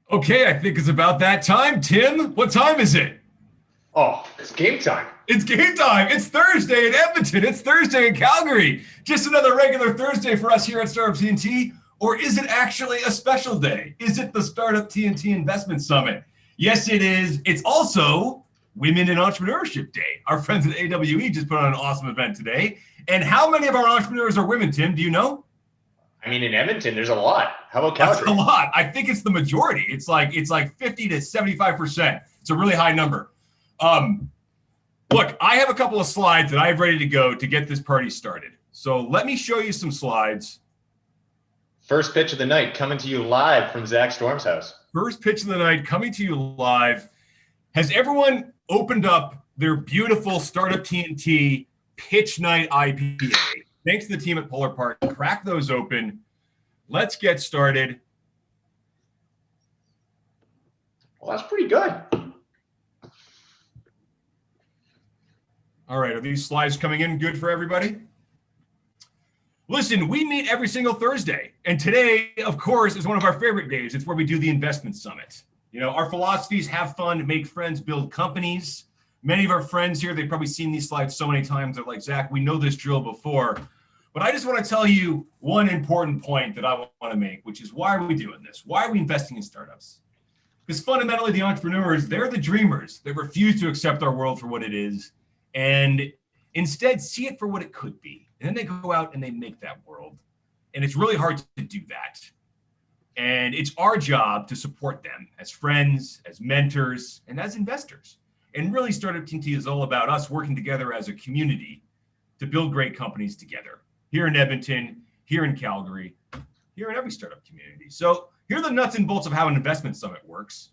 Okay, I think it's about that time. Tim, what time is it? Oh, it's game time. It's game time. It's Thursday in Edmonton. It's Thursday in Calgary. Just another regular Thursday for us here at Startup TNT. Or is it actually a special day? Is it the Startup TNT Investment Summit? Yes, it is. It's also Women in Entrepreneurship Day. Our friends at AWE just put on an awesome event today. And how many of our entrepreneurs are women, Tim? Do you know? I mean, in Edmonton, there's a lot. How about Calgary? That's a lot. I think it's the majority. It's like 50 to 75%. It's a really high number. Look, I have a couple of slides that I have ready to go to get this party started. So let me show you some slides. First pitch of the night coming to you live from Zach Storm's house. First pitch of the night coming to you live. Has everyone opened up their beautiful Startup TNT Pitch Night IPA? Thanks to the team at Polar Park. Crack those open. Let's get started. Well, that's pretty good. All right, are these slides coming in good for everybody? Listen, we meet every single Thursday. And today, of course, is one of our favorite days. It's where we do the investment summit. You know, our philosophies: have fun, make friends, build companies, Many of our friends here, they've probably seen these slides so many times. They're like, Zach, we know this drill before. But I just want to tell you one important point that I want to make, which is why are we doing this? Why are we investing in startups? Because fundamentally, the entrepreneurs, they're the dreamers that refuse to accept our world for what it is and instead see it for what it could be. And then they go out and they make that world. And it's really hard to do that. And it's our job to support them as friends, as mentors, and as investors. And really, Startup TNT is all about us working together as a community to build great companies together. Here in Edmonton, here in Calgary, here in every startup community. So here are the nuts and bolts of how an investment summit works.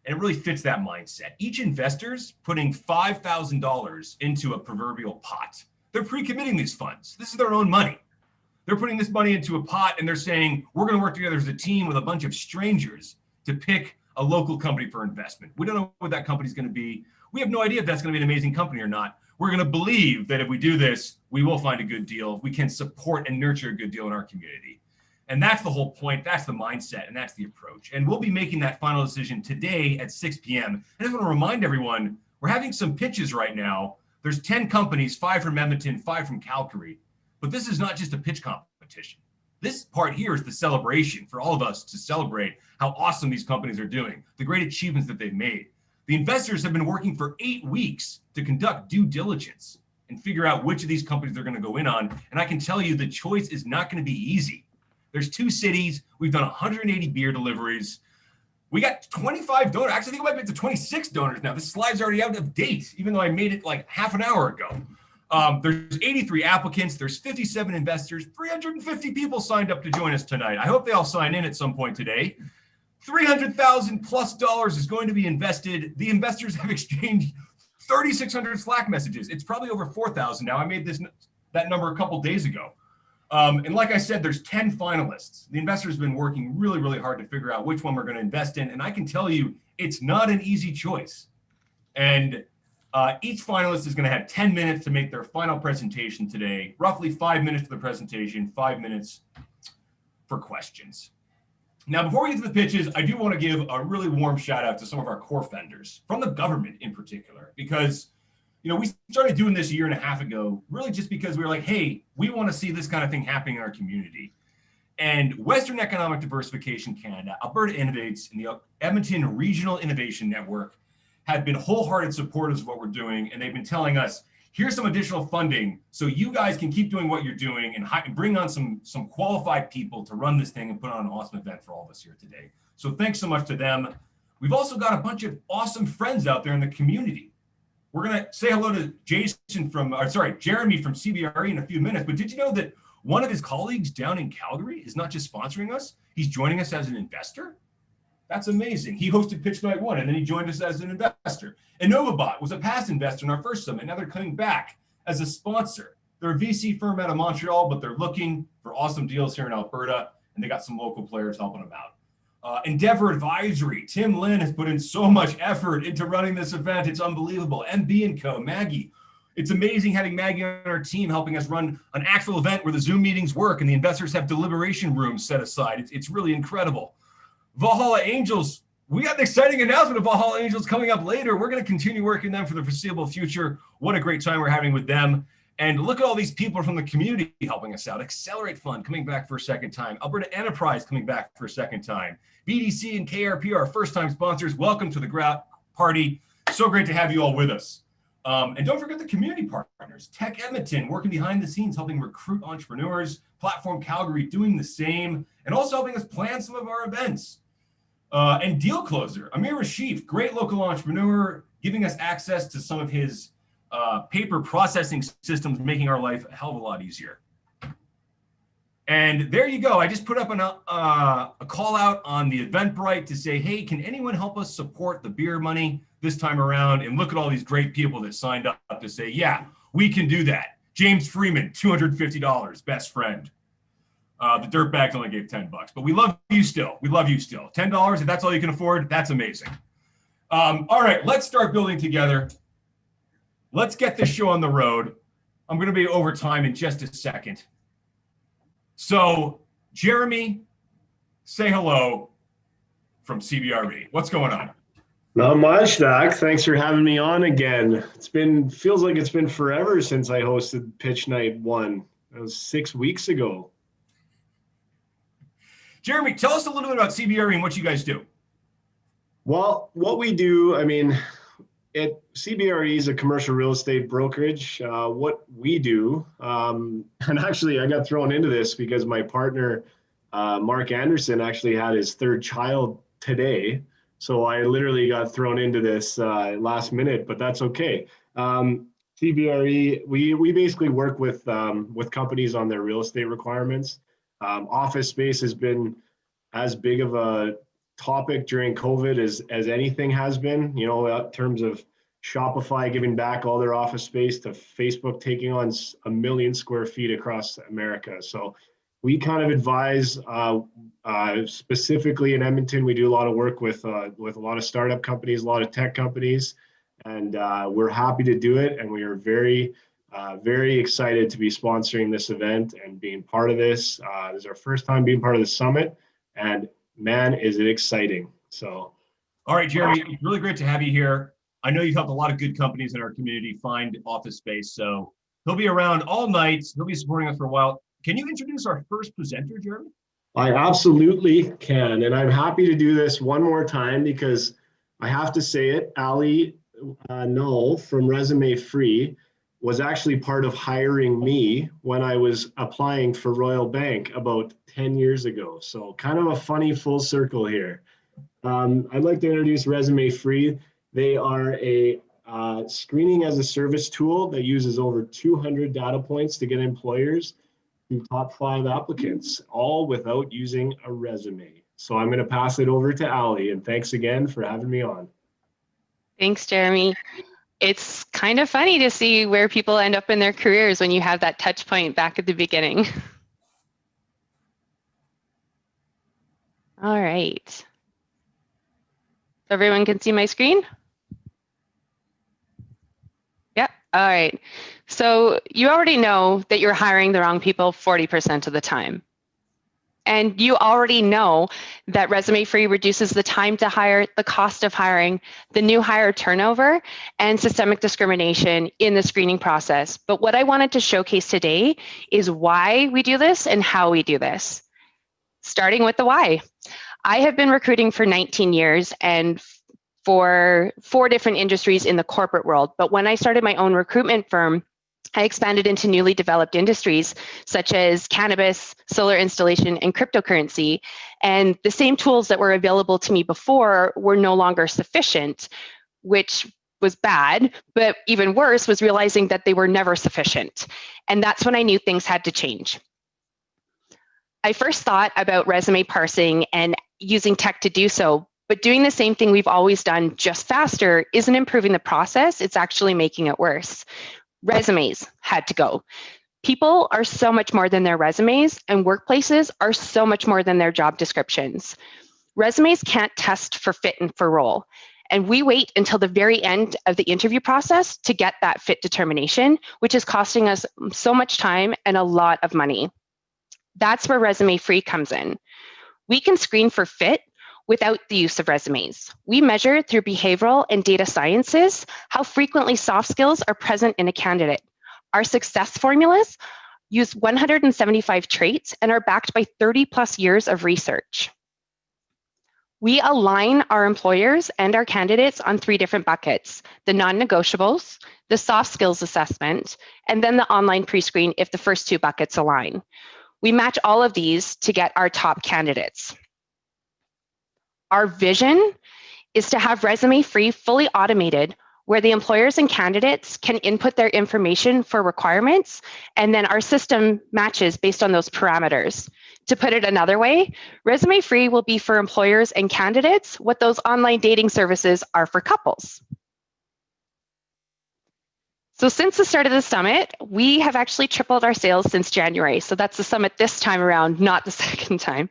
And it really fits that mindset. Each investor's putting $5,000 into a proverbial pot. They're pre-committing these funds. This is their own money. They're putting this money into a pot and they're saying, we're going to work together as a team with a bunch of strangers to pick a local company for investment. We don't know what that company's going to be. We have no idea if that's going to be an amazing company or not. We're going to believe that if we do this, we will find a good deal. We can support and nurture a good deal in our community. And that's the whole point. That's the mindset and that's the approach. And we'll be making that final decision today at 6 p.m. I just want to remind everyone, we're having some pitches right now. There's 10 companies, 5 from Edmonton, 5 from Calgary. But this is not just a pitch competition. This part here is the celebration for all of us to celebrate how awesome these companies are doing, the great achievements that they've made. The investors have been working for 8 weeks to conduct due diligence and figure out which of these companies they're going to go in on. And I can tell you the choice is not going to be easy. There's 2 cities. We've done 180 beer deliveries. We got 25 donors. Actually, I think it might be up to 26 donors now. This slide's already out of date, even though I made it like half an hour ago. There's 83 applicants. There's 57 investors. 350 people signed up to join us tonight. I hope they all sign in at some point today. $300,000+ is going to be invested. The investors have exchanged 3,600 Slack messages. It's probably over 4,000 now. I made that number a couple days ago. And like I said, there's 10 finalists. The investors have been working really, really hard to figure out which one we're going to invest in. And I can tell you, it's not an easy choice. And each finalist is going to have 10 minutes to make their final presentation today, roughly 5 minutes for the presentation, 5 minutes for questions. Now, before we get to the pitches, I do want to give a really warm shout out to some of our core vendors from the government in particular, because we started doing this a year and a half ago, really just because we were like, hey, we want to see this kind of thing happening in our community. And Western Economic Diversification Canada, Alberta Innovates, and the Edmonton Regional Innovation Network have been wholehearted supporters of what we're doing. And they've been telling us, here's some additional funding so you guys can keep doing what you're doing and bring on some qualified people to run this thing and put on an awesome event for all of us here today. So thanks so much to them. We've also got a bunch of awesome friends out there in the community. We're going to say hello to Jeremy from CBRE in a few minutes. But did you know that one of his colleagues down in Calgary is not just sponsoring us, he's joining us as an investor? That's amazing. He hosted Pitch Night 1, and then he joined us as an investor. InnovaBot was a past investor in our first summit. Now they're coming back as a sponsor. They're a VC firm out of Montreal, but they're looking for awesome deals here in Alberta, and they got some local players helping them out. Endeavor Advisory, Tim Lynn has put in so much effort into running this event. It's unbelievable. MB & Co, Maggie. It's amazing having Maggie on our team helping us run an actual event where the Zoom meetings work and the investors have deliberation rooms set aside. It's really incredible. Valhalla Angels, we got an exciting announcement of Valhalla Angels coming up later. We're going to continue working them for the foreseeable future. What a great time we're having with them. And look at all these people from the community helping us out. Accelerate Fund coming back for a second time. Alberta Enterprise coming back for a second time. BDC and KRP are our first-time sponsors. Welcome to the party. So great to have you all with us. And don't forget the community partners. Tech Edmonton working behind the scenes, helping recruit entrepreneurs. Platform Calgary doing the same, and also helping us plan some of our events. And Deal Closer, Amir Rashif, great local entrepreneur, giving us access to some of his paper processing systems, making our life a hell of a lot easier. And there you go. I just put up a call out on the Eventbrite to say, hey, can anyone help us support the beer money this time around? And look at all these great people that signed up to say, yeah, we can do that. James Freeman, $250, best friend. The Dirtbags only gave $10, but we love you still. We love you still. $10, if that's all you can afford, that's amazing. All right, let's start building together. Let's get this show on the road. I'm going to be over time in just a second. So, Jeremy, say hello from CBRE. What's going on? Not much, Doc. Thanks for having me on again. Feels like it's been forever since I hosted Pitch Night 1. That was 6 weeks ago. Jeremy, tell us a little bit about CBRE and what you guys do. Well, what we do, CBRE is a commercial real estate brokerage. What we do, and actually I got thrown into this because my partner, Mark Anderson, actually had his third child today. So I literally got thrown into this last minute, but that's okay. CBRE, we basically work with companies on their real estate requirements. Office space has been as big of a topic during COVID as anything has been, in terms of Shopify giving back all their office space to Facebook taking on 1 million square feet across America. So we kind of advise specifically in Edmonton. We do a lot of work with a lot of startup companies, a lot of tech companies, and we're happy to do it. And we are very excited to be sponsoring this event and being part of this. This is our first time being part of the summit, and man, is it exciting. So, all right, Jeremy, it's really great to have you here. I know you've helped a lot of good companies in our community find office space, so he'll be around all night. He'll be supporting us for a while. Can you introduce our first presenter, Jeremy? I absolutely can, and I'm happy to do this one more time because I have to say it. Ali Null from ResumeFree was actually part of hiring me when I was applying for Royal Bank about 10 years ago. So kind of a funny full circle here. I'd like to introduce ResumeFree. They are a screening as a service tool that uses over 200 data points to get employers to top 5 applicants, all without using a resume. So I'm going to pass it over to Ali, and thanks again for having me on. Thanks, Jeremy. It's kind of funny to see where people end up in their careers when you have that touch point back at the beginning. All right. Everyone can see my screen? Yep. All right. So you already know that you're hiring the wrong people 40% of the time. And you already know that ResumeFree reduces the time to hire, the cost of hiring, the new hire turnover, and systemic discrimination in the screening process. But what I wanted to showcase today is why we do this and how we do this. Starting with the why. I have been recruiting for 19 years and for 4 different industries in the corporate world. But when I started my own recruitment firm, I expanded into newly developed industries such as cannabis, solar installation, and cryptocurrency. And the same tools that were available to me before were no longer sufficient, which was bad, but even worse was realizing that they were never sufficient. And that's when I knew things had to change. I first thought about resume parsing and using tech to do so, but doing the same thing we've always done just faster isn't improving the process, it's actually making it worse. Resumes had to go. People are so much more than their resumes, and workplaces are so much more than their job descriptions. Resumes can't test for fit and for role, and we wait until the very end of the interview process to get that fit determination, which is costing us so much time and a lot of money. That's where ResumeFree comes in. We can screen for fit without the use of resumes. We measure through behavioral and data sciences how frequently soft skills are present in a candidate. Our success formulas use 175 traits and are backed by 30+ years of research. We align our employers and our candidates on 3 different buckets: the non-negotiables, the soft skills assessment, and then the online pre-screen if the first 2 buckets align. We match all of these to get our top candidates. Our vision is to have ResumeFree fully automated, where the employers and candidates can input their information for requirements, and then our system matches based on those parameters. To put it another way, ResumeFree will be for employers and candidates what those online dating services are for couples. So since the start of the summit, we have actually tripled our sales since January. So that's the summit this time around, not the second time.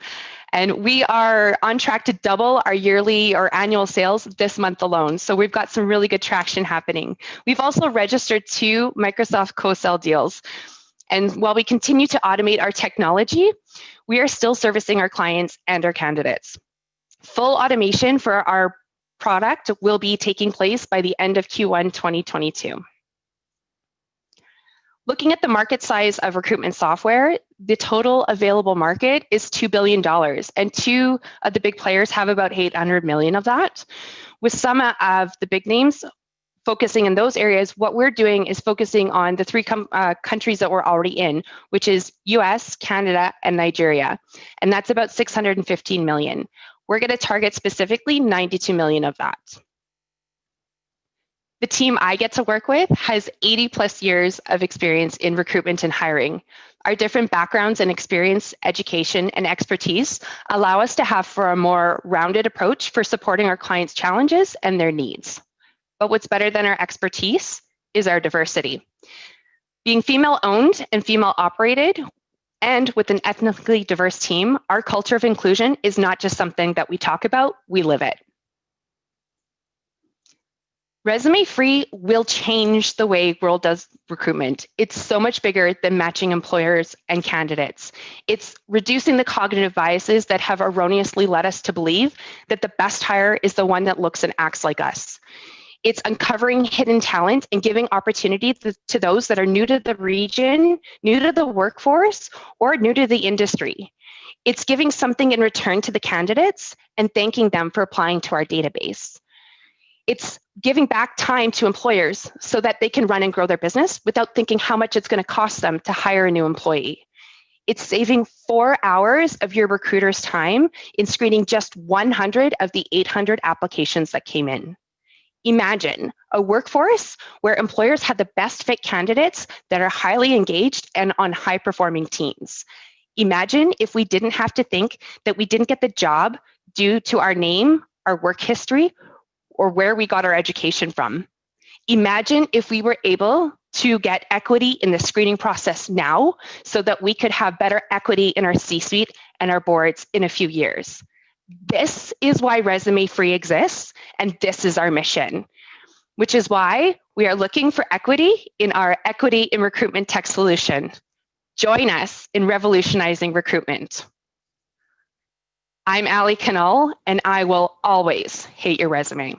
And we are on track to double our yearly or annual sales this month alone. So we've got some really good traction happening. We've also registered 2 Microsoft co-sell deals. And while we continue to automate our technology, we are still servicing our clients and our candidates. Full automation for our product will be taking place by the end of Q1 2022. Looking at the market size of recruitment software, the total available market is $2 billion, and two of the big players have about 800 million of that. With some of the big names focusing in those areas, what we're doing is focusing on the three countries that we're already in, which is US, Canada, and Nigeria. And that's about 615 million. We're going to target specifically 92 million of that. The team I get to work with has 80 plus years of experience in recruitment and hiring. Our different backgrounds and experience, education, and expertise allow us to have for a more rounded approach for supporting our clients' challenges and their needs. But what's better than our expertise is our diversity. Being female-owned and female-operated, and with an ethnically diverse team, our culture of inclusion is not just something that we talk about, we live it. ResumeFree will change the way world does recruitment. It's so much bigger than matching employers and candidates. It's reducing the cognitive biases that have erroneously led us to believe that the best hire is the one that looks and acts like us. It's uncovering hidden talent and giving opportunity to those that are new to the region, new to the workforce, or new to the industry. It's giving something in return to the candidates and thanking them for applying to our database. It's giving back time to employers so that they can run and grow their business without thinking how much it's going to cost them to hire a new employee. It's saving 4 hours of your recruiter's time in screening just 100 of the 800 applications that came in. Imagine a workforce where employers have the best fit candidates that are highly engaged and on high performing teams. Imagine if we didn't have to think that we didn't get the job due to our name, our work history, or where we got our education from. Imagine if we were able to get equity in the screening process now so that we could have better equity in our C-suite and our boards in a few years. This is why ResumeFree exists, and this is our mission, which is why we are looking for equity in our Equity in Recruitment Tech solution. Join us in revolutionizing recruitment. I'm Ali Canal, and I will always hate your resume.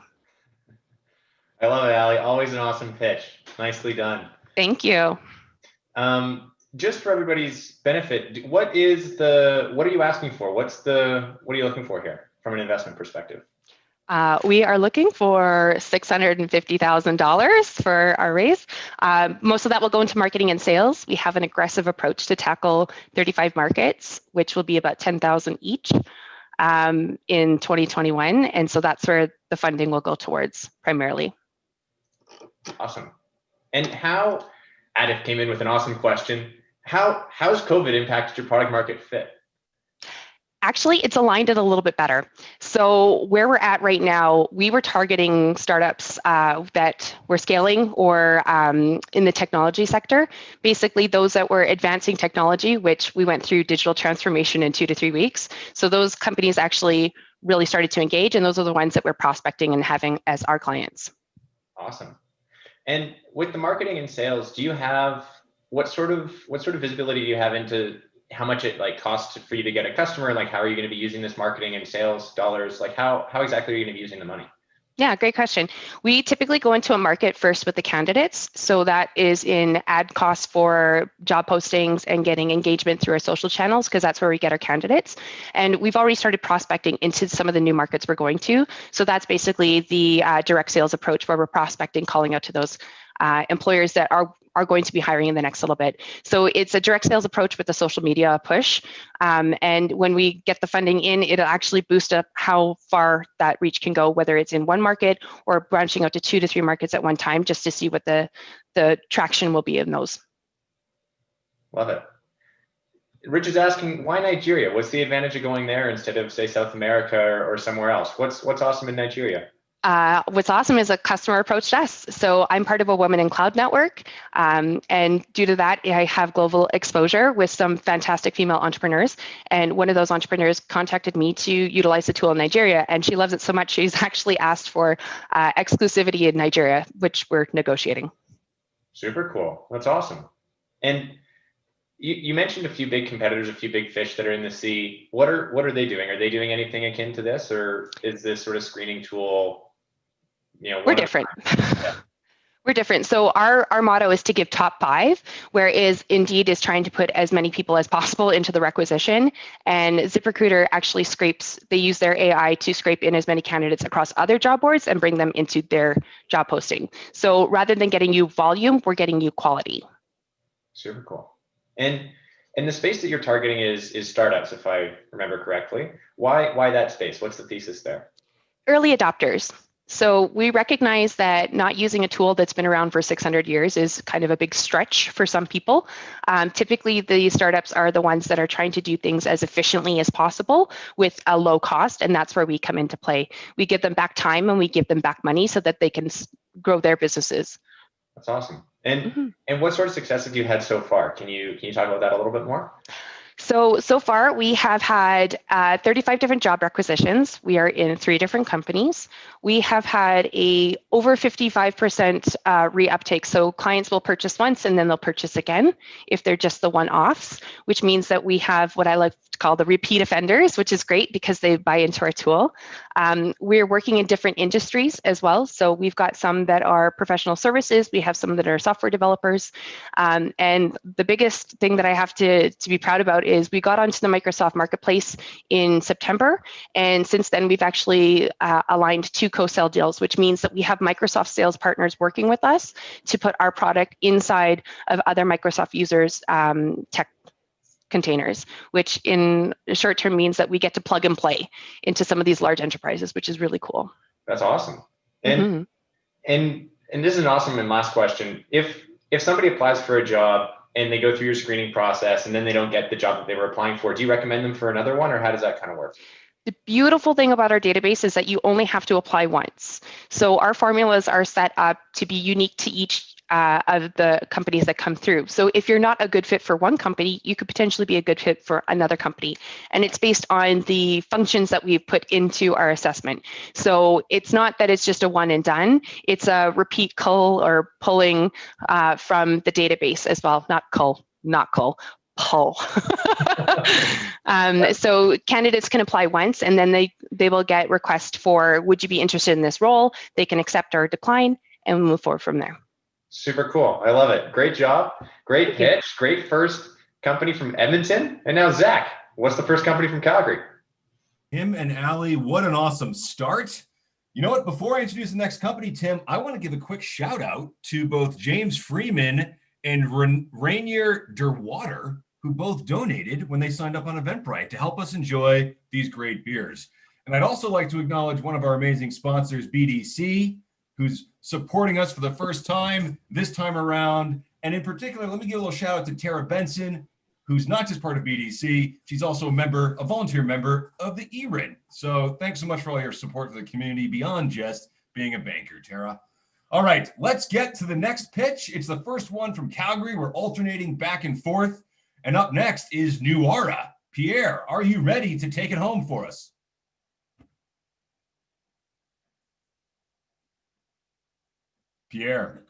I love it, Ali. Always an awesome pitch. Nicely done. Thank you. Just for everybody's benefit, what are you asking for? What are you looking for here from an investment perspective? We are looking for $650,000 for our raise. Most of that will go into marketing and sales. We have an aggressive approach to tackle 35 markets, which will be about 10,000 each in 2021. And so that's where the funding will go towards primarily. Awesome. And how, Adif came in with an awesome question. How's COVID impacted your product market fit? Actually, it's aligned it a little bit better. So where we're at right now, we were targeting startups that were scaling or in the technology sector, basically those that were advancing technology, which we went through digital transformation in 2 to 3 weeks. So those companies actually really started to engage, and those are the ones that we're prospecting and having as our clients. Awesome. And with the marketing and sales, do you have what sort of visibility do you have into how much it costs for you to get a customer? Like, how are you going to be using this marketing and sales dollars? Like, how exactly are you going to be using the money? Yeah, great question. We typically go into a market first with the candidates. So that is in ad costs for job postings and getting engagement through our social channels, because that's where we get our candidates. And we've already started prospecting into some of the new markets we're going to. So that's basically the direct sales approach, where we're prospecting, calling out to those employers that are going to be hiring in the next little bit. So it's a direct sales approach with a social media push. And when we get the funding in, it'll actually boost up how far that reach can go, whether it's in one market or branching out to 2 to 3 markets at one time, just to see what the traction will be in those. Love it. Rich is asking, why Nigeria? What's the advantage of going there instead of, say, South America or somewhere else? What's awesome in Nigeria? What's awesome is a customer approached us. So I'm part of a Women in Cloud network. And due to that, I have global exposure with some fantastic female entrepreneurs. And one of those entrepreneurs contacted me to utilize the tool in Nigeria. And she loves it so much, she's actually asked for exclusivity in Nigeria, which we're negotiating. Super cool. That's awesome. And you mentioned a few big competitors, a few big fish that are in the sea. What are they doing? Are they doing anything akin to this? Or is this sort of screening tool We're different. We're different. So our motto is to give top 5, whereas Indeed is trying to put as many people as possible into the requisition. And ZipRecruiter actually they use their AI to scrape in as many candidates across other job boards and bring them into their job posting. So rather than getting you volume, we're getting you quality. Super cool. And the space that you're targeting is startups, if I remember correctly. Why that space? What's the thesis there? Early adopters. So we recognize that not using a tool that's been around for 600 years is kind of a big stretch for some people. Typically, the startups are the ones that are trying to do things as efficiently as possible with a low cost, and that's where we come into play. We give them back time and we give them back money so that they can grow their businesses. That's awesome. And what sort of success have you had so far? Can you talk about that a little bit more? So far, we have had 35 different job requisitions. We are in 3 different companies. We have had over 55% reuptake. So clients will purchase once and then they'll purchase again if they're just the one-offs, which means that we have what I like to call the repeat offenders, which is great because they buy into our tool. We're working in different industries as well. So we've got some that are professional services. We have some that are software developers. And the biggest thing that I have to be proud about is we got onto the Microsoft Marketplace in September. And since then, we've actually aligned 2 co-sell deals, which means that we have Microsoft sales partners working with us to put our product inside of other Microsoft users' tech containers, which in the short term means that we get to plug and play into some of these large enterprises, which is really cool. That's awesome. And and this is an awesome and last question. If somebody applies for a job and they go through your screening process and then they don't get the job that they were applying for, do you recommend them for another one, or how does that kind of work? The beautiful thing about our database is that you only have to apply once. So our formulas are set up to be unique to each of the companies that come through. So if you're not a good fit for one company, you could potentially be a good fit for another company. And it's based on the functions that we've put into our assessment. So it's not that it's just a one and done. It's a repeat cull or pulling from the database as well. Not cull, pull. So candidates can apply once and then they will get requests for, would you be interested in this role? They can accept or decline and we'll move forward from there. Super cool. I love it. Great job. Great pitch. Great first company from Edmonton. And now Zach, what's the first company from Calgary? Tim and Ali, what an awesome start. You know what? Before I introduce the next company, Tim, I want to give a quick shout out to both James Freeman and Rainier Derwater, who both donated when they signed up on Eventbrite to help us enjoy these great beers. And I'd also like to acknowledge one of our amazing sponsors, BDC, who's supporting us for the first time this time around. And in particular, let me give a little shout out to Tara Benson, who's not just part of BDC, she's also a volunteer member of the ERIN. So thanks so much for all your support for the community beyond just being a banker, Tara. All right, let's get to the next pitch. It's the first one from Calgary. We're alternating back and forth. And up next is Neuraura. Pierre, are you ready to take it home for us? Pierre.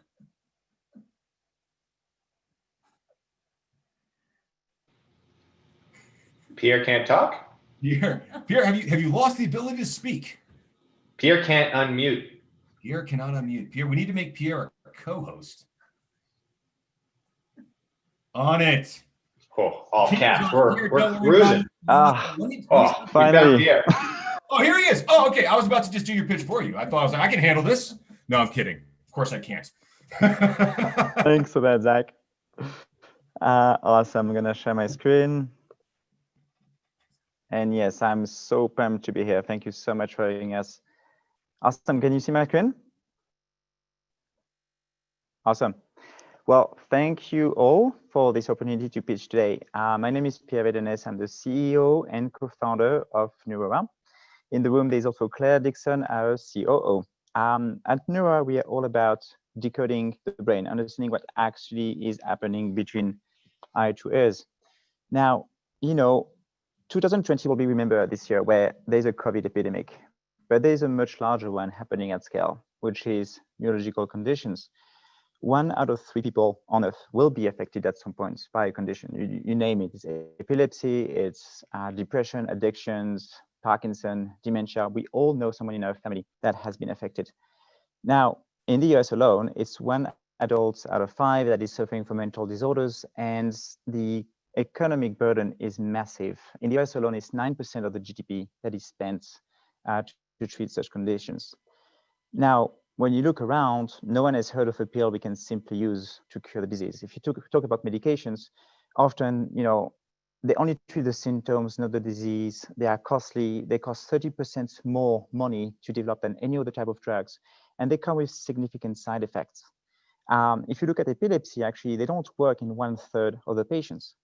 Pierre can't talk? Pierre, have you lost the ability to speak? Pierre can't unmute. Pierre cannot unmute. Pierre, we need to make Pierre a co-host. On it. Oh, all caps. We're cruising. Finally. Pierre. Oh, here he is. Oh, okay. I was about to just do your pitch for you. I was like, I can handle this. No, I'm kidding. Of course I can't. Thanks for that, Zach. Awesome. I'm going to share my screen. And yes, I'm so pumped to be here. Thank you so much for having us. Awesome. Can you see my screen? Awesome. Well, thank you all for this opportunity to pitch today. My name is Pierre Vedenes. I'm the CEO and co-founder of Neuraura. In the room, there's also Claire Dixon, our COO. At Neuraura, we are all about decoding the brain, understanding what actually is happening between eye to ears. Now, 2020 will be remembered this year where there's a COVID epidemic, but there's a much larger one happening at scale, which is neurological conditions. 1 out of 3 people on Earth will be affected at some point by a condition. You name it. It's epilepsy, it's depression, addictions, Parkinson, dementia. We all know someone in our family that has been affected. Now, in the US alone, it's 1 adult out of 5 that is suffering from mental disorders, and the economic burden is massive. In the US alone, it's 9% of the GDP that is spent to treat such conditions. Now, when you look around, no one has heard of a pill we can simply use to cure the disease. If you talk about medications, often, they only treat the symptoms, not the disease. They are costly. They cost 30% more money to develop than any other type of drugs, and they come with significant side effects. If you look at epilepsy, actually, they don't work in 1/3 of the patients.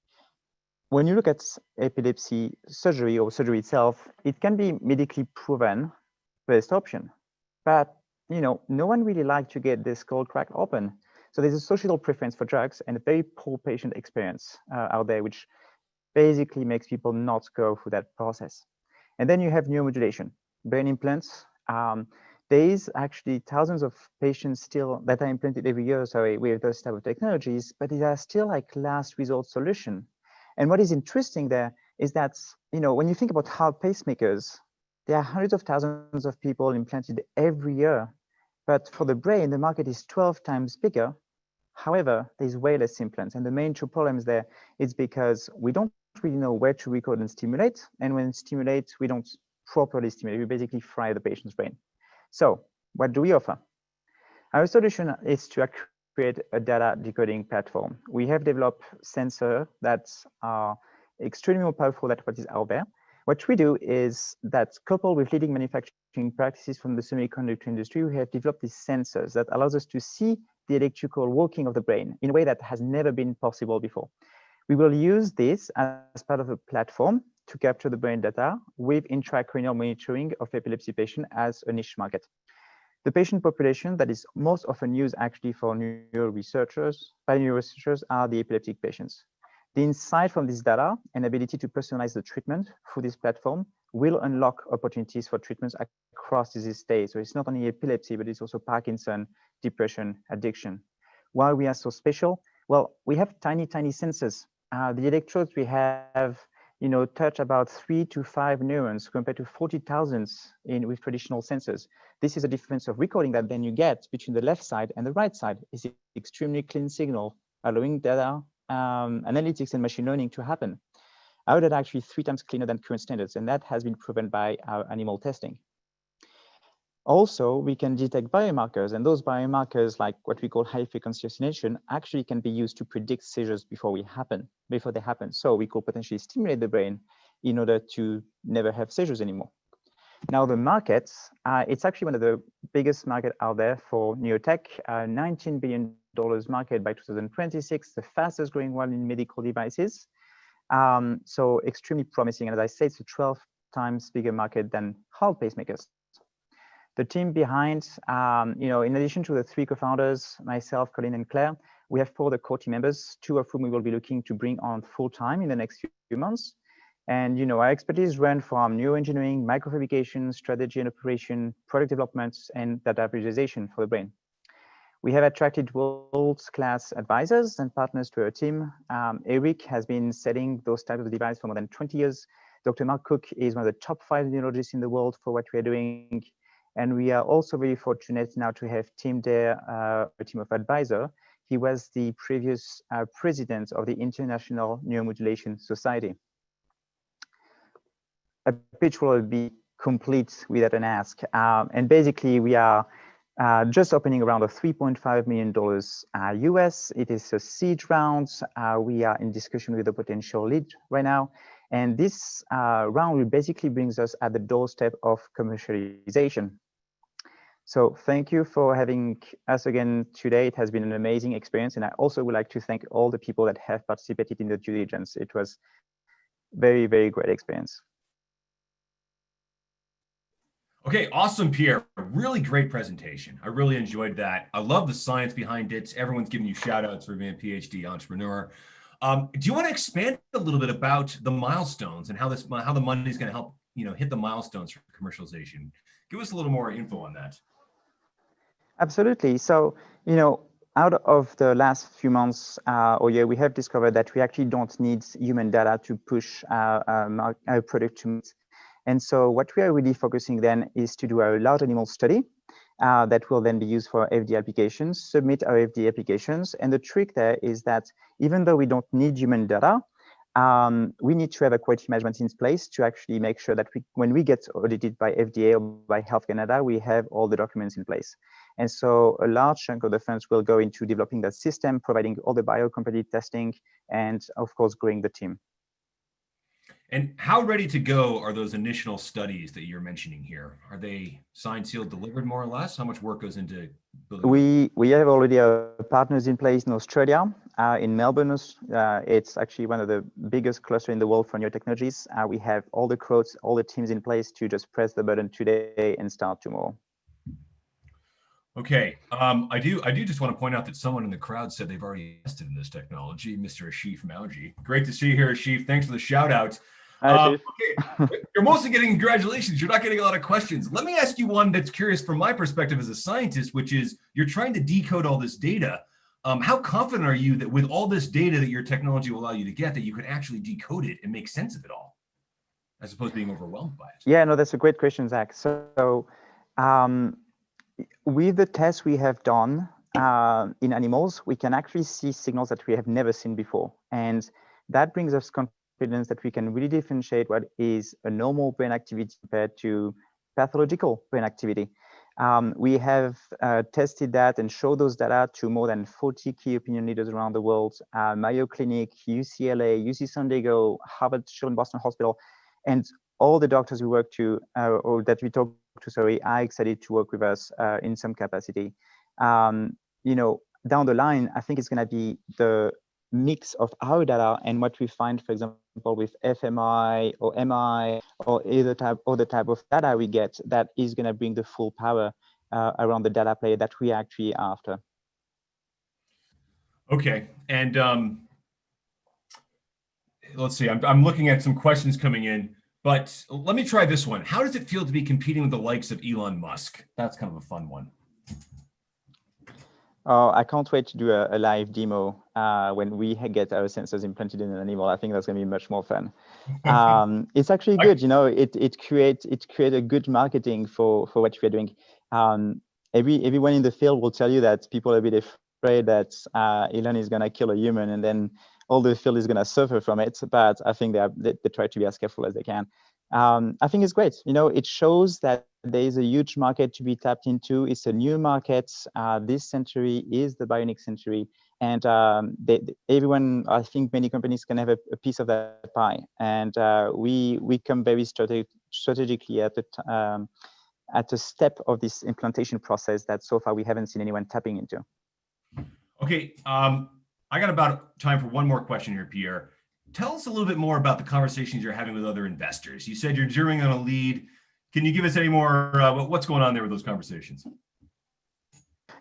When you look at epilepsy surgery or surgery itself, it can be medically proven best option, but no one really likes to get this skull cracked open. So there's a societal preference for drugs and a very poor patient experience out there, which basically makes people not go through that process. And then you have neuromodulation, brain implants. There is actually thousands of patients still that are implanted every year, with those type of technologies, but they are still like last resort solution. And what is interesting there is that, when you think about heart pacemakers, there are hundreds of thousands of people implanted every year. But for the brain, the market is 12 times bigger. However, there's way less implants. And the main two problems there is because we don't really know where to record and stimulate. And when stimulate, we don't properly stimulate. We basically fry the patient's brain. So what do we offer? Our solution is to create a data decoding platform. We have developed sensors that are extremely more powerful than what is out there. What we do is that, coupled with leading manufacturing practices from the semiconductor industry, we have developed these sensors that allows us to see the electrical working of the brain in a way that has never been possible before. We will use this as part of a platform to capture the brain data with intracranial monitoring of epilepsy patients as a niche market. The patient population that is most often used actually for neuro researchers are the epileptic patients. The insight from this data and ability to personalize the treatment through this platform will unlock opportunities for treatments across disease states. So it's not only epilepsy, but it's also Parkinson, depression, addiction. Why we are so special? Well, we have tiny sensors. The electrodes we have, touch about 3 to 5 neurons compared to 40,000 with traditional sensors. This is a difference of recording that then you get between the left side and the right side. Is an extremely clean signal, allowing data analytics and machine learning to happen. Our data actually 3 times cleaner than current standards, and that has been proven by our animal testing. Also, we can detect biomarkers, and those biomarkers, like what we call high frequency oscillation, actually can be used to predict seizures before they happen. So we could potentially stimulate the brain in order to never have seizures anymore. Now the markets, it's actually one of the biggest market out there for neurotech, $19 billion market by 2026, the fastest growing one in medical devices. So extremely promising. And as I said, it's a 12 times bigger market than heart pacemakers. The team behind, in addition to the 3 co-founders, myself, Colin, and Claire, we have 4 other core team members, 2 of whom we will be looking to bring on full-time in the next few months. And, our expertise run from neuroengineering, microfabrication, strategy and operation, product development, and data visualization for the brain. We have attracted world-class advisors and partners to our team. Eric has been selling those types of devices for more than 20 years. Dr. Mark Cook is one of the top 5 neurologists in the world for what we are doing. And we are also very fortunate now to have Tim there, a team of advisors. He was the previous president of the International Neuromodulation Society. A pitch will be complete without an ask. And basically, we are just opening around of $3.5 million US. It is a seed round. We are in discussion with a potential lead right now. And this round will basically brings us at the doorstep of commercialization. So thank you for having us again today. It has been an amazing experience. And I also would like to thank all the people that have participated in the due diligence. It was very, very great experience. Okay, awesome, Pierre. Really great presentation. I really enjoyed that. I love the science behind it. Everyone's giving you shout outs for being a PhD entrepreneur. Do you want to expand a little bit about the milestones and how the money is going to help, hit the milestones for commercialization? Give us a little more info on that. Absolutely. So, out of the last few months or year, we have discovered that we actually don't need human data to push our product to meet. And so what we are really focusing then is to do a large animal study that will then be used for FDA applications, submit our FDA applications. And the trick there is that even though we don't need human data, we need to have a quality management in place to actually make sure that when we get audited by FDA or by Health Canada, we have all the documents in place. And so a large chunk of the funds will go into developing that system, providing all the biocompatibility testing, and of course, growing the team. And how ready to go are those initial studies that you're mentioning here? Are they signed, sealed, delivered, more or less? How much work goes into building? We have already partners in place in Australia, in Melbourne. It's actually one of the biggest clusters in the world for new technologies. We have all the quotes, all the teams in place to just press the button today and start tomorrow. Okay, I do just want to point out that someone in the crowd said they've already invested in this technology, Mr. Ashif Mauji. Great to see you here, Ashif. Thanks for the shout out. Okay, you're mostly getting congratulations. You're not getting a lot of questions. Let me ask you one that's curious from my perspective as a scientist, which is you're trying to decode all this data. How confident are you that with all this data that your technology will allow you to get, that you can actually decode it and make sense of it all, as opposed to being overwhelmed by it? Yeah, no, that's a great question, Zach. So with the tests we have done in animals, we can actually see signals that we have never seen before. And that brings us confidence that we can really differentiate what is a normal brain activity compared to pathological brain activity. We have tested that and showed those data to more than 40 key opinion leaders around the world, Mayo Clinic, UCLA, UC San Diego, Harvard Children's Boston Hospital, and all the doctors we work to, or that we talk to, sorry, are excited to work with us in some capacity. You know, down the line, I think it's going to be the mix of our data and what we find, for example, with fMRI or MRI or the type of data we get that is going to bring the full power around the data play that we actually are after. Okay, and let's see, I'm looking at some questions coming in, but let me try this one. How does it feel to be competing with the likes of Elon Musk? That's kind of a fun one. Oh, I can't wait to do a live demo when we get our sensors implanted in an animal. I think that's going to be much more fun. It's actually good, you know. It creates a good marketing for what we're doing. Everyone in the field will tell you that people are a bit afraid that Elon is going to kill a human, and then all the field is going to suffer from it. But I think they try to be as careful as they can. I think it's great. You know, it shows that there is a huge market to be tapped into. It's a new market. This century is the bionic century, and everyone, I think, many companies can have a piece of that pie. And we come very strategically at a step of this implantation process that so far we haven't seen anyone tapping into. Okay, I got about time for one more question here, Pierre. Tell us a little bit more about the conversations you're having with other investors. You said you're zeroing on a lead. Can you give us any more, what's going on there with those conversations?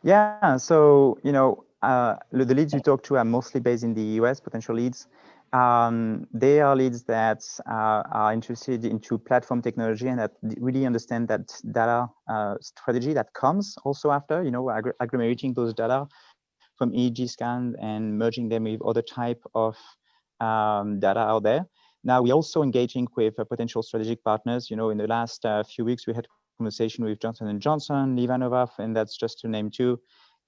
Yeah, so, you know, the leads we talk to are mostly based in the US, potential leads. They are leads that are interested into platform technology and that really understand that data strategy that comes also after, you know, agglomerating those data from EEG scans and merging them with other type of data out there. Now, we're also engaging with potential strategic partners. You know, in the last few weeks, we had a conversation with Johnson & Johnson, LivaNova, and that's just to name two.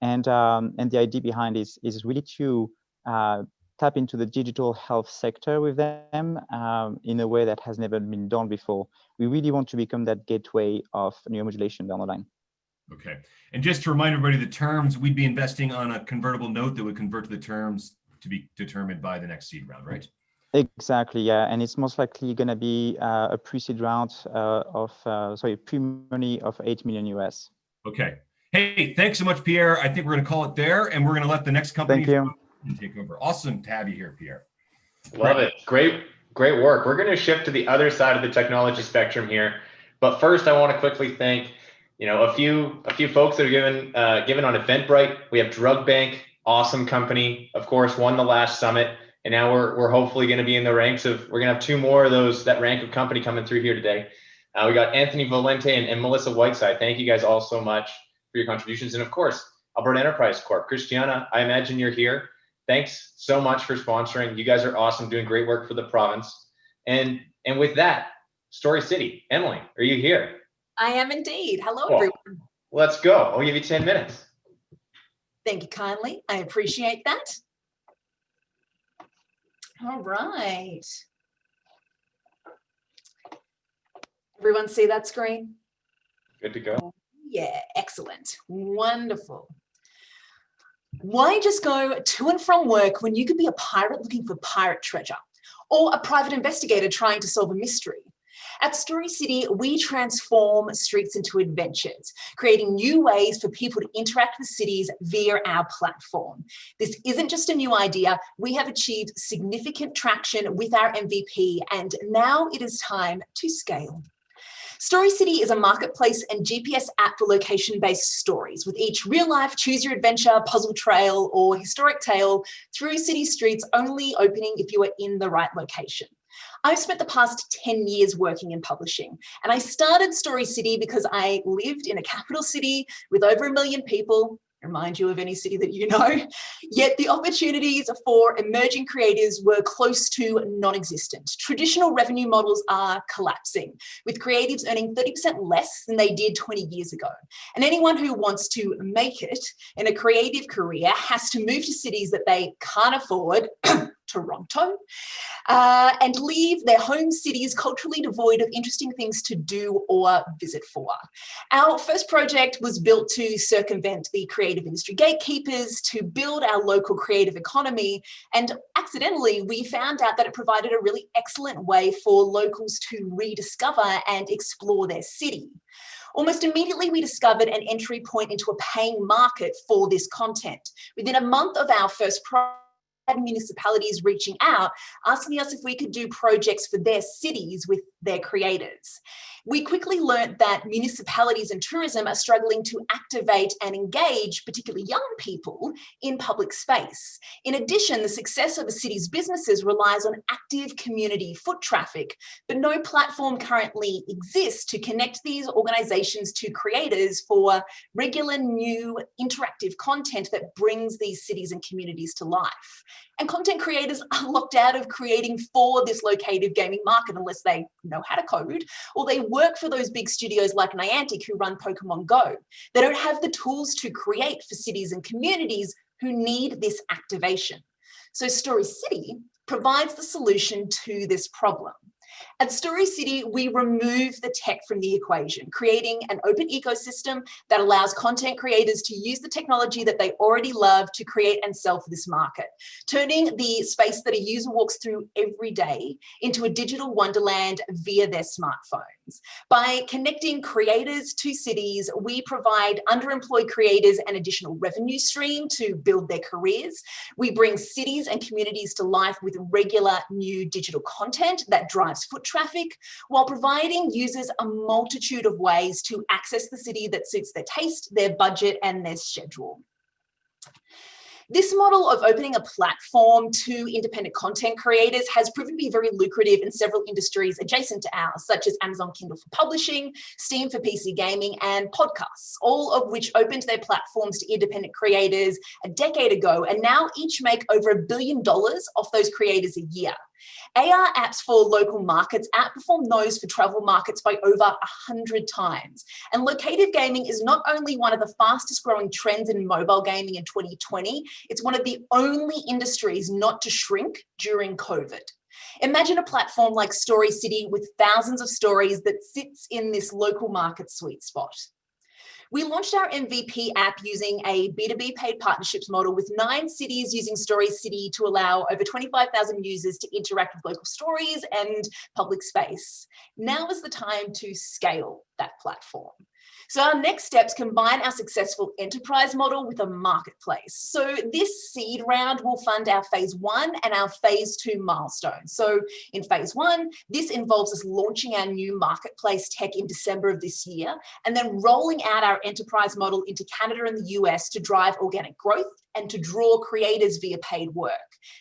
And the idea behind is really to tap into the digital health sector with them in a way that has never been done before. We really want to become that gateway of neuromodulation down the line. Okay, and just to remind everybody, the terms, we'd be investing on a convertible note that would convert to the terms to be determined by the next seed round, right? Exactly, yeah, and it's most likely going to be a pre-seed round pre-money of 8 million US. Okay. Hey, thanks so much, Pierre. I think we're going to call it there, and we're going to let the next company take over. Awesome to have you here, Pierre. Love it. Great work. We're going to shift to the other side of the technology spectrum here, but first, I want to quickly thank, you know, a few folks that are given on Eventbrite. We have Drug Bank, awesome company, of course, won the last summit. And now we're hopefully going to be in the ranks of, we're going to have two more of those, that rank of company coming through here today. We got Anthony Valente and Melissa Whiteside. Thank you guys all so much for your contributions. And of course, Alberta Enterprise Corp. Christiana, I imagine you're here. Thanks so much for sponsoring. You guys are awesome, doing great work for the province. And with that, Story City, Emily, are you here? I am indeed. Hello, everyone. Let's go. I'll give you 10 minutes. Thank you kindly. I appreciate that. All right. Everyone see that screen? Good to go. Yeah, excellent. Wonderful. Why just go to and from work when you could be a pirate looking for pirate treasure, or a private investigator trying to solve a mystery? At Story City, we transform streets into adventures, creating new ways for people to interact with cities via our platform. This isn't just a new idea. We have achieved significant traction with our MVP, and now it is time to scale. Story City is a marketplace and GPS app for location-based stories, with each real-life choose-your-adventure, puzzle trail, or historic tale through city streets only opening if you are in the right location. I've spent the past 10 years working in publishing, and I started Story City because I lived in a capital city with over 1 million people. Remind you of any city that you know. Yet the opportunities for emerging creators were close to non-existent. Traditional revenue models are collapsing, with creatives earning 30% less than they did 20 years ago. And anyone who wants to make it in a creative career has to move to cities that they can't afford, Toronto, and leave their home cities culturally devoid of interesting things to do or visit for. Our first project was built to circumvent the creative industry gatekeepers, to build our local creative economy, and accidentally we found out that it provided a really excellent way for locals to rediscover and explore their city. Almost immediately, we discovered an entry point into a paying market for this content. Within a month of our first project, municipalities reaching out, asking us if we could do projects for their cities with their creators. We quickly learned that municipalities and tourism are struggling to activate and engage, particularly young people, in public space. In addition, the success of a city's businesses relies on active community foot traffic, but no platform currently exists to connect these organizations to creators for regular new interactive content that brings these cities and communities to life. And content creators are locked out of creating for this locative gaming market unless they know how to code, or they work for those big studios like Niantic who run Pokemon Go. They don't have the tools to create for cities and communities who need this activation. So Story City provides the solution to this problem. At Story City, we remove the tech from the equation, creating an open ecosystem that allows content creators to use the technology that they already love to create and sell for this market, turning the space that a user walks through every day into a digital wonderland via their smartphones. By connecting creators to cities, we provide underemployed creators an additional revenue stream to build their careers. We bring cities and communities to life with regular new digital content that drives foot traffic, while providing users a multitude of ways to access the city that suits their taste, their budget, and their schedule. This model of opening a platform to independent content creators has proven to be very lucrative in several industries adjacent to ours, such as Amazon Kindle for publishing, Steam for PC gaming, and podcasts, all of which opened their platforms to independent creators a decade ago, and now each make over $1 billion off those creators a year. AR apps for local markets outperform those for travel markets by over 100 times. And locative gaming is not only one of the fastest growing trends in mobile gaming in 2020, it's one of the only industries not to shrink during COVID. Imagine a platform like Story City with thousands of stories that sits in this local market sweet spot. We launched our MVP app using a B2B paid partnerships model with 9 cities using Story City to allow over 25,000 users to interact with local stories and public space. Now is the time to scale that platform. So our next steps combine our successful enterprise model with a marketplace. So this seed round will fund our phase 1 and our phase 2 milestones. So in phase 1, this involves us launching our new marketplace tech in December of this year, and then rolling out our enterprise model into Canada and the US to drive organic growth and to draw creators via paid work.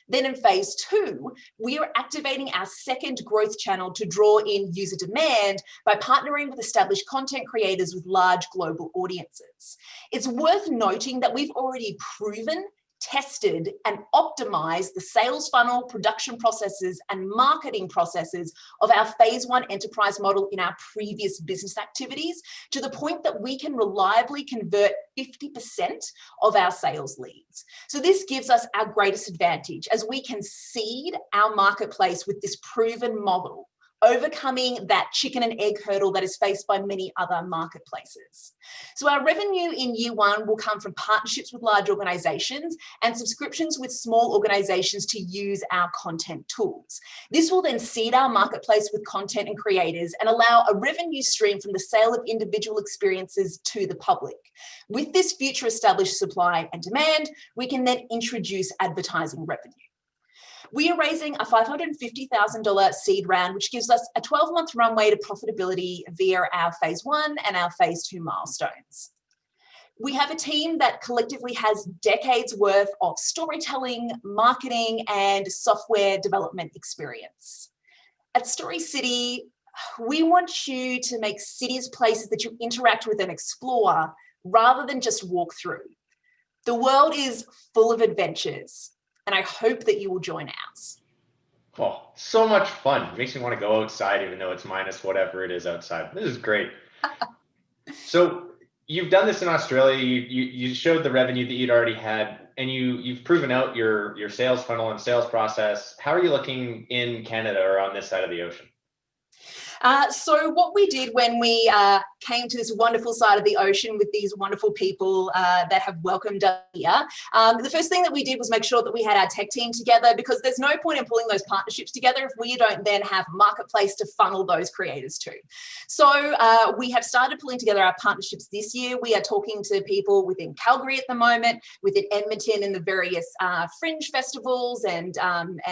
Then in phase 2, we are activating our second growth channel to draw in user demand by partnering with established content creators with large global audiences. It's worth noting that we've already proven tested and optimized the sales funnel, production processes, and marketing processes of our phase 1 enterprise model in our previous business activities to the point that we can reliably convert 50% of our sales leads. So this gives us our greatest advantage as we can seed our marketplace with this proven model, overcoming that chicken and egg hurdle that is faced by many other marketplaces. So our revenue in year 1 will come from partnerships with large organizations and subscriptions with small organizations to use our content tools. This will then seed our marketplace with content and creators and allow a revenue stream from the sale of individual experiences to the public. With this future established supply and demand, we can then introduce advertising revenue. We are raising a $550,000 seed round, which gives us a 12-month runway to profitability via our phase 1 and our phase 2 milestones. We have a team that collectively has decades worth of storytelling, marketing, and software development experience. At Story City, we want you to make cities places that you interact with and explore rather than just walk through. The world is full of adventures, and I hope that you will join ours. Oh, so much fun. It makes me want to go outside, even though it's minus whatever it is outside. This is great. So you've done this in Australia. You showed the revenue that you'd already had, and you've proven out your sales funnel and sales process. How are you looking in Canada or on this side of the ocean? So what we did when we came to this wonderful side of the ocean with these wonderful people that have welcomed us here, the first thing that we did was make sure that we had our tech team together, because there's no point in pulling those partnerships together if we don't then have a marketplace to funnel those creators to. So we have started pulling together our partnerships this year. We are talking to people within Calgary at the moment, within Edmonton and the various fringe festivals and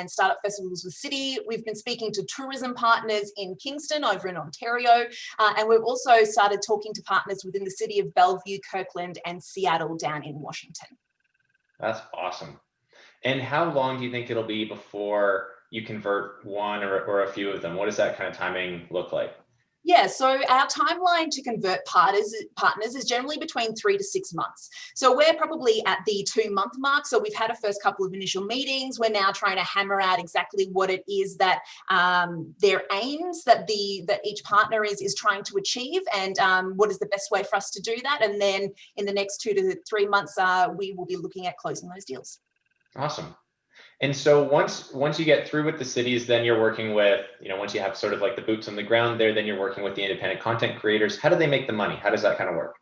startup festivals with City. We've been speaking to tourism partners in Kingston over in Ontario, and we've also started talking to partners within the city of Bellevue, Kirkland, and Seattle down in Washington. That's awesome. And how long do you think it'll be before you convert one or a few of them? What does that kind of timing look like? Yeah, so our timeline to convert partners is generally between 3 to 6 months. So we're probably at the 2-month mark. So we've had a first couple of initial meetings. We're now trying to hammer out exactly what it is that their aims that each partner is trying to achieve, and what is the best way for us to do that. And then in the next 2 to 3 months, we will be looking at closing those deals. Awesome. And so once you get through with the cities, then you're working with, once you have sort of like the boots on the ground there, then you're working with the independent content creators. How do they make the money? How does that kind of work?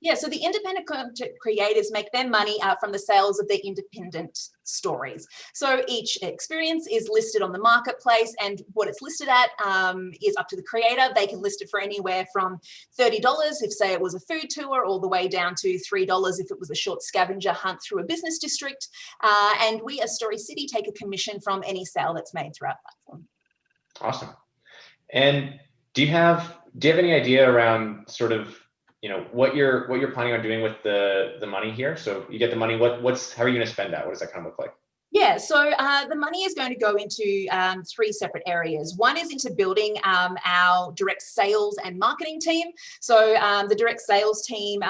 Yeah, so the independent content creators make their money from the sales of their independent stories. So each experience is listed on the marketplace, and what it's listed at is up to the creator. They can list it for anywhere from $30 if, say, it was a food tour, all the way down to $3 if it was a short scavenger hunt through a business district. And we as Story City take a commission from any sale that's made through our platform. Awesome. And do you have any idea around sort of what you're planning on doing with the money here? So you get the money, how are you going to spend that? What does that kind of look like? Yeah, so the money is going to go into 3 separate areas. One is into building our direct sales and marketing team. So the direct sales team,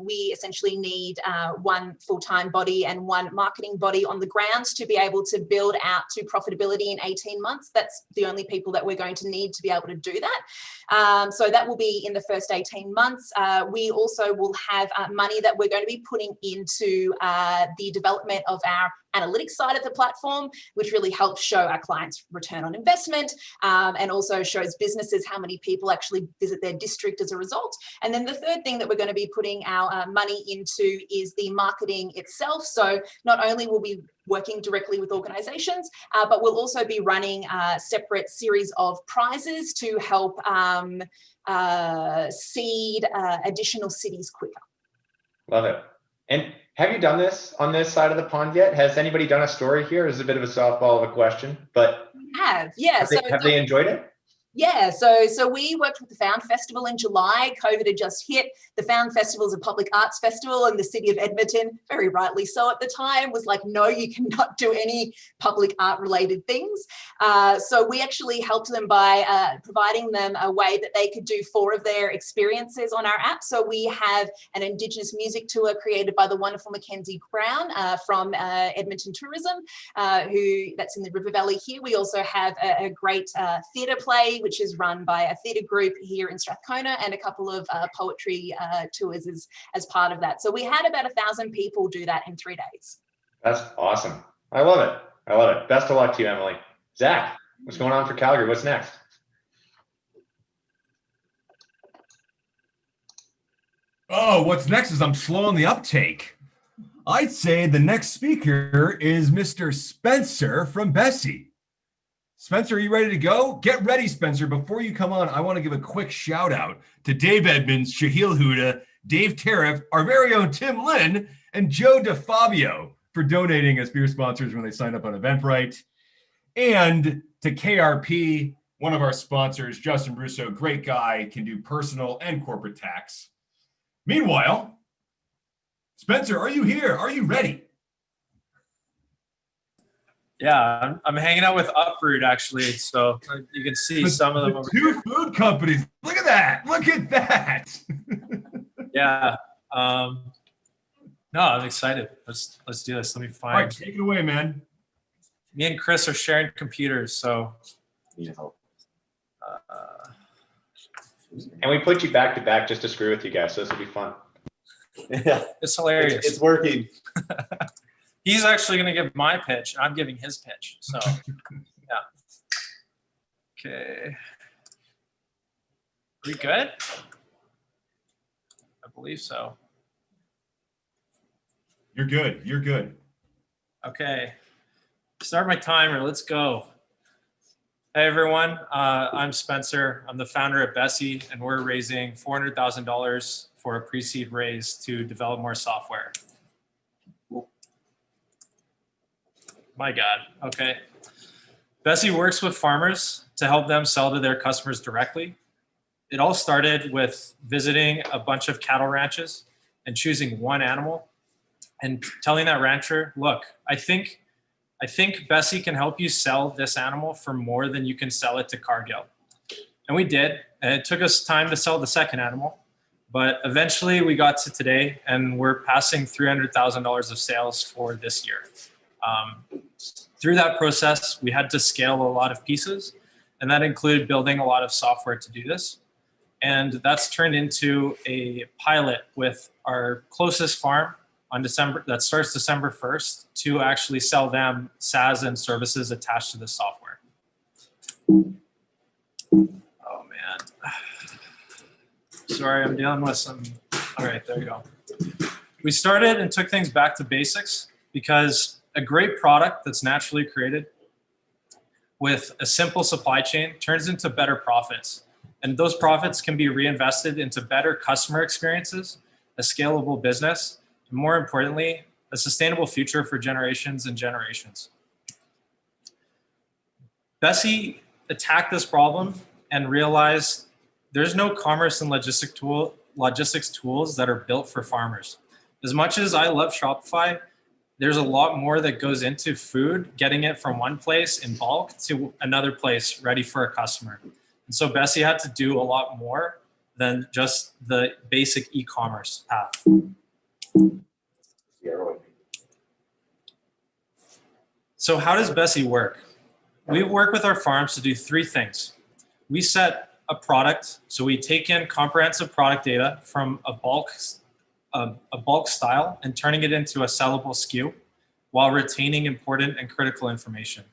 we essentially need 1 full-time body and 1 marketing body on the ground to be able to build out to profitability in 18 months. That's the only people that we're going to need to be able to do that. So that will be in the first 18 months. We also will have money that we're going to be putting into the development of our analytics side of the platform, which really helps show our clients return on investment, and also shows businesses how many people actually visit their district as a result. And then the third thing that we're going to be putting our money into is the marketing itself. So not only will we be working directly with organizations, but we'll also be running a separate series of prizes to help seed additional cities quicker. Love it. And have you done this on this side of the pond yet? Has anybody done a story here? This is a bit of a softball of a question, but We have, yeah. have they enjoyed it? Yeah, so we worked with the Found Festival in July. COVID had just hit. The Found Festival is a public arts festival, and the city of Edmonton, very rightly so at the time, was like, no, you cannot do any public art related things. So we actually helped them by providing them a way that they could do 4 of their experiences on our app. So we have an Indigenous music tour created by the wonderful Mackenzie Brown from Edmonton Tourism, that's in the River Valley here. We also have a great theatre play, which is run by a theatre group here in Strathcona, and a couple of poetry tours as part of that. So we had about 1,000 people do that in 3 days. That's awesome. I love it. I love it. Best of luck to you, Emily. Zach, what's going on for Calgary? What's next? Oh, what's next is I'm slow on the uptake. I'd say the next speaker is Mr. Spencer from Bessie. Spencer, are you ready to go? Get ready, Spencer. Before you come on, I want to give a quick shout out to Dave Edmonds, Shahil Huda, Dave Tariff, our very own Tim Lynn, and Joe DeFabio for donating as beer sponsors when they signed up on Eventbrite. And to KRP, one of our sponsors, Justin Russo, great guy, can do personal and corporate tax. Meanwhile, Spencer, are you here? Are you ready? Yeah, I'm hanging out with Uproot actually, so you can see some of them over here. 2 food companies. Look at that. Look at that. Yeah. No, I'm excited. Let's do this. Let me find. All right, take it away, man. Me and Chris are sharing computers, so. Need help. And we put you back to back just to screw with you guys, so this will be fun. Yeah, it's hilarious. It's working. He's actually going to give my pitch. I'm giving his pitch. So, yeah. Okay. Are we good? I believe so. You're good. You're good. Okay. Start my timer. Let's go. Hey, everyone. I'm Spencer. I'm the founder of Bessie, and we're raising $400,000 for a pre-seed raise to develop more software. My God. Okay. Bessie works with farmers to help them sell to their customers directly. It all started with visiting a bunch of cattle ranches and choosing one animal and telling that rancher, look, I think Bessie can help you sell this animal for more than you can sell it to Cargill. And we did. And it took us time to sell the second animal, but eventually we got to today and we're passing $300,000 of sales for this year. Through that process, we had to scale a lot of pieces, and that included building a lot of software to do this. And that's turned into a pilot with our closest farm that starts December 1st to actually sell them SaaS and services attached to the software. Oh man. Sorry, I'm dealing with some, all right, there you go. We started and took things back to basics because a great product that's naturally created with a simple supply chain turns into better profits. And those profits can be reinvested into better customer experiences, a scalable business, and more importantly, a sustainable future for generations and generations. Bessie attacked this problem and realized there's no commerce and logistics tools that are built for farmers. As much as I love Shopify, there's a lot more that goes into food, getting it from one place in bulk to another place ready for a customer. And so Bessie had to do a lot more than just the basic e-commerce path. So how does Bessie work? We work with our farms to do 3 things. We set a product, so we take in comprehensive product data from a bulk style and turning it into a sellable SKU while retaining important and critical information.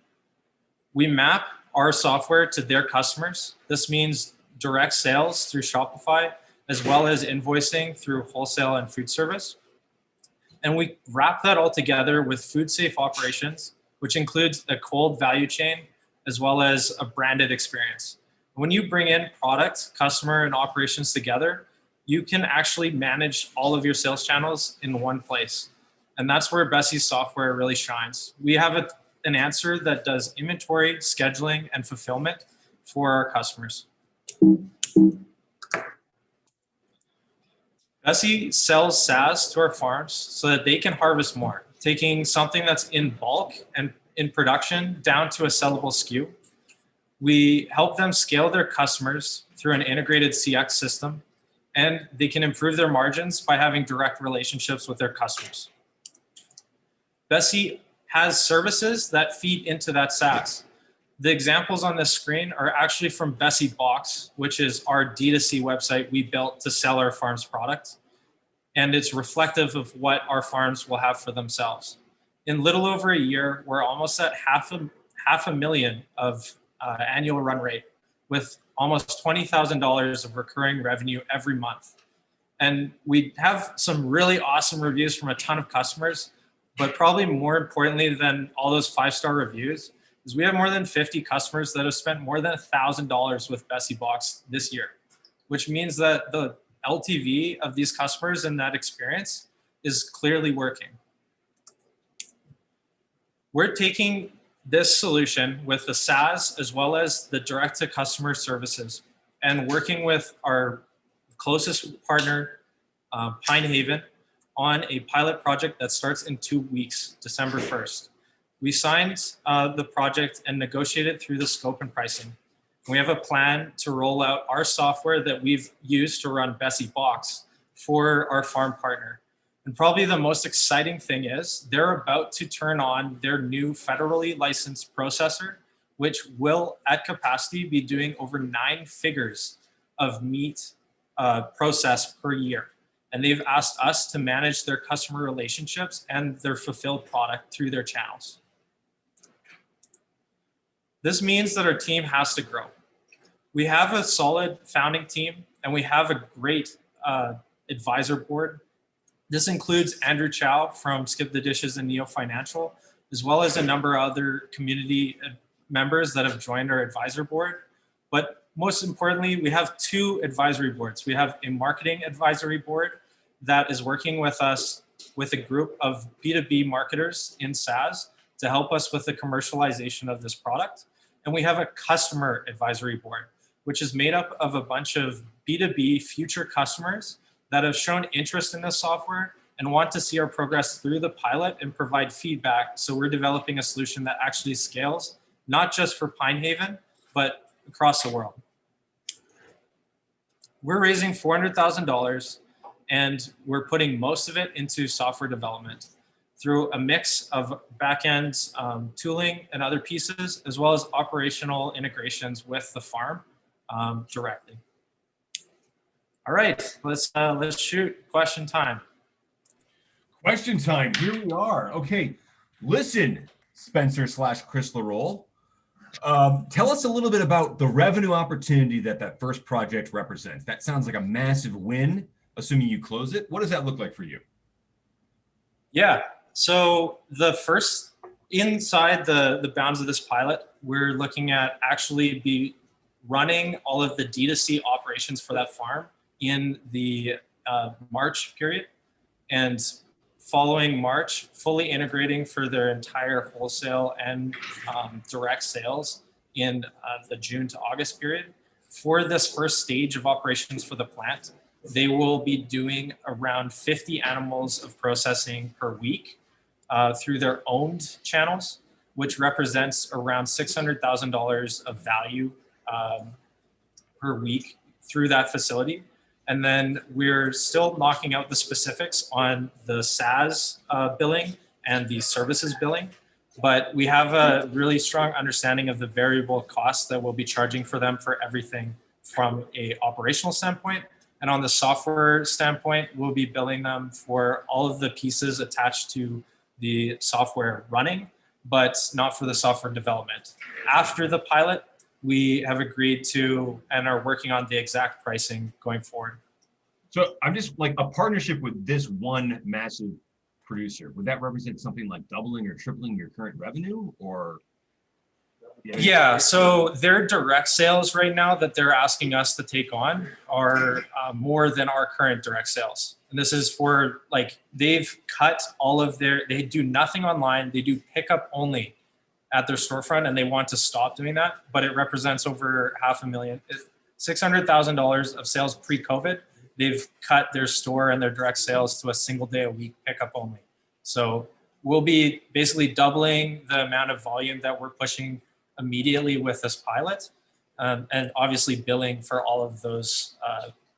We map our software to their customers. This means direct sales through Shopify, as well as invoicing through wholesale and food service. And we wrap that all together with food safe operations, which includes a cold value chain, as well as a branded experience. When you bring in product, customer, and operations together, you can actually manage all of your sales channels in one place. And that's where Bessie's software really shines. We have an answer that does inventory, scheduling, and fulfillment for our customers. Bessie sells SaaS to our farms so that they can harvest more, taking something that's in bulk and in production down to a sellable SKU. We help them scale their customers through an integrated CX system, and they can improve their margins by having direct relationships with their customers. Bessie has services that feed into that SaaS. The examples on this screen are actually from Bessie Box, which is our D2C website we built to sell our farm's product. And it's reflective of what our farms will have for themselves. In little over a year, we're almost at half a million of annual run rate, with almost $20,000 of recurring revenue every month. And we have some really awesome reviews from a ton of customers, but probably more importantly than all those 5-star reviews is we have more than 50 customers that have spent more than $1,000 with Bessie Box this year, which means that the LTV of these customers and that experience is clearly working. We're taking this solution with the SaaS as well as the direct-to-customer services and working with our closest partner, Pine Haven, on a pilot project that starts in 2 weeks, December 1st. We signed the project and negotiated through the scope and pricing. We have a plan to roll out our software that we've used to run Bessie Box for our farm partner. And probably the most exciting thing is they're about to turn on their new federally licensed processor, which will at capacity be doing over 9 figures of meat process per year. And they've asked us to manage their customer relationships and their fulfilled product through their channels. This means that our team has to grow. We have a solid founding team and we have a great advisor board. This includes Andrew Chow from Skip the Dishes and Neo Financial, as well as a number of other community members that have joined our advisor board. But most importantly, we have 2 advisory boards. We have a marketing advisory board that is working with us with a group of B2B marketers in SaaS to help us with the commercialization of this product. And we have a customer advisory board, which is made up of a bunch of B2B future customers that have shown interest in this software and want to see our progress through the pilot and provide feedback. So we're developing a solution that actually scales, not just for Pine Haven, but across the world. We're raising $400,000 and we're putting most of it into software development through a mix of back-end tooling and other pieces, as well as operational integrations with the farm directly. All right, let's shoot question time. Question time, here we are. Okay, listen, Spencer/Chris LaRolle. Tell us a little bit about the revenue opportunity that first project represents. That sounds like a massive win, assuming you close it. What does that look like for you? Yeah, so the first, inside the bounds of this pilot, we're looking at actually be running all of the D2C operations for that farm in the March period, and following March, fully integrating for their entire wholesale and direct sales in the June to August period. For this first stage of operations for the plant, they will be doing around 50 animals of processing per week through their owned channels, which represents around $600,000 of value per week through that facility. And then we're still knocking out the specifics on the SaaS billing and the services billing, but we have a really strong understanding of the variable costs that we'll be charging for them for everything from a operational standpoint. And on the software standpoint, we'll be billing them for all of the pieces attached to the software running, but not for the software development. After the pilot, we have agreed to and are working on the exact pricing going forward. So I'm just like, a partnership with this one massive producer, would that represent something like doubling or tripling your current revenue, or? Yeah, so their direct sales right now that they're asking us to take on are more than our current direct sales. And this is for, like, they've cut all of they do nothing online, they do pickup only at their storefront and they want to stop doing that, but it represents over $600,000 of sales pre-COVID. They've cut their store and their direct sales to a single day a week pickup only. So we'll be basically doubling the amount of volume that we're pushing immediately with this pilot, and obviously billing for all of those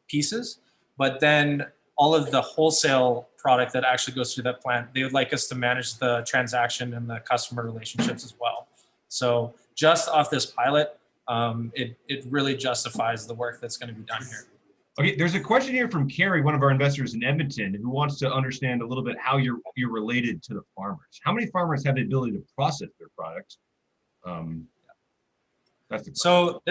pieces. But then all of the wholesale product that actually goes through that plant, they would like us to manage the transaction and the customer relationships as well. So just off this pilot, it really justifies the work that's going to be done here. Okay, there's a question here from Carrie, one of our investors in Edmonton, who wants to understand a little bit how you're related to the farmers. How many farmers have the ability to process their products? That's the question. So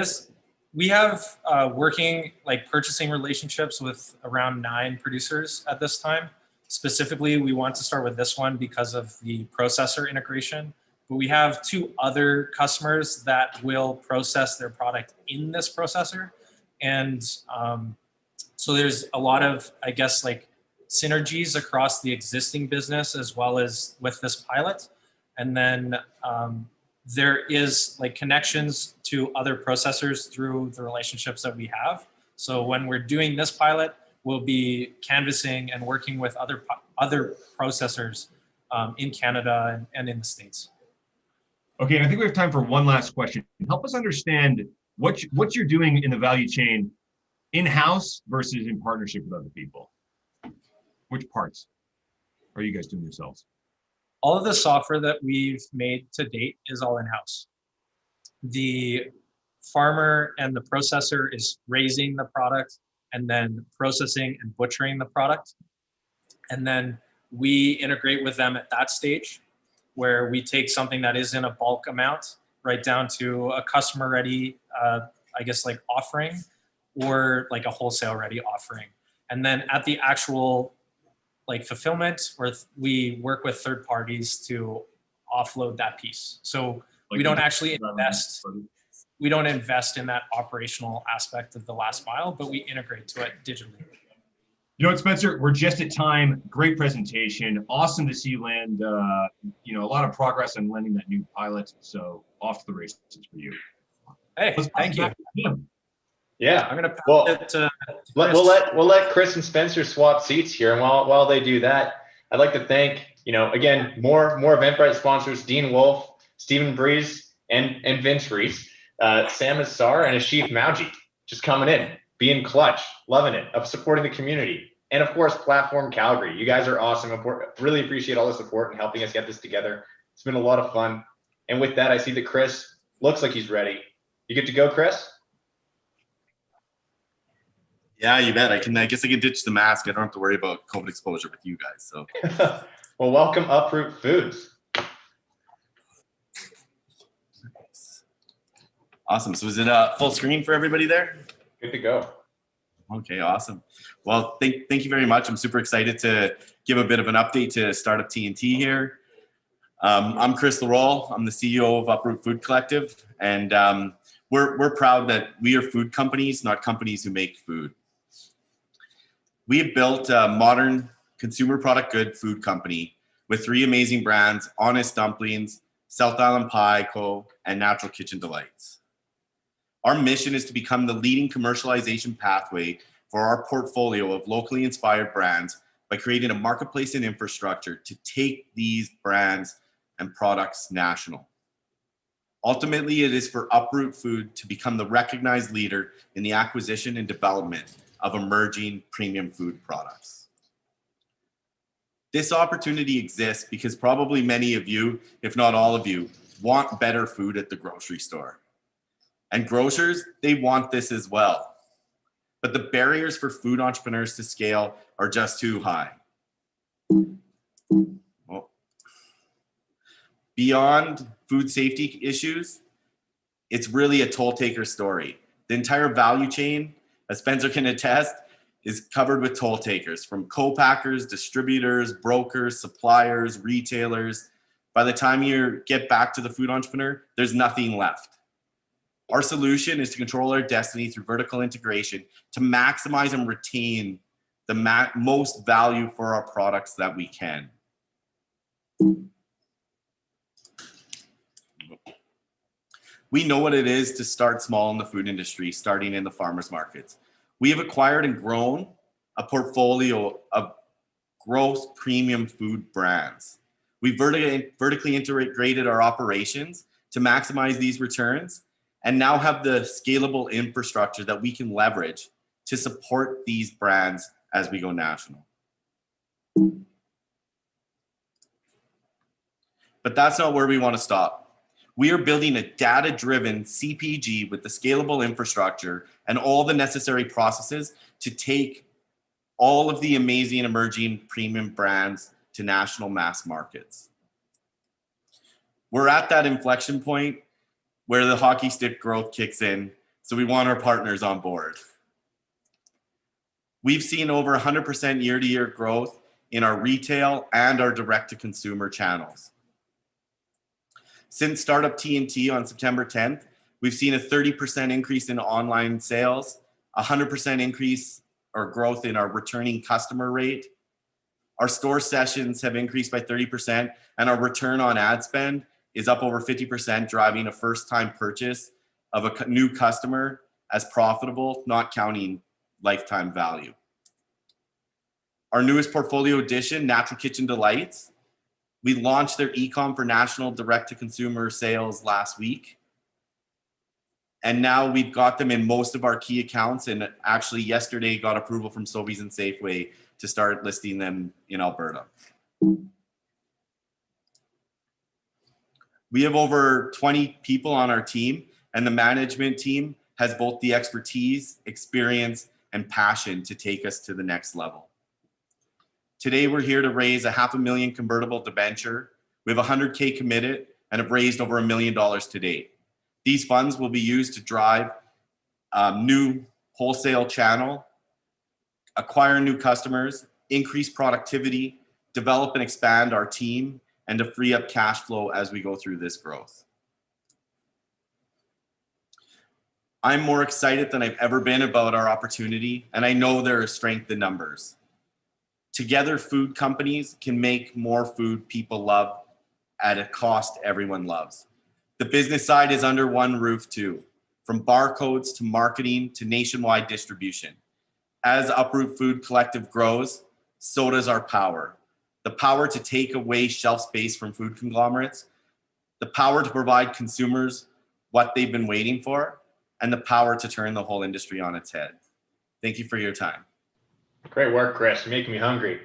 we have working purchasing relationships with around 9 producers at this time. Specifically, we want to start with this one because of the processor integration. But we have 2 other customers that will process their product in this processor. And so there's a lot of, I guess, synergies across the existing business as well as with this pilot. And then there is connections to other processors through the relationships that we have. So when we're doing this pilot, we'll be canvassing and working with other processors in Canada and in the States. Okay, and I think we have time for one last question. Help us understand what you're doing in the value chain in-house versus in partnership with other people. Which parts are you guys doing yourselves? All of the software that we've made to date is all in-house. The farmer and the processor is raising the product and then processing and butchering the product. And then we integrate with them at that stage where we take something that is in a bulk amount right down to a customer ready, offering, or a wholesale ready offering. And then at the actual fulfillment, where we work with third parties to offload that piece. So we don't actually invest. We don't invest in that operational aspect of the last mile, but we integrate to it digitally. You know what, Spencer? We're just at time. Great presentation. Awesome to see you land. A lot of progress on landing that new pilot. So off to the races for you. Hey, thank you. Yeah, I'm gonna pass it to Chris. We'll let Chris and Spencer swap seats here, and while they do that, I'd like to thank again more Eventbrite sponsors: Dean Wolf, Stephen Breeze, and Vince Reese, Sam Assar, and Ashif Mauji, just coming in, being clutch, loving it, of supporting the community, and of course Platform Calgary. You guys are awesome. Really appreciate all the support and helping us get this together. It's been a lot of fun. And with that, I see that Chris looks like he's ready. You get to go, Chris. Yeah, you bet. I guess I can ditch the mask. I don't have to worry about COVID exposure with you guys. So, well, welcome Uproot Foods. Awesome. So is it full screen for everybody there? Good to go. Okay, awesome. Well, thank you very much. I'm super excited to give a bit of an update to Startup TNT here. I'm Chris Leroll. I'm the CEO of Uproot Food Collective, and we're proud that we are food companies, not companies who make food. We have built a modern consumer product good food company with 3 amazing brands: Honest Dumplings, South Island Pie Co., and Natural Kitchen Delights. Our mission is to become the leading commercialization pathway for our portfolio of locally inspired brands by creating a marketplace and infrastructure to take these brands and products national. Ultimately, it is for Uproot Food to become the recognized leader in the acquisition and development of emerging premium food products. This opportunity exists because probably many of you, if not all of you, want better food at the grocery store. And grocers, they want this as well. But the barriers for food entrepreneurs to scale are just too high. Well, beyond food safety issues, it's really a toll taker story. The entire value chain, as Spencer can attest, is covered with toll takers, from co-packers, distributors, brokers, suppliers, retailers. By the time you get back to the food entrepreneur, there's nothing left. Our solution is to control our destiny through vertical integration to maximize and retain the most value for our products that we can. We know what it is to start small in the food industry, starting in the farmers markets. We have acquired and grown a portfolio of growth premium food brands. We vertically integrated our operations to maximize these returns and now have the scalable infrastructure that we can leverage to support these brands as we go national. But that's not where we want to stop. We are building a data-driven CPG with the scalable infrastructure and all the necessary processes to take all of the amazing emerging premium brands to national mass markets. We're at that inflection point where the hockey stick growth kicks in, so we want our partners on board. We've seen over 100% year-to-year growth in our retail and our direct-to-consumer channels. Since Startup TNT on September 10th, we've seen a 30% increase in online sales, 100% increase or growth in our returning customer rate. Our store sessions have increased by 30%, and our return on ad spend is up over 50%, driving a first-time purchase of a new customer as profitable, not counting lifetime value. Our newest portfolio addition, Natural Kitchen Delights, we launched their e-com for national direct-to-consumer sales last week. And now we've got them in most of our key accounts, and actually yesterday got approval from Sobeys and Safeway to start listing them in Alberta. We have over 20 people on our team, and the management team has both the expertise, experience, and passion to take us to the next level. Today, we're here to raise a $500,000 convertible debenture. We have $100K committed and have raised over $1 million to date. These funds will be used to drive new wholesale channel, acquire new customers, increase productivity, develop and expand our team, and to free up cash flow as we go through this growth. I'm more excited than I've ever been about our opportunity, and I know there is strength in numbers. Together, food companies can make more food people love at a cost everyone loves. The business side is under one roof too, from barcodes to marketing to nationwide distribution. As Uproot Food Collective grows, so does our power. The power to take away shelf space from food conglomerates, the power to provide consumers what they've been waiting for, and the power to turn the whole industry on its head. Thank you for your time. Great work, Chris. You're making me hungry.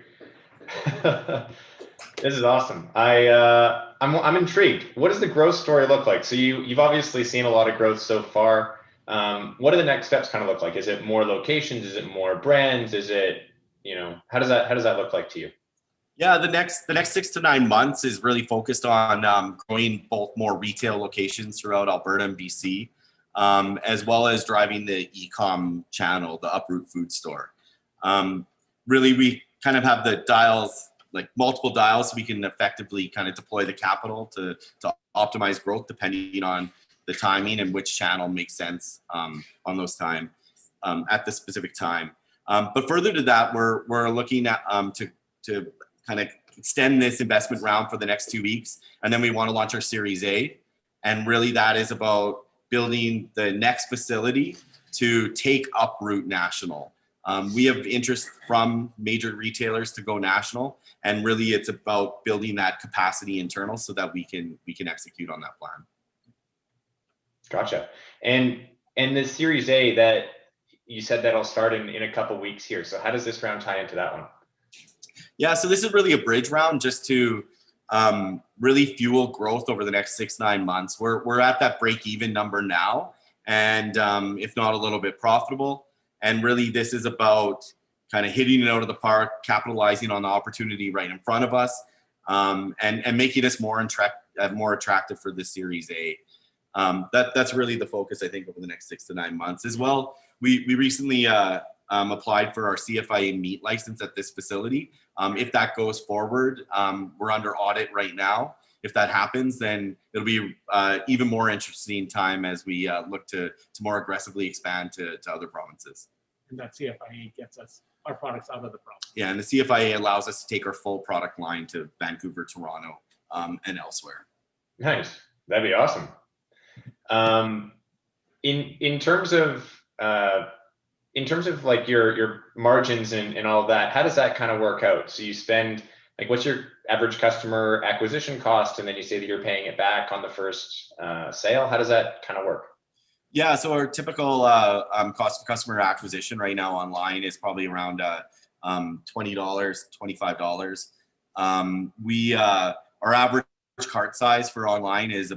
This is awesome. I'm intrigued. What does the growth story look like? So you've obviously seen a lot of growth so far. What do the next steps kind of look like? Is it more locations? Is it more brands? Is it, how does that look like to you? Yeah, the next 6 to 9 months is really focused on growing both more retail locations throughout Alberta and BC, as well as driving the e-com channel, the Uproot Food Store. Really, we kind of have the dials, like multiple dials, so we can effectively kind of deploy the capital to optimize growth depending on the timing and which channel makes sense on those time at the specific time. But further to that, we're looking at to kind of extend this investment round for the next 2 weeks, and then we want to launch our Series A, and really that is about building the next facility to take Uproot national. We have interest from major retailers to go national, and really it's about building that capacity internal so that we can execute on that plan. Gotcha. And the Series A that you said that'll start in a couple weeks here. So how does this round tie into that one? Yeah, so this is really a bridge round just to really fuel growth over the next 6-9 months. We're at that break-even number now, and if not a little bit profitable. And really, this is about kind of hitting it out of the park, capitalizing on the opportunity right in front of us, and making us more attractive for the Series A. That's really the focus, I think, over the next 6 to 9 months. As well, we recently applied for our CFIA meat license at this facility. If that goes forward, we're under audit right now. If that happens, then it'll be even more interesting time as we look to more aggressively expand to other provinces. And that CFIA gets us our products out of the province. Yeah, and the CFIA allows us to take our full product line to Vancouver, Toronto, and elsewhere. Nice. That'd be awesome. In terms of like your margins and all of that, how does that kind of work out? So you spend, like, what's your average customer acquisition cost, and then you say that you're paying it back on the first sale. How does that kind of work? Yeah, so our typical cost of customer acquisition right now online is probably around $20, $25. Our average cart size for online is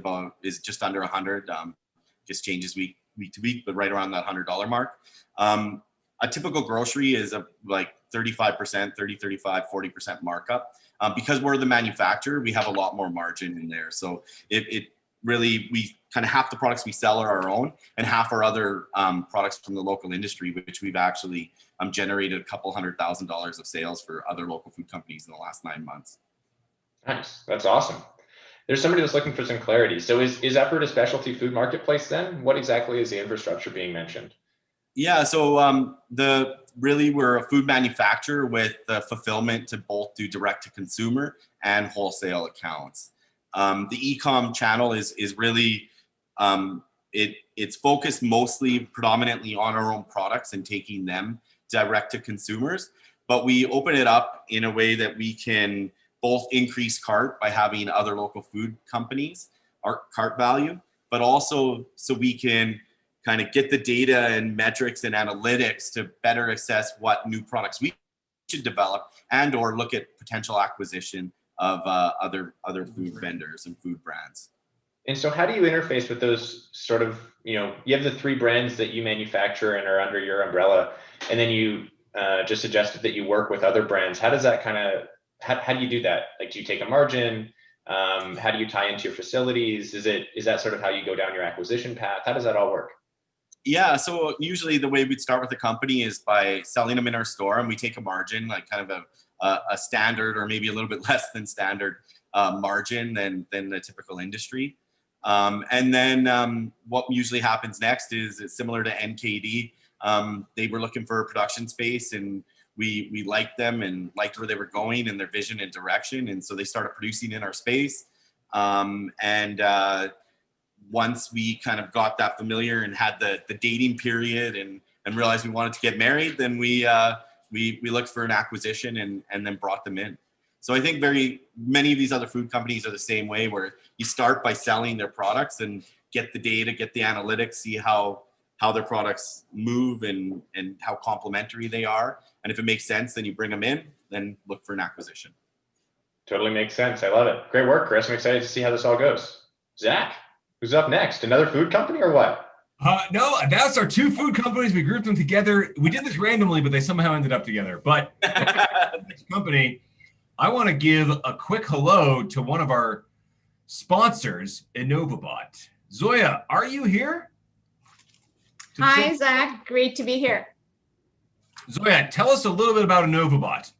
just under 100. Just changes week to week, but right around that $100 mark. A typical grocery is like 35%, 30, 35, 40% markup. Because we're the manufacturer, we have a lot more margin in there. So it really, we kind of half the products we sell are our own, and half are other products from the local industry, which we've actually generated a couple $100,000 of sales for other local food companies in the last 9 months. Nice, that's awesome. There's somebody that's looking for some clarity. So is Uproot a specialty food marketplace then? What exactly is the infrastructure being mentioned? Yeah, so we're a food manufacturer with the fulfillment to both do direct to consumer and wholesale accounts. The e-com channel is really, it's focused mostly predominantly on our own products and taking them direct to consumers, but we open it up in a way that we can both increase cart by having other local food companies, our cart value, but also so we can kind of get the data and metrics and analytics to better assess what new products we should develop and or look at potential acquisition of other food vendors and food brands. And so how do you interface with those sort of, you have the 3 brands that you manufacture and are under your umbrella, and then you just suggested that you work with other brands. How does that kind of, how do you do that? Like, do you take a margin? How do you tie into your facilities? Is that sort of how you go down your acquisition path? How does that all work? Yeah, so usually the way we'd start with the company is by selling them in our store, and we take a margin, like kind of a standard or maybe a little bit less than standard margin than the typical industry. And then what usually happens next is it's similar to NKD. They were looking for a production space, and we liked them and liked where they were going and their vision and direction. And so they started producing in our space. Once we kind of got that familiar and had the dating period and realized we wanted to get married, then we looked for an acquisition and then brought them in. So I think many of these other food companies are the same way, where you start by selling their products and get the data, get the analytics, see how their products move and how complementary they are. And if it makes sense, then you bring them in, then look for an acquisition. Totally makes sense. I love it. Great work, Chris. I'm excited to see how this all goes. Zach, who's up next? Another food company or what? No, that's our 2 food companies. We grouped them together. We did this randomly, but they somehow ended up together. But next company, I want to give a quick hello to one of our sponsors, InnovaBot. Zoya, are you here? Hi, Zach. Great to be here. Zoya, tell us a little bit about InnovaBot.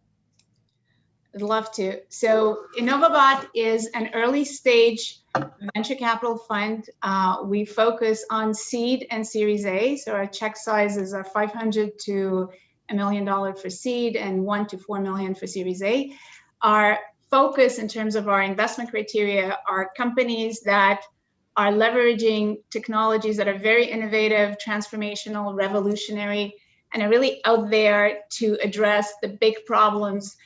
I'd love to. So InnovaBot is an early stage venture capital fund. We focus on seed and Series A. So our check sizes are $500 to $1 million for seed and $1 to $4 million for Series A. Our focus in terms of our investment criteria are companies that are leveraging technologies that are very innovative, transformational, revolutionary, and are really out there to address the big problems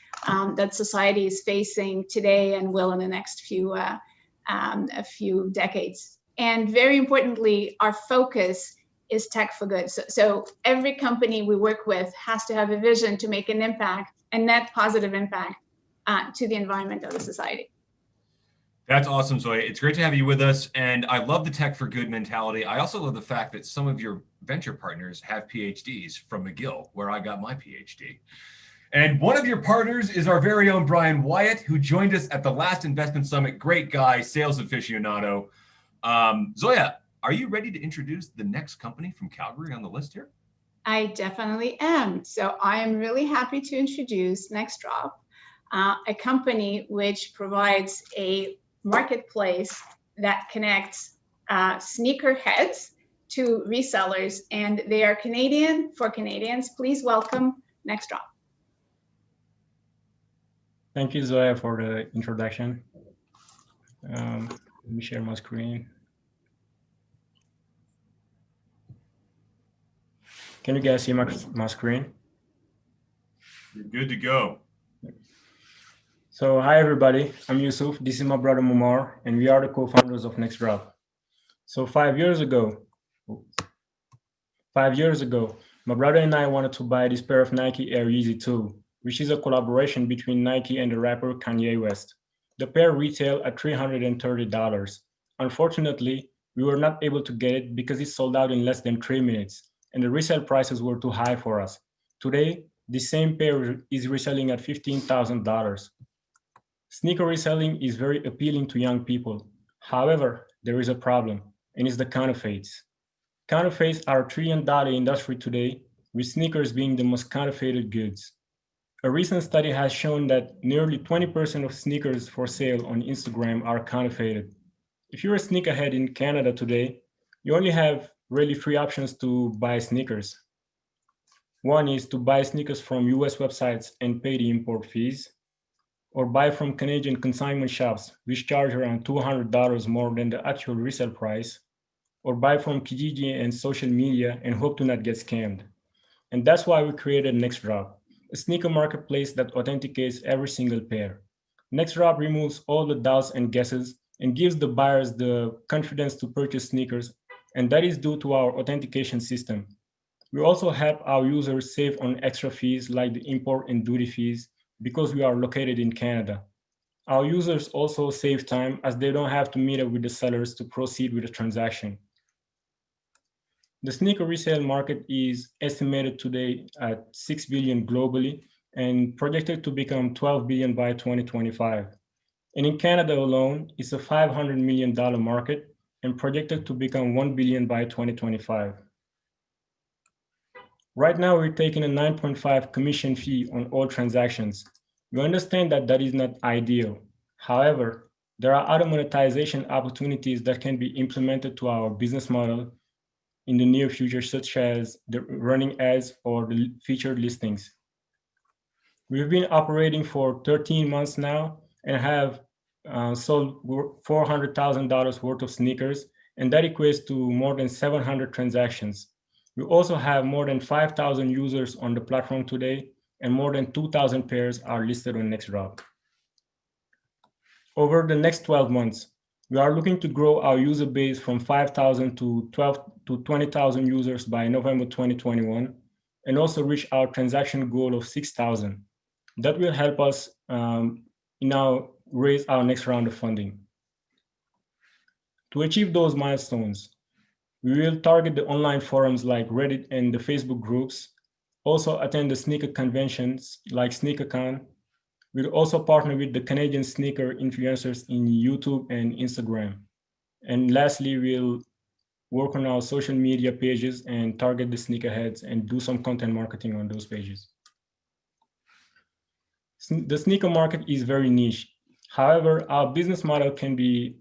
that society is facing today and will in the next few decades. And very importantly, our focus is tech for good. So every company we work with has to have a vision to make an impact, a net positive impact to the environment of the society. That's awesome, Zoya. It's great to have you with us. And I love the tech for good mentality. I also love the fact that some of your venture partners have PhDs from McGill, where I got my PhD. And one of your partners is our very own Brian Wyatt, who joined us at the last investment summit. Great guy, sales aficionado. Zoya, are you ready to introduce the next company from Calgary on the list here? I definitely am. So I am really happy to introduce NXTDROP, a company which provides a marketplace that connects sneakerheads to resellers, and they are Canadian for Canadians. Please welcome NXTDROP. Thank you, Zoya, for the introduction. Let me share my screen. Can you guys see my screen? You're good to go. So hi everybody, I'm Yusuf, this is my brother Mumar, and we are the co-founders of NXTDROP. So 5 years ago, my brother and I wanted to buy this pair of Nike Air Yeezy 2, which is a collaboration between Nike and the rapper Kanye West. The pair retail at $330. Unfortunately, we were not able to get it because it sold out in less than 3 minutes, and the resale prices were too high for us. Today, the same pair is reselling at $15,000. Sneaker reselling is very appealing to young people. However, there is a problem, and it's the counterfeits. Counterfeits are a $1 trillion industry today, with sneakers being the most counterfeited goods. A recent study has shown that nearly 20% of sneakers for sale on Instagram are counterfeited. If you're a sneakerhead in Canada today, you only have really 3 options to buy sneakers. One is to buy sneakers from US websites and pay the import fees, or buy from Canadian consignment shops, which charge around $200 more than the actual resale price, or buy from Kijiji and social media and hope to not get scammed. And that's why we created NXTDROP, a sneaker marketplace that authenticates every single pair. NXTDROP removes all the doubts and guesses and gives the buyers the confidence to purchase sneakers, and that is due to our authentication system. We also help our users save on extra fees like the import and duty fees because we are located in Canada. Our users also save time as they don't have to meet up with the sellers to proceed with the transaction. The sneaker resale market is estimated today at 6 billion globally and projected to become 12 billion by 2025. And in Canada alone, it's a $500 million market and projected to become 1 billion by 2025. Right now, we're taking a 9.5 commission fee on all transactions. We understand that that is not ideal. However, there are other monetization opportunities that can be implemented to our business model in the near future, such as the running ads or the featured listings. We've been operating for 13 months now and have sold $400,000 worth of sneakers, and that equates to more than 700 transactions. We also have more than 5,000 users on the platform today, and more than 2,000 pairs are listed on NXTDROP. Over the next 12 months, we are looking to grow our user base from 5,000 to 20,000 users by November 2021, and also reach our transaction goal of 6,000. That will help us now raise our next round of funding. To achieve those milestones, we will target the online forums like Reddit and the Facebook groups, also attend the sneaker conventions like SneakerCon. We'll also partner with the Canadian sneaker influencers in YouTube and Instagram. And lastly, we'll work on our social media pages and target the sneakerheads and do some content marketing on those pages. The sneaker market is very niche. However, our business model can be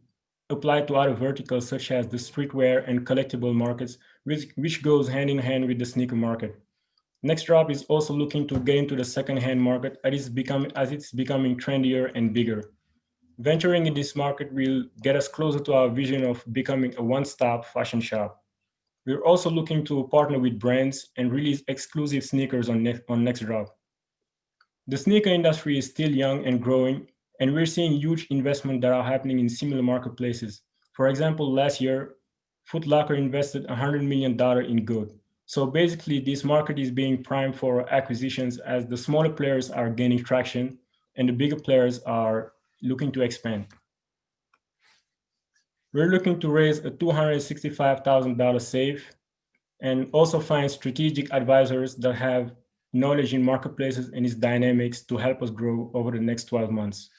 applied to other verticals such as the streetwear and collectible markets, which goes hand in hand with the sneaker market. NXTDROP is also looking to get into the secondhand market as it's becoming trendier and bigger. Venturing in this market will get us closer to our vision of becoming a one-stop fashion shop. We're also looking to partner with brands and release exclusive sneakers on NXTDROP. The sneaker industry is still young and growing, and we're seeing huge investments that are happening in similar marketplaces. For example, last year, Foot Locker invested $100 million in GOAT. So basically, this market is being primed for acquisitions as the smaller players are gaining traction and the bigger players are looking to expand. We're looking to raise a $265,000 safe and also find strategic advisors that have knowledge in marketplaces and its dynamics to help us grow over the next 12 months.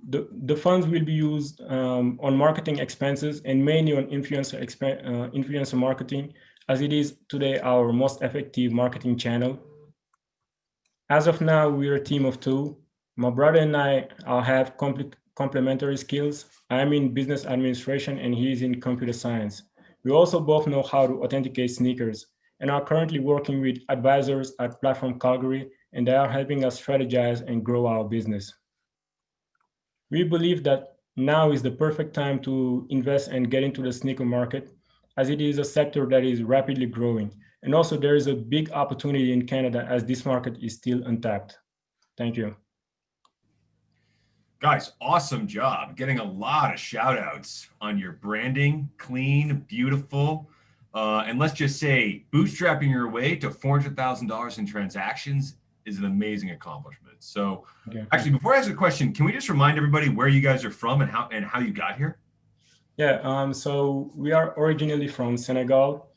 The funds will be used on marketing expenses and mainly on influencer marketing, as it is today our most effective marketing channel. As of now, we're a team of 2. My brother and I have complementary skills. I'm in business administration and he's in computer science. We also both know how to authenticate sneakers and are currently working with advisors at Platform Calgary, and they are helping us strategize and grow our business. We believe that now is the perfect time to invest and get into the sneaker market, as it is a sector that is rapidly growing. And also there is a big opportunity in Canada as this market is still untapped. Thank you. Guys, awesome job. Getting a lot of shout outs on your branding, clean, beautiful. And let's just say bootstrapping your way to $400,000 in transactions is an amazing accomplishment. So actually, before I ask a question, can we just remind everybody where you guys are from and how you got here? Yeah, so we are originally from Senegal.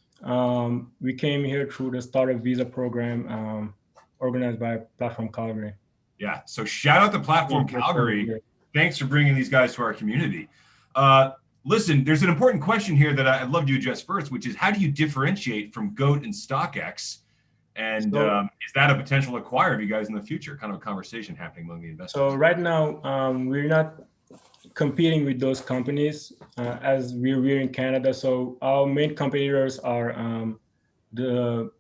We came here through the startup visa program organized by Platform Calgary. Yeah, so shout out to Platform Calgary. Thanks for bringing these guys to our community. Listen, there's an important question here that I'd love to address first, which is how do you differentiate from GOAT and StockX? And is that a potential acquire of you guys in the future? Kind of a conversation happening among the investors. So right now, we're not competing with those companies as we're in Canada. So our main competitors are the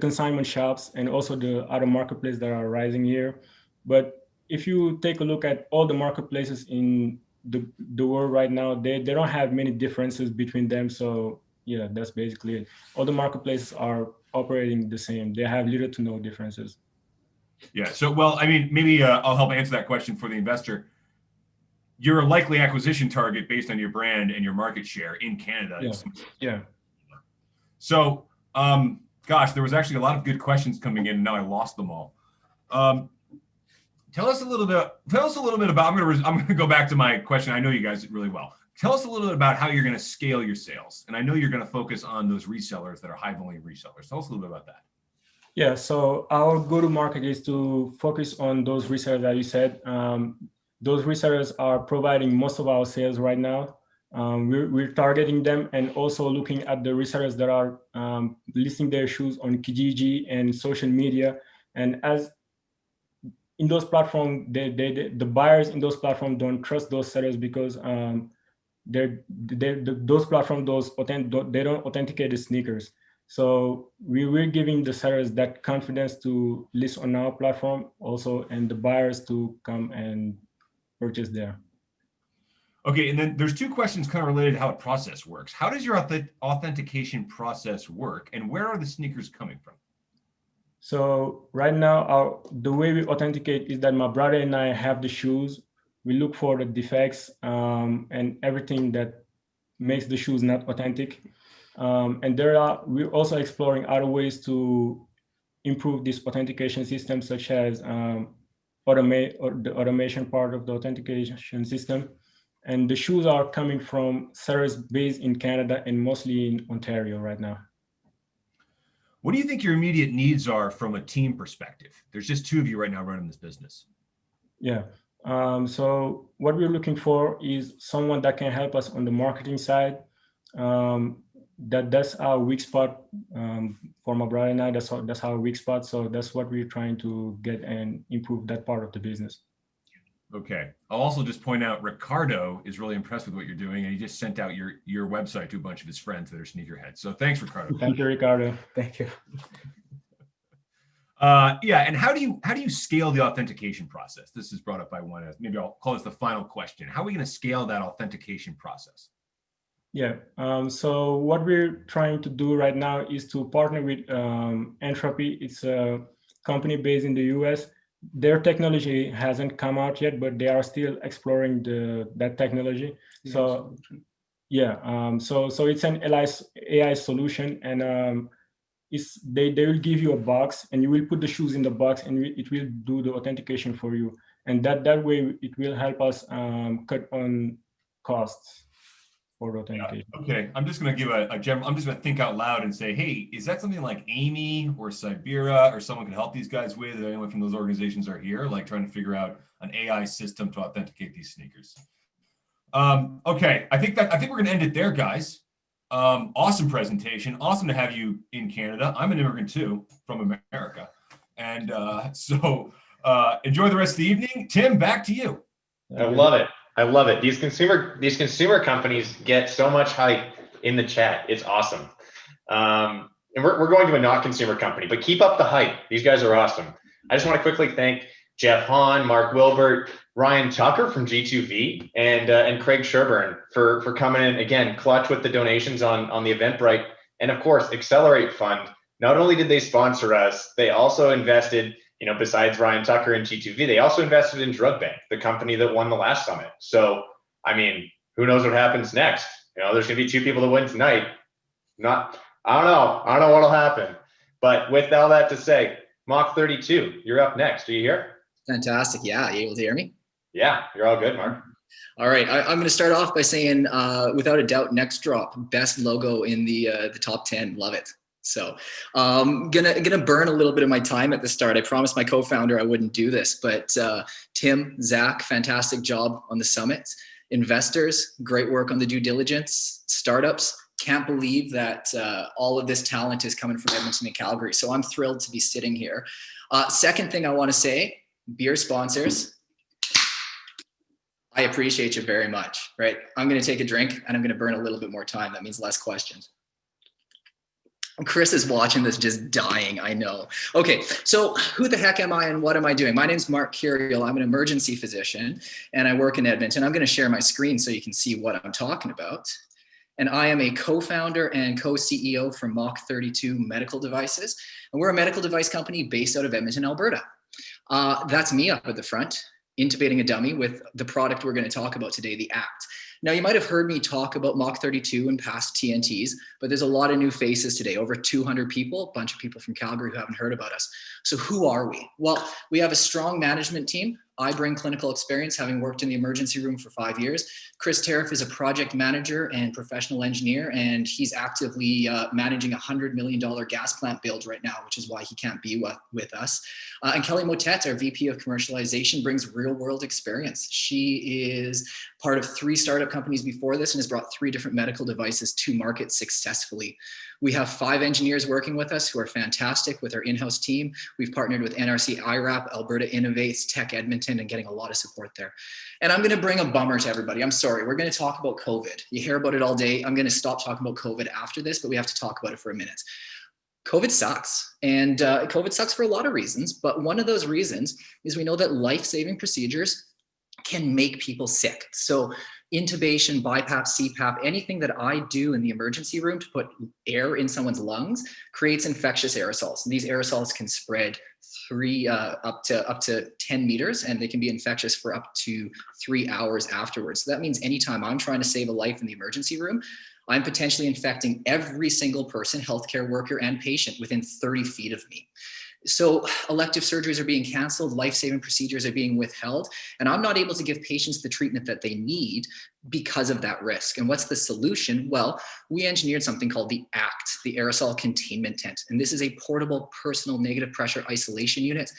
consignment shops and also the other marketplaces that are rising here. But if you take a look at all the marketplaces in the world right now, they don't have many differences between them. So yeah, that's basically it. All the marketplaces are operating the same. They have little to no differences. Yeah, so well, I mean, maybe I'll help answer that question for the investor. You're a likely acquisition target based on your brand and your market share in Canada. Yeah. So, gosh, there was actually a lot of good questions coming in, and now I lost them all. Tell us a little bit about. I'm gonna go back to my question. I know you guys really well. Tell us a little bit about how you're going to scale your sales, and I know you're going to focus on those resellers that are high volume resellers. Tell us a little bit about that. Yeah, so our go-to-market is to focus on those resellers that you said. Those resellers are providing most of our sales right now. We're targeting them and also looking at the resellers that are listing their shoes on Kijiji and social media. And as in those platforms, the buyers in those platforms don't trust those sellers because those platforms they don't authenticate the sneakers. So we're giving the sellers that confidence to list on our platform also, and the buyers to come and purchase there. Okay, and then there's two questions kind of related to how a process works. How does your authentication process work, and where are the sneakers coming from? So right now, the way we authenticate is that my brother and I have the shoes. We look for the defects and everything that makes the shoes not authentic. And we're also exploring other ways to improve this authentication system, such as the automation part of the authentication system. And the shoes are coming from sellers based in Canada and mostly in Ontario right now. What do you think your immediate needs are from a team perspective? There's just two of you right now running this business. Yeah. So what we're looking for is someone that can help us on the marketing side. That's our weak spot for my brother and I. That's our weak spot. So that's what we're trying to get and improve that part of the business. Okay. I'll also just point out Ricardo is really impressed with what you're doing, and he just sent out your website to a bunch of his friends that are sneakerheads. So thanks, Ricardo. Thank you, Ricardo. Thank you. Yeah, and how do you scale the authentication process? This is brought up by one. Maybe I'll call this the final question. How are we going to scale that authentication process? Yeah. So what we're trying to do right now is to partner with Entropy. It's a company based in the US. Their technology hasn't come out yet, but they are still exploring that technology. So yeah, so it's an AI solution, and they will give you a box, and you will put the shoes in the box, and it will do the authentication for you. And that way, it will help us cut on costs for the authentication. Yeah. Okay, I'm just going to give a general. I'm just going to think out loud and say, hey, is that something like Amy or Sibera or someone can help these guys with? If anyone from those organizations are here, like trying to figure out an AI system to authenticate these sneakers. Okay, I think we're going to end it there, guys. Awesome presentation. Awesome to have you in Canada. I'm an immigrant too, from America, and so enjoy the rest of the evening. Tim, back to you. I love it. I love it. These consumer companies get so much hype in the chat. It's awesome. And we're going to a not consumer company, but keep up the hype. These guys are awesome. I just want to quickly thank Jeff Hahn, Mark Wilbert, Ryan Tucker from G2V, and Craig Sherburne for coming in again, clutch with the donations on the Eventbrite, and of course, Accelerate Fund. Not only did they sponsor us, they also invested, you know, besides Ryan Tucker and G2V, they also invested in Drug Bank, the company that won the last summit. So, I mean, who knows what happens next? You know, there's gonna be 2 people that win tonight. I don't know what'll happen. But with all that to say, Mach 32, you're up next. Are you here? Fantastic. Yeah, you able to hear me? Yeah, you're all good, Mark. All right, I'm going to start off by saying, without a doubt, NXTDROP, best logo in the top 10. Love it. So gonna burn a little bit of my time at the start. I promised my co-founder I wouldn't do this, but Tim, Zach, fantastic job on the summit. Investors, great work on the due diligence. Startups, can't believe that all of this talent is coming from Edmonton and Calgary. So I'm thrilled to be sitting here. Second thing I want to say, beer sponsors, I appreciate you very much, right? I'm going to take a drink and I'm going to burn a little bit more time. That means less questions. Chris is watching this just dying, I know. Okay, so who the heck am I and what am I doing? My name's Mark Curiel. I'm an emergency physician and I work in Edmonton. I'm going to share my screen so you can see what I'm talking about. And I am a co-founder and co-CEO for Mach 32 Medical Devices. And we're a medical device company based out of Edmonton, Alberta. That's me up at the front, intubating a dummy with the product we're going to talk about today, the ACT. Now, you might have heard me talk about Mach 32 and past TNTs, but there's a lot of new faces today, over 200 people, a bunch of people from Calgary who haven't heard about us. So who are we? Well, we have a strong management team. I bring clinical experience, having worked in the emergency room for 5 years. Chris Tariff is a project manager and professional engineer, and he's actively managing a $100 million gas plant build right now, which is why he can't be with us. And Kelly Motet, our VP of commercialization, brings real world experience. She is part of 3 startup companies before this and has brought 3 different medical devices to market successfully. We have 5 engineers working with us who are fantastic with our in-house team. We've partnered with NRC IRAP, Alberta Innovates, Tech Edmonton, and getting a lot of support there. And I'm going to bring a bummer to everybody. I'm sorry. We're going to talk about COVID. You hear about it all day. I'm going to stop talking about COVID after this, but we have to talk about it for a minute. COVID sucks, and COVID sucks for a lot of reasons, but one of those reasons is we know that life-saving procedures can make people sick. So intubation, BiPAP, CPAP, anything that I do in the emergency room to put air in someone's lungs creates infectious aerosols. And these aerosols can spread up to 10 meters, and they can be infectious for up to 3 hours afterwards. So that means anytime I'm trying to save a life in the emergency room, I'm potentially infecting every single person, healthcare worker and patient within 30 feet of me. So elective surgeries are being canceled, life-saving procedures are being withheld, and I'm not able to give patients the treatment that they need because of that risk. And what's the solution? Well, we engineered something called the ACT, the Aerosol Containment Tent. And this is a portable personal negative pressure isolation unit.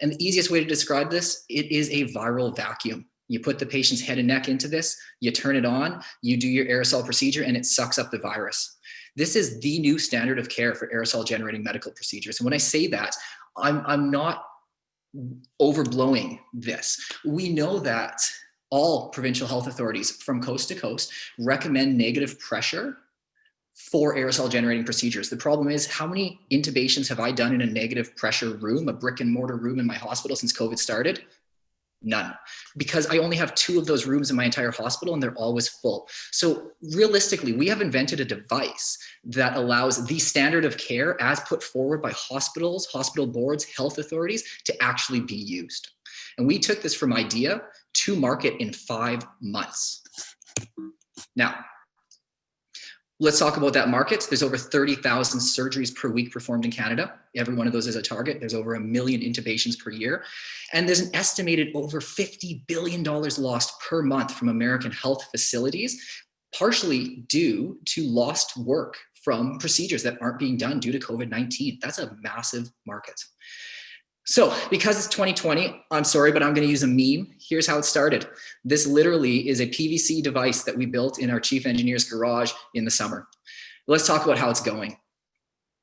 And the easiest way to describe this, it is a viral vacuum. You put the patient's head and neck into this, you turn it on, you do your aerosol procedure, and it sucks up the virus. This is the new standard of care for aerosol generating medical procedures. And when I say that, I'm not overblowing this. We know that all provincial health authorities from coast to coast recommend negative pressure for aerosol generating procedures. The problem is, how many intubations have I done in a negative pressure room, a brick and mortar room in my hospital since COVID started? None, because I only have 2 of those rooms in my entire hospital and they're always full. So realistically, we have invented a device that allows the standard of care as put forward by hospitals, hospital boards, health authorities to actually be used. And we took this from idea to market in 5 months. Now, let's talk about that market. There's over 30,000 surgeries per week performed in Canada. Every one of those is a target. There's over 1 million intubations per year. And there's an estimated over $50 billion lost per month from American health facilities, partially due to lost work from procedures that aren't being done due to COVID-19. That's a massive market. So because it's 2020, I'm sorry, but I'm going to use a meme. Here's how it started. This literally is a PVC device that we built in our chief engineer's garage in the summer. Let's talk about how it's going.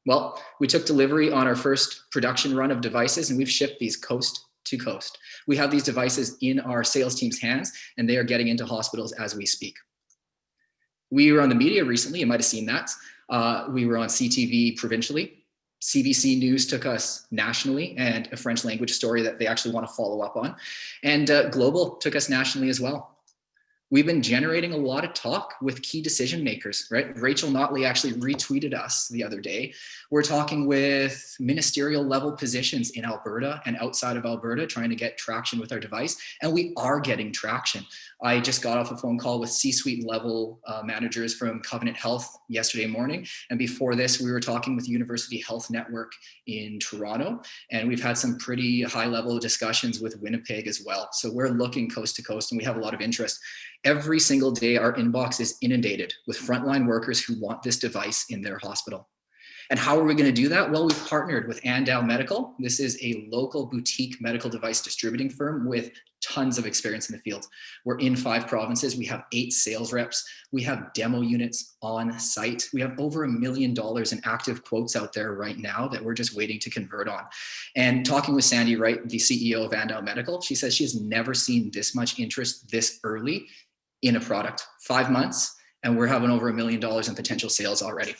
Well, we took delivery on our first production run of devices, and we've shipped these coast to coast. We have these devices in our sales team's hands, and they are getting into hospitals as we speak. We were on the media recently. You might have seen that. We were on CTV provincially. CBC News took us nationally, and a French language story that they actually want to follow up on. And Global took us nationally as well. We've been generating a lot of talk with key decision makers, right? Rachel Notley actually retweeted us the other day. We're talking with ministerial level positions in Alberta and outside of Alberta, trying to get traction with our device. And we are getting traction. I just got off a phone call with C-suite level managers from Covenant Health yesterday morning. And before this, we were talking with University Health Network in Toronto. And we've had some pretty high level discussions with Winnipeg as well. So we're looking coast to coast, and we have a lot of interest. Every single day, our inbox is inundated with frontline workers who want this device in their hospital. And how are we going to do that? Well, we've partnered with Andau Medical. This is a local boutique medical device distributing firm with tons of experience in the field. We're in 5 provinces. We have 8 sales reps. We have demo units on site. We have over $1 million in active quotes out there right now that we're just waiting to convert on. And talking with Sandy Wright, the CEO of Andau Medical, she says she has never seen this much interest this early in a product. 5 months, and we're having over $1 million in potential sales already.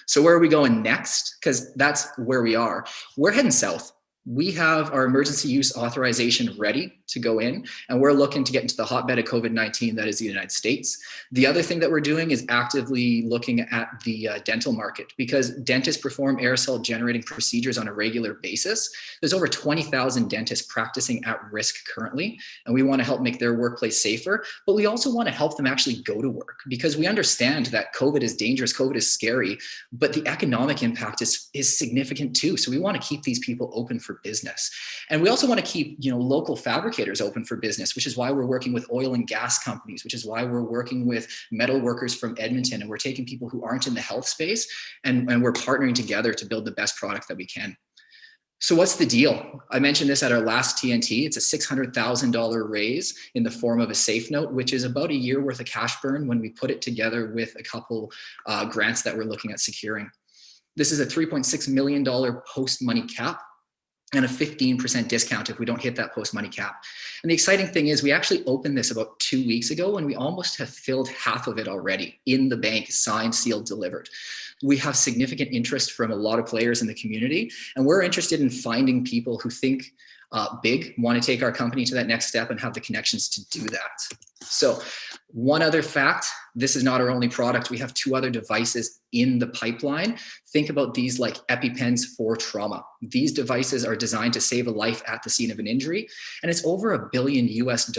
So where are we going next? Because that's where we are. We're heading south. We have our emergency use authorization ready to go in, and we're looking to get into the hotbed of COVID-19, that is the United States. The other thing that we're doing is actively looking at the dental market, because dentists perform aerosol generating procedures on a regular basis. There's over 20,000 dentists practicing at risk currently, and we want to help make their workplace safer, but we also want to help them actually go to work, because we understand that COVID is dangerous, COVID is scary, but the economic impact is significant too. So we want to keep these people open for business. And we also want to keep, local fabricators open for business, which is why we're working with oil and gas companies, which is why we're working with metal workers from Edmonton, and we're taking people who aren't in the health space, and we're partnering together to build the best product that we can. So what's the deal? I mentioned this at our last TNT. It's a $600,000 raise in the form of a safe note, which is about a year worth of cash burn when we put it together with a couple grants that we're looking at securing. This is a $3.6 million post-money cap and a 15% discount if we don't hit that post-money cap. And the exciting thing is we actually opened this about 2 weeks ago, and we almost have filled half of it already in the bank, signed, sealed, delivered. We have significant interest from a lot of players in the community, and we're interested in finding people who think big, want to take our company to that next step and have the connections to do that. So one other fact, this is not our only product. We have 2 other devices in the pipeline. Think about these like EpiPens for trauma. These devices are designed to save a life at the scene of an injury. And it's over $1 billion US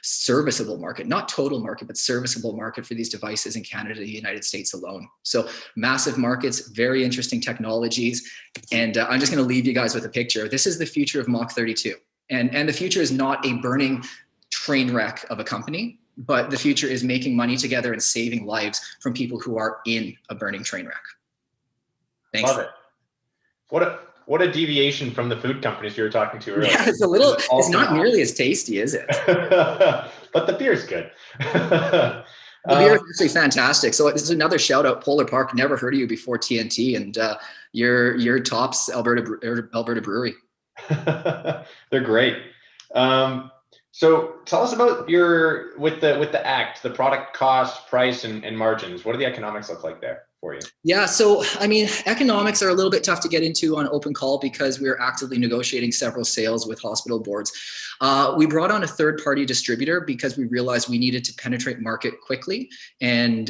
serviceable market, not total market, but serviceable market for these devices in Canada, the United States alone. So massive markets, very interesting technologies. And I'm just going to leave you guys with a picture. This is the future of Mach 32. And the future is not a burning train wreck of a company, but the future is making money together and saving lives from people who are in a burning train wreck. Thanks. Love it. What a deviation from the food companies you were talking to earlier. Yeah, it's not nearly as tasty, is it? But the beer's good. The beer is actually fantastic. So this is another shout out, Polar Park. Never heard of you before TNT, and your tops Alberta brewery. They're great. So tell us about with the act, the product cost, price, and margins. What do the economics look like there for you? Yeah, so I mean, economics are a little bit tough to get into on open call because we're actively negotiating several sales with hospital boards. We brought on a third-party distributor because we realized we needed to penetrate market quickly and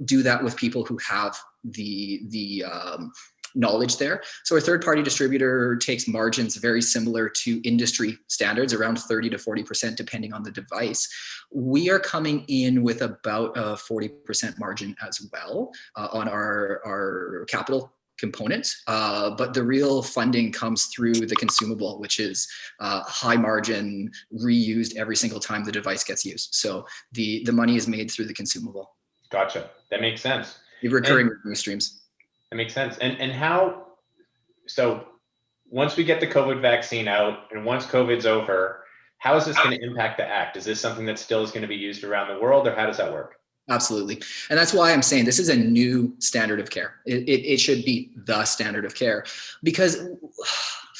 do that with people who have the knowledge there. So our third-party distributor takes margins very similar to industry standards, around 30 to 40%, depending on the device. We are coming in with about a 40% margin as well on our capital component, but the real funding comes through the consumable, which is high margin, reused every single time the device gets used. So the money is made through the consumable. Gotcha. That makes sense. The recurring revenue streams. That makes sense. And how, so once we get the COVID vaccine out and once COVID's over, how is this going to impact the act? Is this something that still is going to be used around the world, or how does that work? Absolutely. And that's why I'm saying this is a new standard of care. It should be the standard of care, because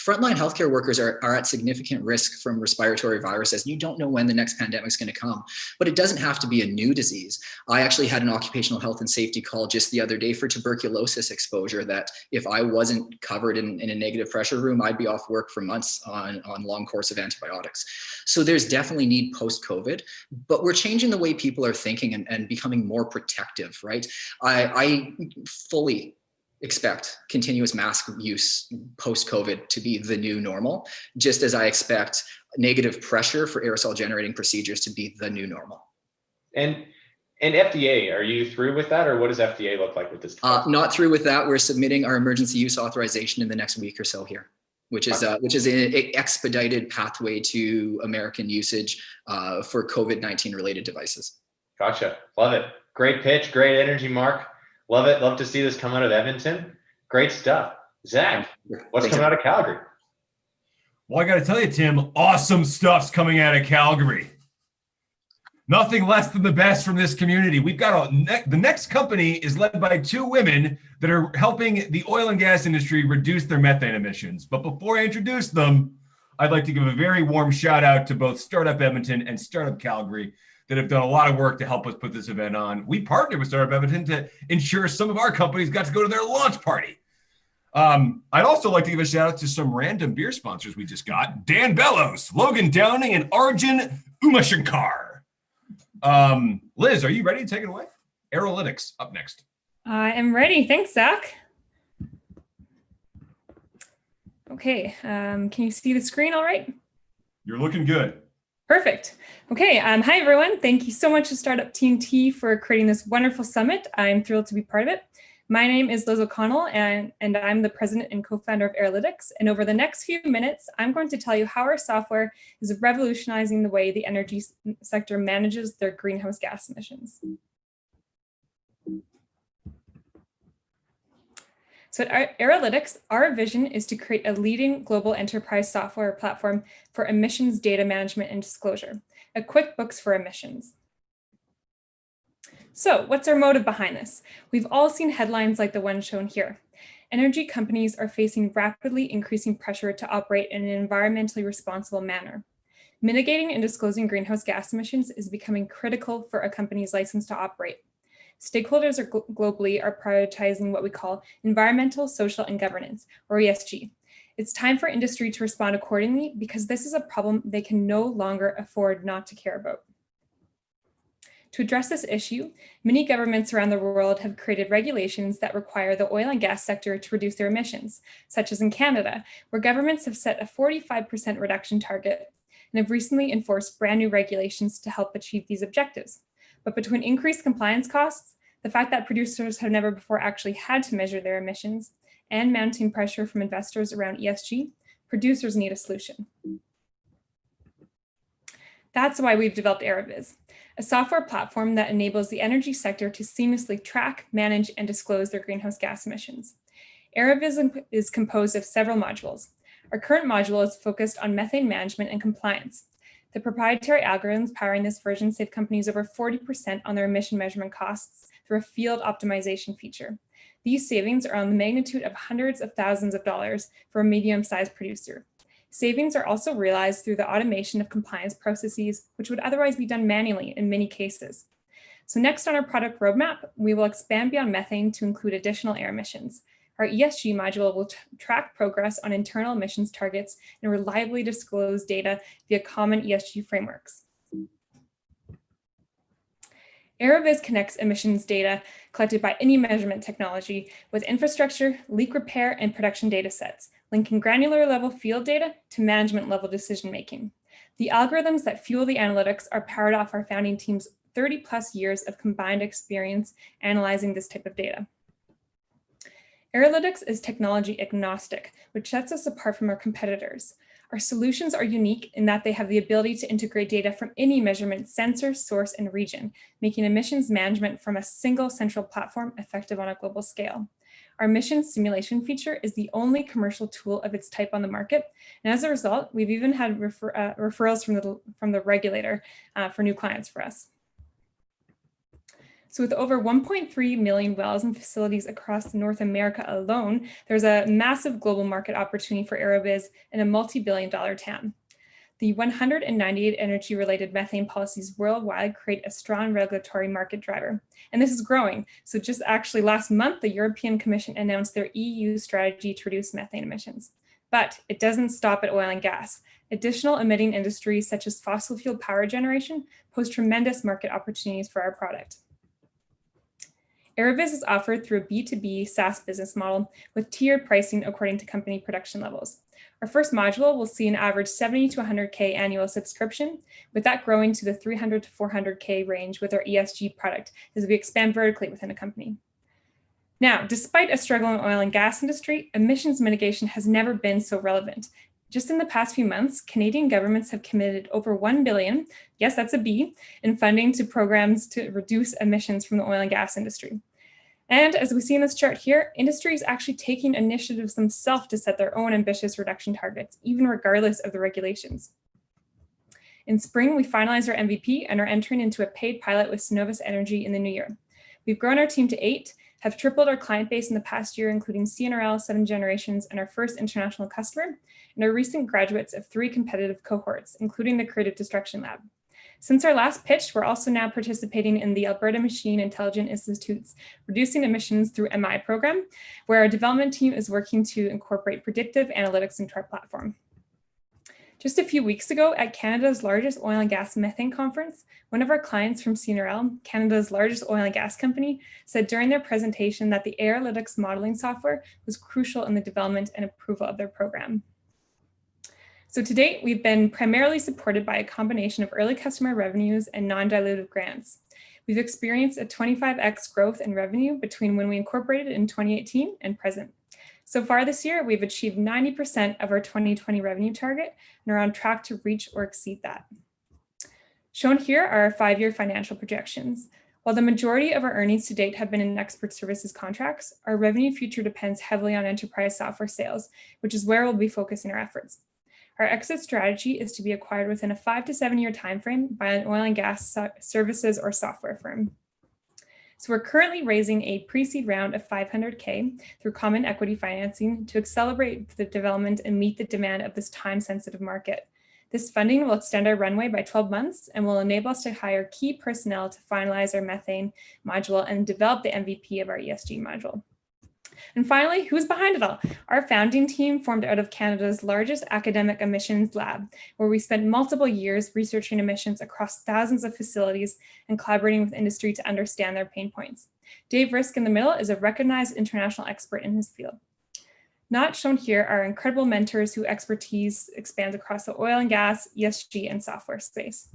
Frontline healthcare workers are at significant risk from respiratory viruses. You don't know when the next pandemic is going to come, but it doesn't have to be a new disease. I actually had an occupational health and safety call just the other day for tuberculosis exposure that if I wasn't covered in a negative pressure room, I'd be off work for months on long course of antibiotics. So there's definitely need post-COVID, but we're changing the way people are thinking and becoming more protective, right? I fully expect continuous mask use post-COVID to be the new normal, just as I expect negative pressure for aerosol generating procedures to be the new normal. And FDA, are you through with that, or what does FDA look like with this? Not through with that. We're submitting our emergency use authorization in the next week or so here, which is an expedited pathway to American usage for COVID-19 related devices. Gotcha. Love it. Great pitch. Great energy, Mark. Love it. Love to see this come out of Edmonton. Great stuff. Zach, what's coming out of Calgary? Well, I got to tell you, Tim, awesome stuff's coming out of Calgary. Nothing less than the best from this community. We've got the next company is led by two women that are helping the oil and gas industry reduce their methane emissions. But before I introduce them, I'd like to give a very warm shout out to both Startup Edmonton and Startup Calgary that have done a lot of work to help us put this event on. We partnered with Startup Edmonton to ensure some of our companies got to go to their launch party. I'd also like to give a shout out to some random beer sponsors we just got. Dan Bellows, Logan Downing, and Arjun Umashankar. Liz, are you ready to take it away? Arolytics up next. I am ready. Thanks, Zach. Okay, can you see the screen all right? You're looking good. Perfect. Okay, hi everyone. Thank you so much to Startup TNT for creating this wonderful summit. I'm thrilled to be part of it. My name is Liz O'Connell, and I'm the president and co-founder of Arolytics. And over the next few minutes, I'm going to tell you how our software is revolutionizing the way the energy sector manages their greenhouse gas emissions. So at Arolytics, our vision is to create a leading global enterprise software platform for emissions data management and disclosure, a QuickBooks for emissions. So what's our motive behind this? We've all seen headlines like the one shown here. Energy companies are facing rapidly increasing pressure to operate in an environmentally responsible manner. Mitigating and disclosing greenhouse gas emissions is becoming critical for a company's license to operate. Stakeholders globally are prioritizing what we call environmental, social, and governance, or ESG. It's time for industry to respond accordingly because this is a problem they can no longer afford not to care about. To address this issue, many governments around the world have created regulations that require the oil and gas sector to reduce their emissions, such as in Canada, where governments have set a 45% reduction target and have recently enforced brand new regulations to help achieve these objectives. But between increased compliance costs, the fact that producers have never before actually had to measure their emissions, and mounting pressure from investors around ESG, producers need a solution. That's why we've developed AeroViz, a software platform that enables the energy sector to seamlessly track, manage, and disclose their greenhouse gas emissions. AeroViz is composed of several modules. Our current module is focused on methane management and compliance. The proprietary algorithms powering this version save companies over 40% on their emission measurement costs through a field optimization feature. These savings are on the magnitude of hundreds of thousands of dollars for a medium-sized producer. Savings are also realized through the automation of compliance processes, which would otherwise be done manually in many cases. So next on our product roadmap, we will expand beyond methane to include additional air emissions. Our ESG module will track progress on internal emissions targets and reliably disclose data via common ESG frameworks. AeroViz connects emissions data collected by any measurement technology with infrastructure, leak repair, and production data sets, linking granular level field data to management level decision-making. The algorithms that fuel the analytics are powered off our founding team's 30+ years of combined experience analyzing this type of data. Arolytics is technology agnostic, which sets us apart from our competitors. Our solutions are unique in that they have the ability to integrate data from any measurement sensor, source, and region, making emissions management from a single central platform effective on a global scale. Our emissions simulation feature is the only commercial tool of its type on the market, and as a result, we've even had referrals from the regulator for new clients for us. So with over 1.3 million wells and facilities across North America alone, there's a massive global market opportunity for AeroBiz and a multi-billion-dollar TAM. The 198 energy-related methane policies worldwide create a strong regulatory market driver. And this is growing. So just actually last month, the European Commission announced their EU strategy to reduce methane emissions. But it doesn't stop at oil and gas. Additional emitting industries such as fossil fuel power generation pose tremendous market opportunities for our product. AeroBiz is offered through a B2B SaaS business model with tiered pricing according to company production levels. Our first module will see an average 70 to 100K annual subscription, with that growing to the 300 to 400K range with our ESG product as we expand vertically within a company. Now, despite a struggling oil and gas industry, emissions mitigation has never been so relevant. Just in the past few months, Canadian governments have committed over $1 billion, yes, that's a B, in funding to programs to reduce emissions from the oil and gas industry. And as we see in this chart here, industry is actually taking initiatives themselves to set their own ambitious reduction targets, even regardless of the regulations. In spring, we finalized our MVP and are entering into a paid pilot with Cenovus Energy in the new year. We've grown our team to 8, have tripled our client base in the past year, including CNRL, 7 Generations, and our first international customer, and are recent graduates of 3 competitive cohorts, including the Creative Destruction Lab. Since our last pitch, we're also now participating in the Alberta Machine Intelligence Institute's Reducing Emissions Through MI program, where our development team is working to incorporate predictive analytics into our platform. Just a few weeks ago at Canada's largest oil and gas methane conference, one of our clients from CNRL, Canada's largest oil and gas company, said during their presentation that the Arolytics modeling software was crucial in the development and approval of their program. So to date, we've been primarily supported by a combination of early customer revenues and non-dilutive grants. We've experienced a 25x growth in revenue between when we incorporated in 2018 and present. So far this year, we've achieved 90% of our 2020 revenue target and are on track to reach or exceed that. Shown here are our 5-year financial projections. While the majority of our earnings to date have been in expert services contracts, our revenue future depends heavily on enterprise software sales, which is where we'll be focusing our efforts. Our exit strategy is to be acquired within a 5 to 7 year timeframe by an oil and gas services or software firm. So we're currently raising a pre-seed round of $500K through common equity financing to accelerate the development and meet the demand of this time-sensitive market. This funding will extend our runway by 12 months and will enable us to hire key personnel to finalize our methane module and develop the MVP of our ESG module. And finally, who's behind it all? Our founding team formed out of Canada's largest academic emissions lab, where we spent multiple years researching emissions across thousands of facilities and collaborating with industry to understand their pain points. Dave Risk in the middle is a recognized international expert in his field. Not shown here are incredible mentors whose expertise expands across the oil and gas, ESG, and software space.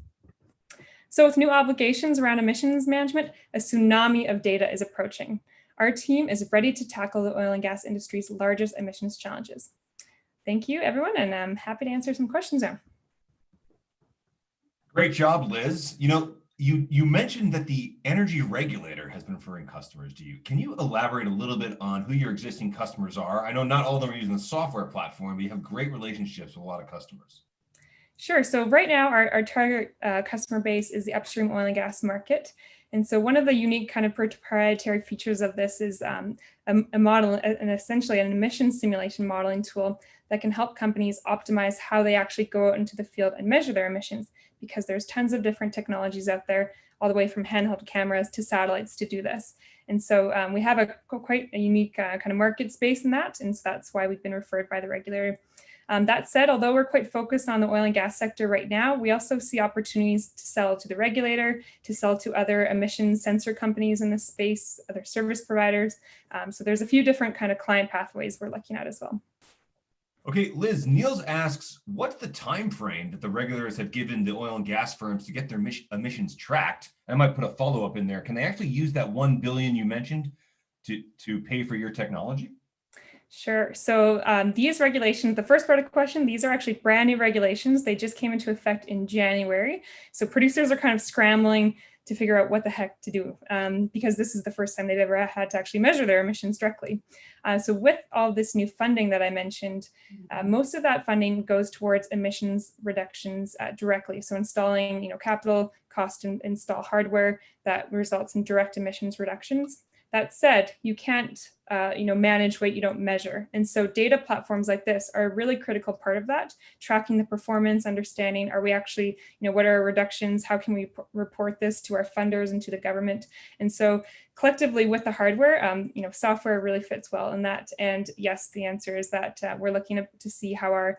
So with new obligations around emissions management, a tsunami of data is approaching. Our team is ready to tackle the oil and gas industry's largest emissions challenges. Thank you, everyone, and I'm happy to answer some questions now. Great job, Liz. You know, you mentioned that the energy regulator has been referring customers to you. Can you elaborate a little bit on who your existing customers are? I know not all of them are using the software platform, but you have great relationships with a lot of customers. Sure. So right now, our target customer base is the upstream oil and gas market. And so one of the unique kind of proprietary features of this is a model, and essentially an emissions simulation modeling tool that can help companies optimize how they actually go out into the field and measure their emissions, because there's tons of different technologies out there, all the way from handheld cameras to satellites to do this. And so we have quite a unique kind of market space in that. And so that's why we've been referred by the regulator. That said, although we're quite focused on the oil and gas sector right now, we also see opportunities to sell to the regulator, to sell to other emission sensor companies in this space, other service providers. So there's a few different kind of client pathways we're looking at as well. Okay, Liz, Niels asks, what's the time frame that the regulators have given the oil and gas firms to get their emissions tracked? I might put a follow-up in there. Can they actually use that $1 billion you mentioned to pay for your technology? Sure. So these regulations, the first part of the question, these are actually brand new regulations. They just came into effect in January. So producers are kind of scrambling to figure out what the heck to do, because this is the first time they've ever had to actually measure their emissions directly. So with all this new funding that I mentioned, most of that funding goes towards emissions reductions directly. So installing, capital cost to install hardware that results in direct emissions reductions. That said, you can't, manage what you don't measure. And so data platforms like this are a really critical part of that, tracking the performance, understanding, are we actually, what are our reductions? How can we report this to our funders and to the government? And so collectively with the hardware, software really fits well in that. And yes, the answer is that we're looking to see how our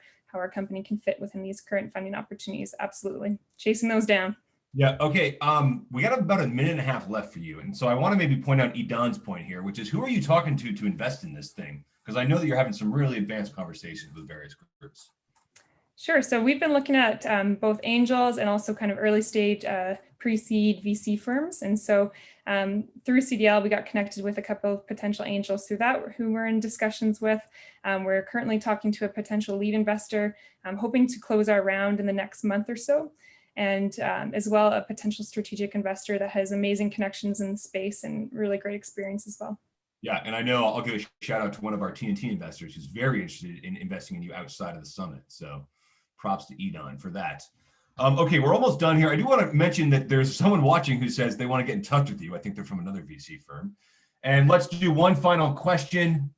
company can fit within these current funding opportunities. Absolutely. Chasing those down. Yeah. Okay. We got about a minute and a half left for you. And so I want to maybe point out Edan's point here, which is who are you talking to invest in this thing? Because I know that you're having some really advanced conversations with various groups. Sure. So we've been looking at both angels and also kind of early stage pre-seed VC firms. And so through CDL, we got connected with a couple of potential angels through that who we're in discussions with. We're currently talking to a potential lead investor, hoping to close our round in the next month or so. And as well, a potential strategic investor that has amazing connections in the space and really great experience as well. Yeah, and I know I'll give a shout out to one of our TNT investors who's very interested in investing in you outside of the summit. So props to Edan for that. Okay, we're almost done here. I do want to mention that there's someone watching who says they want to get in touch with you. I think they're from another VC firm. And let's do one final question.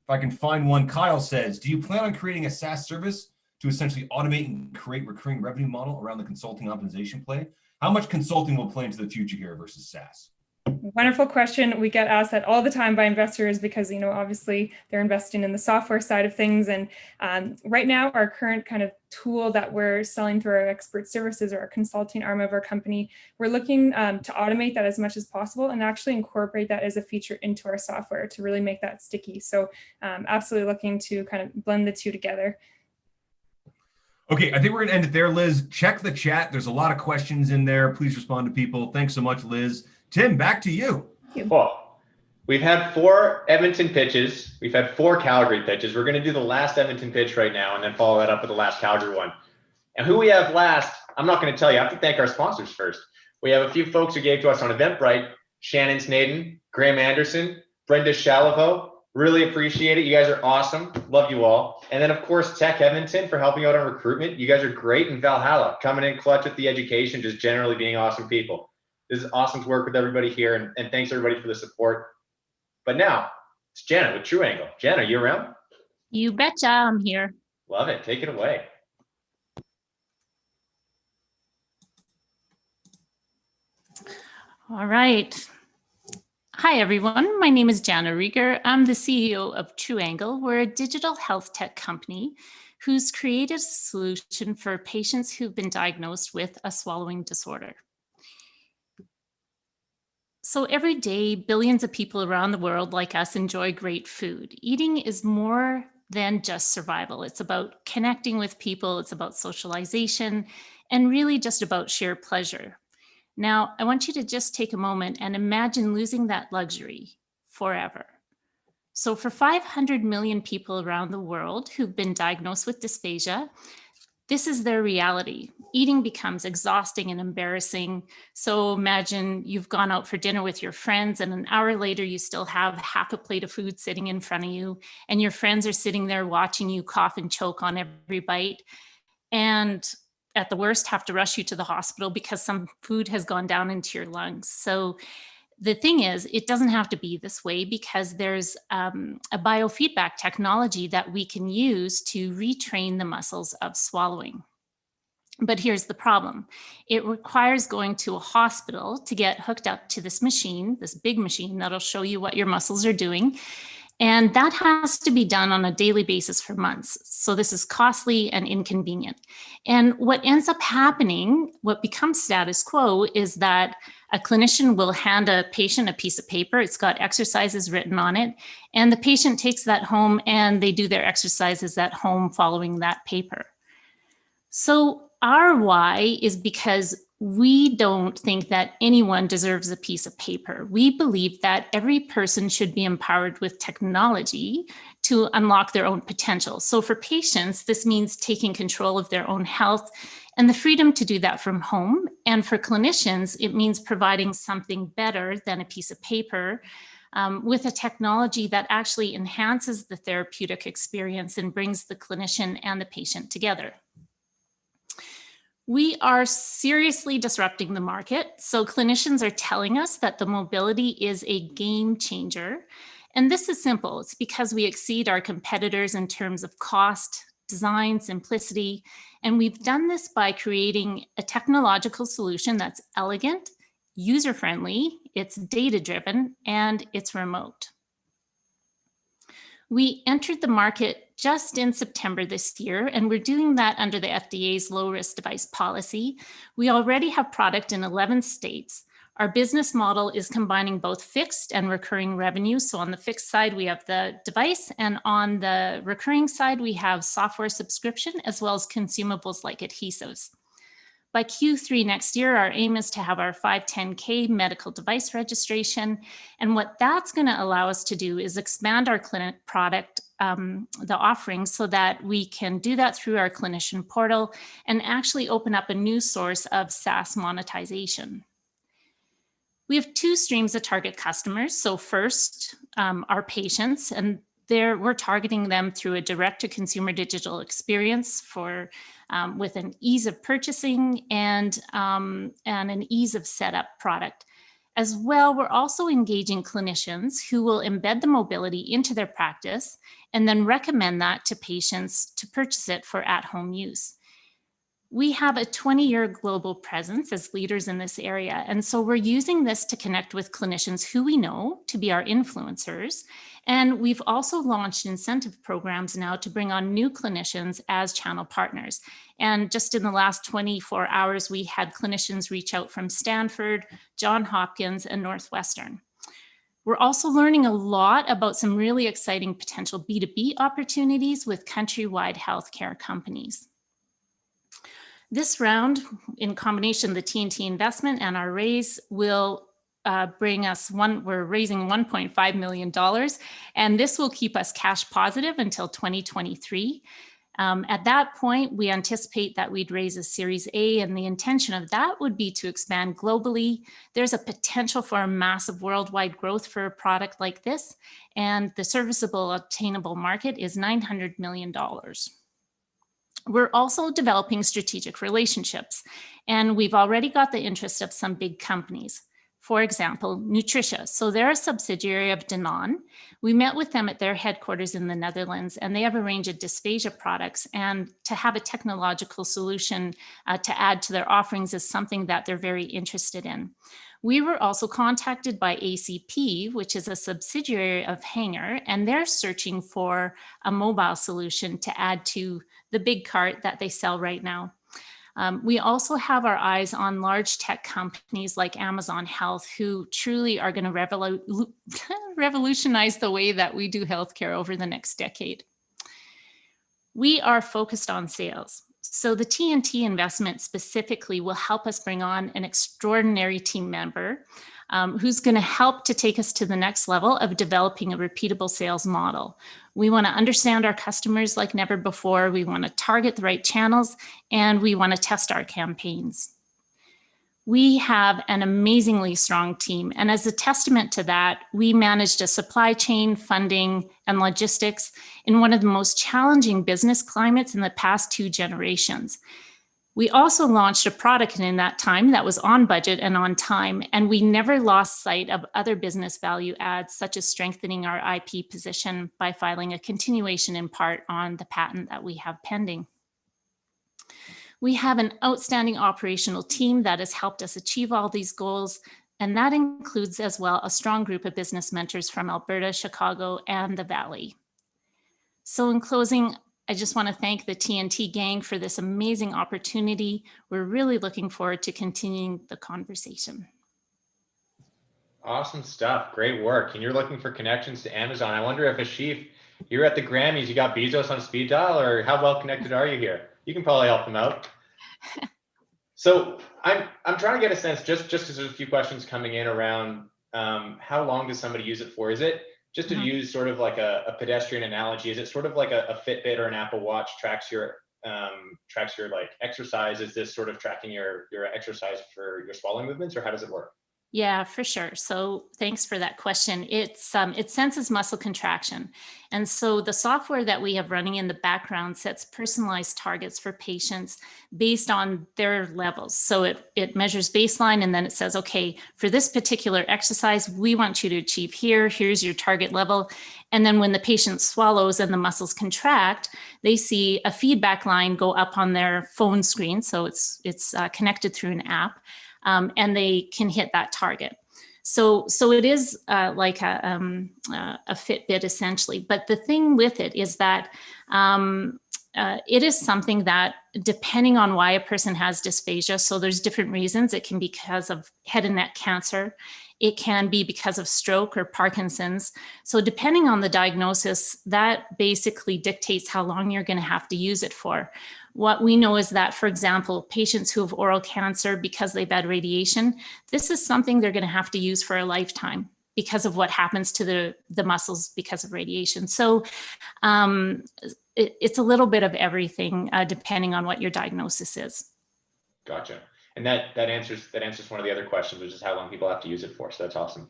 If I can find one, Kyle says, do you plan on creating a SaaS service to essentially automate and create recurring revenue model around the consulting optimization play? How much consulting will play into the future here versus SaaS? Wonderful question. We get asked that all the time by investors because, obviously they're investing in the software side of things. And right now, our current kind of tool that we're selling through our expert services or our consulting arm of our company, we're looking to automate that as much as possible and actually incorporate that as a feature into our software to really make that sticky. So absolutely looking to kind of blend the two together. Okay, I think we're going to end it there, Liz. Check the chat. There's a lot of questions in there. Please respond to people. Thanks so much, Liz. Tim, back to you. Cool. We've had 4 Edmonton pitches. We've had 4 Calgary pitches. We're going to do the last Edmonton pitch right now and then follow that up with the last Calgary one. And who we have last, I'm not going to tell you. I have to thank our sponsors first. We have a few folks who gave to us on Eventbrite: Shannon Snaden, Graham Anderson, Brenda Shalivo. Really appreciate it. You guys are awesome. Love you all. And then, of course, Tech Edmonton for helping out on recruitment. You guys are great. And Valhalla coming in clutch with the education, just generally being awesome people. This is awesome to work with everybody here. And thanks, everybody, for the support. But now, it's Jana with True Angle. Jana, you around? You betcha, I'm here. Love it. Take it away. All right. Hi, everyone. My name is Jana Rieger. I'm the CEO of True Angle. We're a digital health tech company who's created a solution for patients who've been diagnosed with a swallowing disorder. So every day, billions of people around the world like us enjoy great food. Eating is more than just survival. It's about connecting with people. It's about socialization and really just about sheer pleasure. Now, I want you to just take a moment and imagine losing that luxury forever. So for 500 million people around the world who've been diagnosed with dysphagia, this is their reality. Eating becomes exhausting and embarrassing. So imagine you've gone out for dinner with your friends and an hour later you still have half a plate of food sitting in front of you and your friends are sitting there watching you cough and choke on every bite. And at the worst, have to rush you to the hospital because some food has gone down into your lungs. So the thing is, it doesn't have to be this way because there's a biofeedback technology that we can use to retrain the muscles of swallowing. But here's the problem. It requires going to a hospital to get hooked up to this machine, this big machine that'll show you what your muscles are doing. And that has to be done on a daily basis for months. So this is costly and inconvenient. And what ends up happening, what becomes status quo, is that a clinician will hand a patient a piece of paper. It's got exercises written on it. And the patient takes that home and they do their exercises at home following that paper. So our why is because we don't think that anyone deserves a piece of paper. We believe that every person should be empowered with technology to unlock their own potential. So for patients, this means taking control of their own health and the freedom to do that from home. And for clinicians, it means providing something better than a piece of paper with a technology that actually enhances the therapeutic experience and brings the clinician and the patient together. We are seriously disrupting the market. So clinicians are telling us that the mobility is a game changer. And this is simple. It's because we exceed our competitors in terms of cost, design, simplicity. And we've done this by creating a technological solution that's elegant, user-friendly, it's data-driven, and it's remote. We entered the market just in September this year, and we're doing that under the FDA's low-risk device policy. We already have product in 11 states. Our business model is combining both fixed and recurring revenue. So on the fixed side, we have the device, and on the recurring side, we have software subscription as well as consumables like adhesives. By Q3 next year, our aim is to have our 510K medical device registration. And what that's going to allow us to do is expand our clinic product, the offerings, so that we can do that through our clinician portal and actually open up a new source of SaaS monetization. We have two streams of target customers. So first, our patients, and we're targeting them through a direct-to-consumer digital experience for with an ease of purchasing and an ease of setup product. As well, we're also engaging clinicians who will embed the mobility into their practice and then recommend that to patients to purchase it for at-home use. We have a 20-year global presence as leaders in this area. And so we're using this to connect with clinicians who we know to be our influencers. And we've also launched incentive programs now to bring on new clinicians as channel partners. And just in the last 24 hours, we had clinicians reach out from Stanford, Johns Hopkins, and Northwestern. We're also learning a lot about some really exciting potential B2B opportunities with countrywide healthcare companies. This round, in combination, the TNT investment and our raise will bring us we're raising $1.5 million, and this will keep us cash positive until 2023. At that point, we anticipate that we'd raise a Series A, and the intention of that would be to expand globally. There's a potential for a massive worldwide growth for a product like this, and the serviceable obtainable market is $900 million. We're also developing strategic relationships, and we've already got the interest of some big companies. For example, Nutricia. So they're a subsidiary of Danone. We met with them at their headquarters in the Netherlands, and they have a range of dysphagia products. And to have a technological solution to add to their offerings is something that they're very interested in. We were also contacted by ACP, which is a subsidiary of Hanger, and they're searching for a mobile solution to add to the big cart that they sell right now. We also have our eyes on large tech companies like Amazon Health, who truly are going to revolutionize the way that we do healthcare over the next decade. We are focused on sales. So the TNT investment specifically will help us bring on an extraordinary team member who's going to help to take us to the next level of developing a repeatable sales model. We want to understand our customers like never before. We want to target the right channels, and we want to test our campaigns. We have an amazingly strong team, and as a testament to that, we managed a supply chain, funding, and logistics in one of the most challenging business climates in the past 2 generations. We also launched a product in that time that was on budget and on time, and we never lost sight of other business value adds, such as strengthening our IP position by filing a continuation in part on the patent that we have pending. We have an outstanding operational team that has helped us achieve all these goals, and that includes as well a strong group of business mentors from Alberta, Chicago, and the Valley. So in closing, I just want to thank the TNT gang for this amazing opportunity. We're really looking forward to continuing the conversation. Awesome stuff. Great work. And you're looking for connections to Amazon. I wonder if Ashif, you're at the Grammys, you got Bezos on speed dial, or how well connected are you here? You can probably help them out. So I'm trying to get a sense, just because there's a few questions coming in around how long does somebody use it for? Is it just to use sort of like a pedestrian analogy? Is it sort of like a Fitbit or an Apple Watch tracks your tracks your like exercise. Is this sort of tracking your exercise for your swallowing movements, or how does it work? Yeah, for sure. So thanks for that question. It senses muscle contraction. And so the software that we have running in the background sets personalized targets for patients based on their levels. So it measures baseline, and then it says, okay, for this particular exercise, we want you to achieve here, here's your target level. And then when the patient swallows and the muscles contract, they see a feedback line go up on their phone screen. So it's connected through an app. And they can hit that target. So it is like a Fitbit essentially. But the thing with it is that it is something that, depending on why a person has dysphagia, so there's different reasons. It can be because of head and neck cancer. It can be because of stroke or Parkinson's. So depending on the diagnosis, that basically dictates how long you're going to have to use it for. What we know is that, for example, patients who have oral cancer because they've had radiation, this is something they're going to have to use for a lifetime because of what happens to the muscles because of radiation. So it's a little bit of everything depending on what your diagnosis is. Gotcha. And that answers one of the other questions, which is how long people have to use it for. So that's awesome.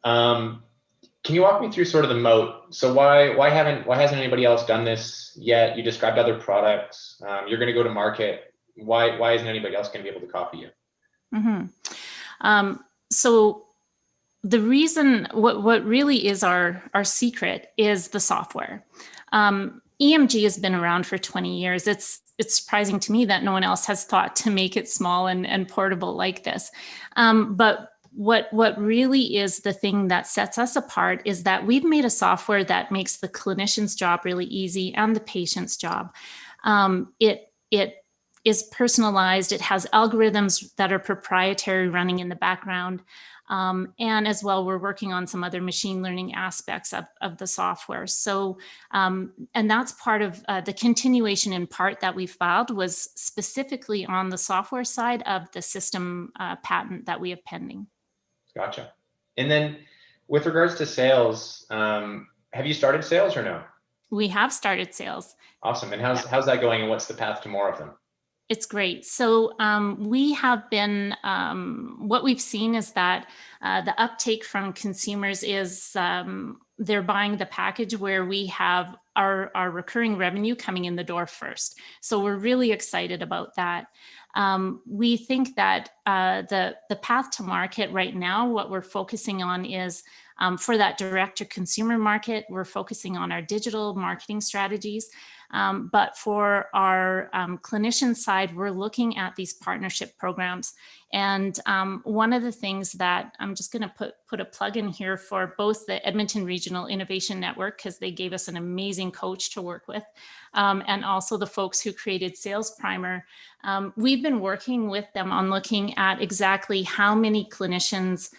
Can you walk me through sort of the moat? So why hasn't anybody else done this yet? You described other products. You're going to go to market. Why isn't anybody else going to be able to copy you? Mm-hmm. So the reason, what really is our secret is the software. EMG has been around for 20 years. It's surprising to me that no one else has thought to make it small and portable like this. But what really is the thing that sets us apart is that we've made a software that makes the clinician's job really easy and the patient's job. It is personalized. It has algorithms that are proprietary running in the background. And as well, we're working on some other machine learning aspects of the software. So, and that's part of the continuation in part that we filed was specifically on the software side of the system patent that we have pending. Gotcha. And then with regards to sales, have you started sales or no? We have started sales. Awesome. And how's that going, and what's the path to more of them? It's great. So we have been, what we've seen is that the uptake from consumers is they're buying the package where we have our recurring revenue coming in the door first. So we're really excited about that. We think that the path to market right now, what we're focusing on is for that direct to consumer market, we're focusing on our digital marketing strategies. But for our clinician side, we're looking at these partnership programs. And one of the things that I'm just going to put a plug in here for both the Edmonton Regional Innovation Network, because they gave us an amazing coach to work with, and also the folks who created Sales Primer. We've been working with them on looking at exactly how many clinicians,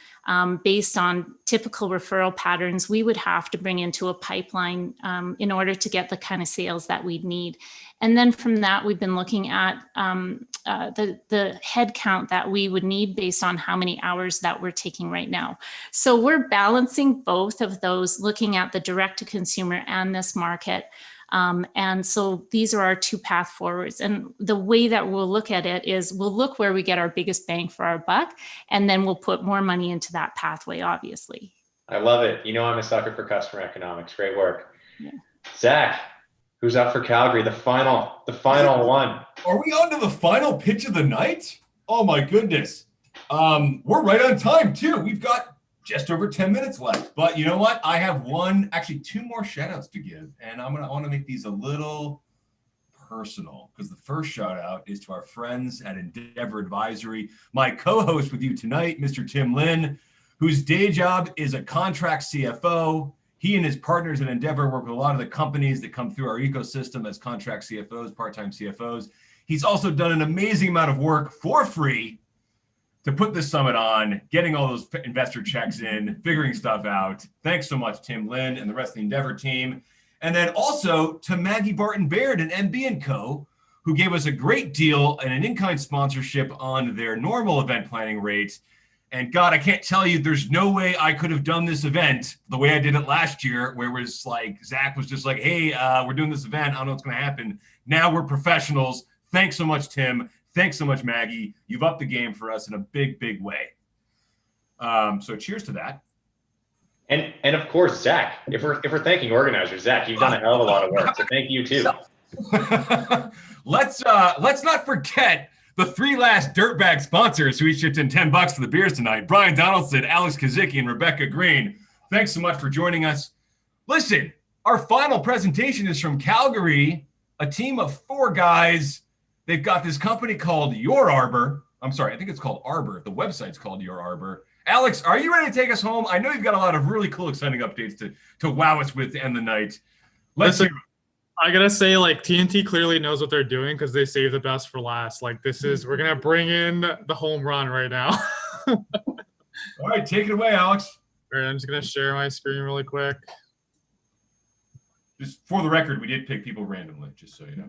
based on typical referral patterns, we would have to bring into a pipeline in order to get the kind of sales that we'd need. And then from that, we've been looking at the head count that we would need based on how many hours that we're taking right now. So we're balancing both of those, looking at the direct to consumer and this market. And so these are our two path forwards. And the way that we'll look at it is we'll look where we get our biggest bang for our buck, and then we'll put more money into that pathway, obviously. I love it. You know, I'm a sucker for customer economics. Great work. Yeah. Zach, who's up for Calgary? The final one. Are we on to the final pitch of the night? Oh my goodness. We're right on time too. We've got just over 10 minutes left, but you know what? I have actually two more shout outs to give, and I want to make these a little personal because the first shout out is to our friends at Endeavor Advisory, my co-host with you tonight, Mr. Tim Lin, whose day job is a contract CFO. He and his partners at Endeavor work with a lot of the companies that come through our ecosystem as contract CFOs, part-time CFOs. He's also done an amazing amount of work for free to put this summit on, getting all those investor checks in, figuring stuff out. Thanks so much, Tim Lin and the rest of the Endeavor team. And then also to Maggie Barton Baird and MB & Co., who gave us a great deal and an in-kind sponsorship on their normal event planning rates. And God, I can't tell you, there's no way I could have done this event the way I did it last year, where it was like, Zach was just like, hey, we're doing this event. I don't know what's going to happen. Now we're professionals. Thanks so much, Tim. Thanks so much, Maggie. You've upped the game for us in a big, big way. So cheers to that. And of course, Zach, if we're thanking organizers, Zach, you've done a hell of a lot of work. So thank you too. Let's not forget the 3 last dirtbag sponsors who each chipped in $10 for the beers tonight. Brian Donaldson, Alex Kazicki, and Rebecca Green. Thanks so much for joining us. Listen, our final presentation is from Calgary, a team of 4 guys. They've got this company called Your Arbor. I'm sorry, I think it's called Arbor. The website's called Your Arbor. Alex, are you ready to take us home? I know you've got a lot of really cool, exciting updates to wow us with to end the night. Listen, I gotta say, like, TNT clearly knows what they're doing because they saved the best for last. Like, we're gonna bring in the home run right now. All right, take it away, Alex. All right, I'm just gonna share my screen really quick. Just for the record, we did pick people randomly, just so you know.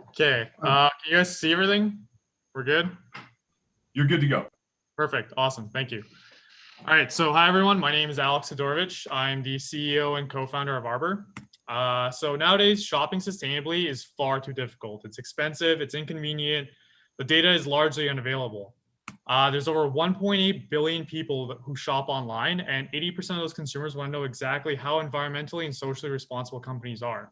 Okay, can you guys see everything? We're good? You're good to go. Perfect, awesome, thank you. All right, so hi everyone, my name is Alex Sidorovich. I'm the CEO and co-founder of Arbor. So nowadays, shopping sustainably is far too difficult. It's expensive, it's inconvenient, the data is largely unavailable. There's over 1.8 billion people who shop online, and 80% of those consumers want to know exactly how environmentally and socially responsible companies are.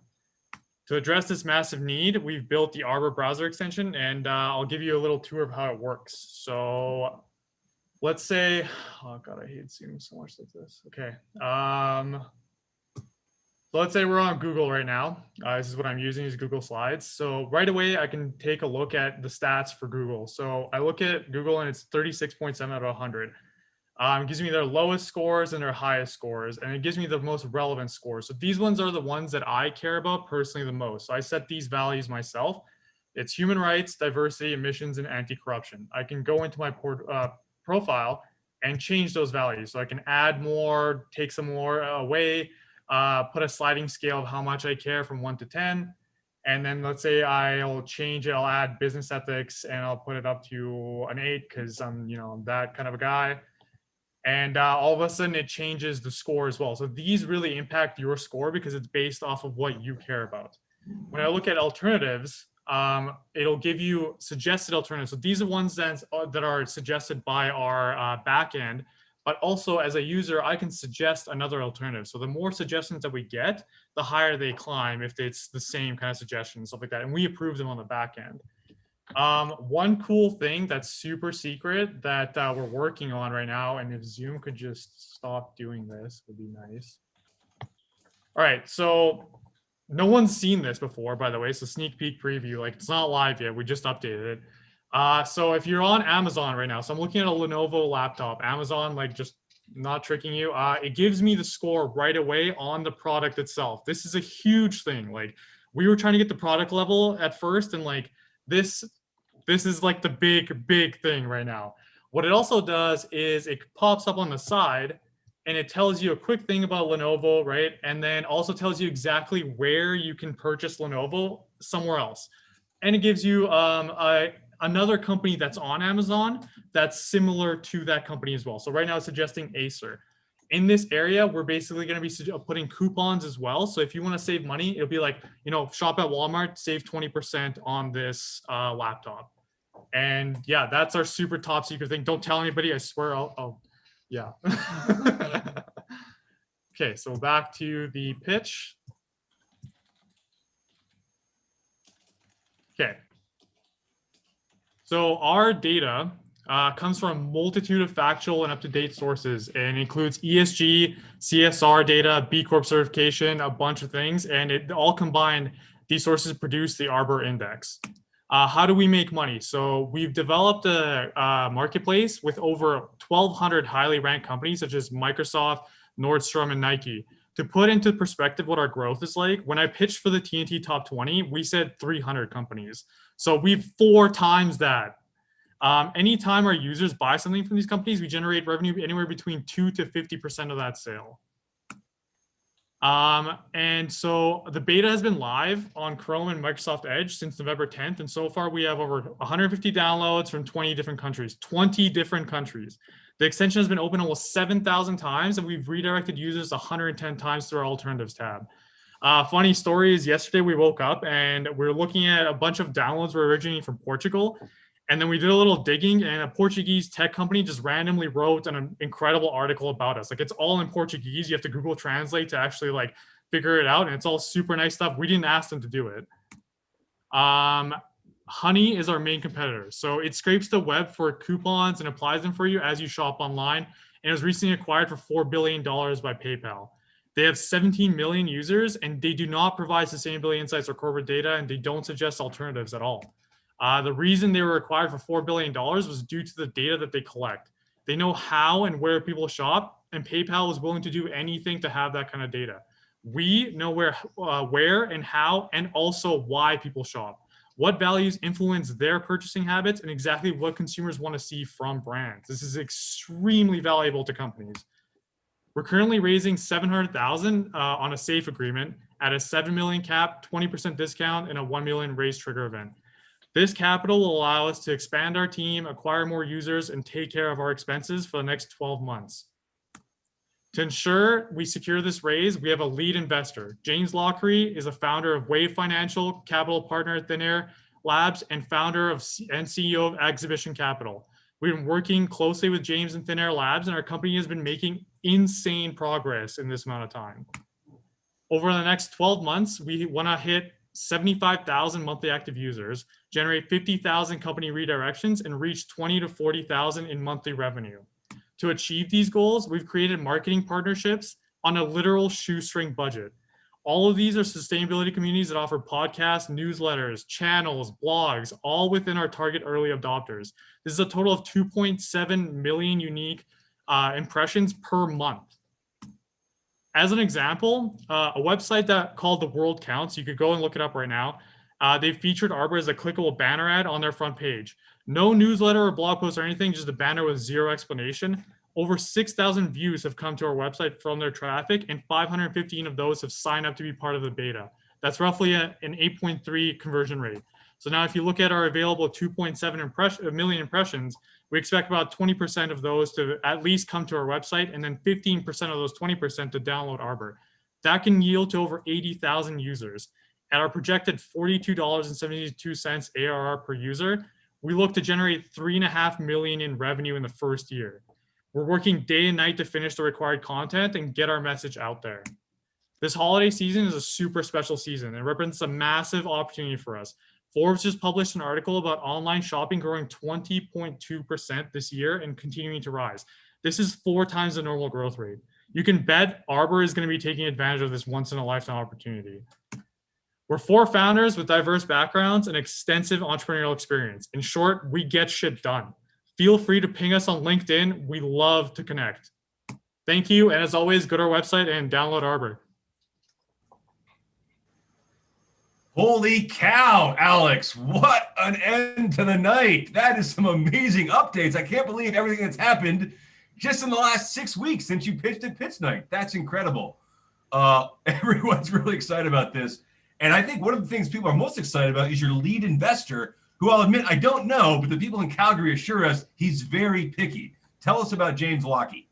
To address this massive need, we've built the Arbor browser extension, and I'll give you a little tour of how it works. So let's say, oh God, I hate Zoom so much like this. Okay. So let's say we're on Google right now. This is what I'm using is Google Slides. So right away, I can take a look at the stats for Google. So I look at Google and it's 36.7 out of 100. It gives me their lowest scores and their highest scores, and it gives me the most relevant scores. So these ones are the ones that I care about personally the most. So I set these values myself. It's human rights, diversity, emissions, and anti-corruption. I can go into my profile and change those values. So I can add more, take some more away, put a sliding scale of how much I care from 1 to 10. And then let's say I'll change it, I'll add business ethics and I'll put it up to an 8 because I'm that kind of a guy. And all of a sudden it changes the score as well. So these really impact your score because it's based off of what you care about. When I look at alternatives, it'll give you suggested alternatives. So these are ones that are suggested by our backend, but also as a user, I can suggest another alternative. So the more suggestions that we get, the higher they climb if it's the same kind of suggestions, stuff like that. And we approve them on the backend. One cool thing that's super secret that we're working on right now, and if Zoom could just stop doing this, would be nice. All right, so no one's seen this before, by the way, so sneak peek preview, like it's not live yet, we just updated it. So if you're on Amazon right now, so I'm looking at a Lenovo laptop, Amazon, like just not tricking you, it gives me the score right away on the product itself. This is a huge thing. Like we were trying to get the product level at first, and like this is like the big thing right now. What it also does is it pops up on the side and it tells you a quick thing about Lenovo, right? And then also tells you exactly where you can purchase Lenovo somewhere else. And it gives you another company that's on Amazon that's similar to that company as well. So right now it's suggesting Acer. In this area, we're basically going to be putting coupons as well. So if you want to save money, it'll be like, shop at Walmart, save 20% on this laptop. And yeah, that's our super top secret thing. Don't tell anybody, I swear yeah. Okay, so back to the pitch. Okay. So our data comes from a multitude of factual and up-to-date sources and includes ESG, CSR data, B Corp certification, a bunch of things, and it all combined, these sources produce the Arbor Index. How do we make money? So we've developed a marketplace with over 1,200 highly ranked companies such as Microsoft, Nordstrom, and Nike. To put into perspective what our growth is like, when I pitched for the TNT Top 20, we said 300 companies. So we've 4 times that. Anytime our users buy something from these companies, we generate revenue anywhere between 2 to 50% of that sale. And so the beta has been live on Chrome and Microsoft Edge since November 10th. And so far we have over 150 downloads from 20 different countries, 20 different countries. The extension has been open almost 7,000 times, and we've redirected users 110 times through our alternatives tab. Funny story is yesterday we woke up and we're looking at a bunch of downloads were originating from Portugal. And then we did a little digging, and a Portuguese tech company just randomly wrote an incredible article about us. Like, it's all in Portuguese. You have to Google Translate to actually like figure it out. And it's all super nice stuff. We didn't ask them to do it. Honey is our main competitor. So it scrapes the web for coupons and applies them for you as you shop online. And it was recently acquired for $4 billion by PayPal. They have 17 million users, and they do not provide sustainability insights or corporate data, and they don't suggest alternatives at all. The reason they were acquired for $4 billion was due to the data that they collect. They know how and where people shop, and PayPal was willing to do anything to have that kind of data. We know where and how, and also why people shop, what values influence their purchasing habits, and exactly what consumers want to see from brands. This is extremely valuable to companies. We're currently raising $700,000 on a SAFE agreement at a 7 million cap, 20% discount, and a 1 million raise trigger event. This capital will allow us to expand our team, acquire more users, and take care of our expenses for the next 12 months. To ensure we secure this raise, we have a lead investor. James Lockery is a founder of Wave Financial, capital partner at Thin Air Labs, and founder of and CEO of Exhibition Capital. We've been working closely with James and Thin Air Labs, and our company has been making insane progress in this amount of time. Over the next 12 months, we want to hit 75,000 monthly active users, generate 50,000 company redirections, and reach 20 to 40,000 in monthly revenue. To achieve these goals, we've created marketing partnerships on a literal shoestring budget. All of these are sustainability communities that offer podcasts, newsletters, channels, blogs, all within our target early adopters. This is a total of 2.7 million unique impressions per month. As an example, a website that called The World Counts, you could go and look it up right now. They've featured Arbor as a clickable banner ad on their front page. No newsletter or blog post or anything, just a banner with zero explanation. Over 6,000 views have come to our website from their traffic, and 515 of those have signed up to be part of the beta. That's roughly an 8.3 conversion rate. So now if you look at our available 2.7 million impressions, we expect about 20% of those to at least come to our website, and then 15% of those 20% to download Arbor. That can yield to over 80,000 users. At our projected $42.72 ARR per user, we look to generate $3.5 million in revenue in the first year. We're working day and night to finish the required content and get our message out there. This holiday season is a super special season and represents a massive opportunity for us. Forbes just published an article about online shopping growing 20.2% this year and continuing to rise. This is 4 times the normal growth rate. You can bet Arbor is going to be taking advantage of this once-in-a-lifetime opportunity. We're 4 founders with diverse backgrounds and extensive entrepreneurial experience. In short, we get shit done. Feel free to ping us on LinkedIn. We love to connect. Thank you, and as always, go to our website and download Arbor. Holy cow, Alex, what an end to the night. That is some amazing updates. I can't believe everything that's happened just in the last 6 weeks since you pitched at Pitch Night. That's incredible. Everyone's really excited about this. And I think one of the things people are most excited about is your lead investor, who I'll admit I don't know, but the people in Calgary assure us he's very picky. Tell us about James Lockie.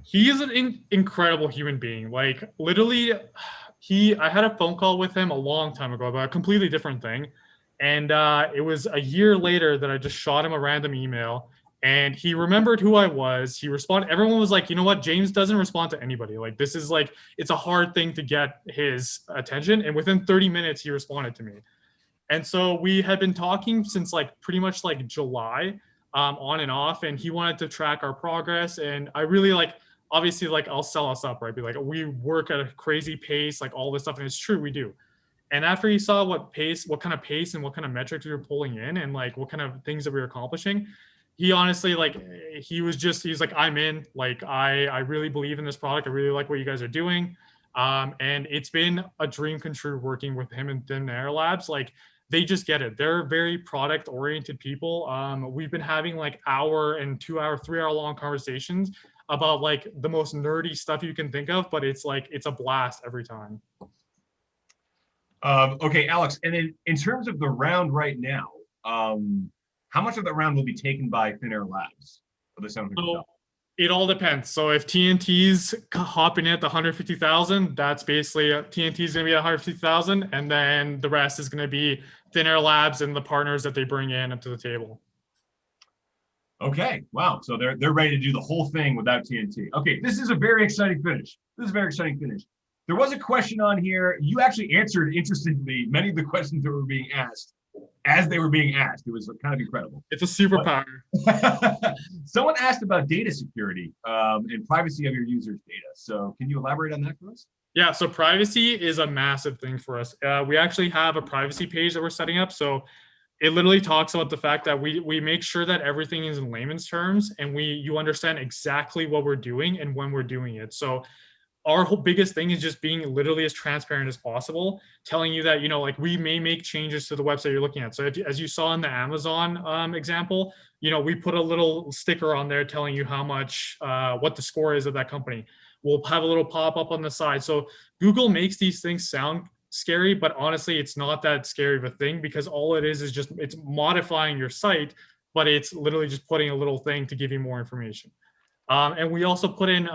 He is an incredible human being. Like, literally, I had a phone call with him a long time ago about a completely different thing. And it was a year later that I just shot him a random email, and he remembered who I was. He responded. Everyone was like, you know what? James doesn't respond to anybody. Like, this is like, it's a hard thing to get his attention. And within 30 minutes, he responded to me. And so we had been talking since like pretty much like July on and off, and he wanted to track our progress. And I really like, obviously, like, I'll sell us up, right? Be like, we work at a crazy pace, like all this stuff. And it's true, we do. And after he saw what kind of pace and what kind of metrics we were pulling in and like what kind of things that we were accomplishing, he honestly, like, he's like, I'm in. Like, I really believe in this product. I really like what you guys are doing. And it's been a dream come true working with him and Thin Air Labs. Like, they just get it. They're very product oriented people. We've been having like hour and 2 hour, 3 hour long conversations about like the most nerdy stuff you can think of, but it's like, it's a blast every time. Okay, Alex, and then in terms of the round right now, how much of that round will be taken by Thin Air Labs? So it all depends. So if TNT's hopping in at the 150,000, that's basically TNT's going to be at 150,000, and then the rest is going to be Thin Air Labs and the partners that they bring in up to the table. Okay, wow. So they're ready to do the whole thing without TNT. Okay, this is a very exciting finish. There was a question on here. You actually answered, interestingly, many of the questions that were being asked as they were being asked. It was kind of incredible. It's a superpower. Someone asked about data security and privacy of your users' data. So can you elaborate on that for us? Yeah, so privacy is a massive thing for us. We actually have a privacy page that we're setting up. So it literally talks about the fact that we make sure that everything is in layman's terms, and you understand exactly what we're doing and when we're doing it. So our whole biggest thing is just being literally as transparent as possible, telling you that, you know, like we may make changes to the website you're looking at. So as you saw in the Amazon example, you know, we put a little sticker on there telling you how much, what the score is of that company. We'll have a little pop-up on the side. So Google makes these things sound scary, but honestly, it's not that scary of a thing, because all it is just, it's modifying your site, but it's literally just putting a little thing to give you more information. And we also put in,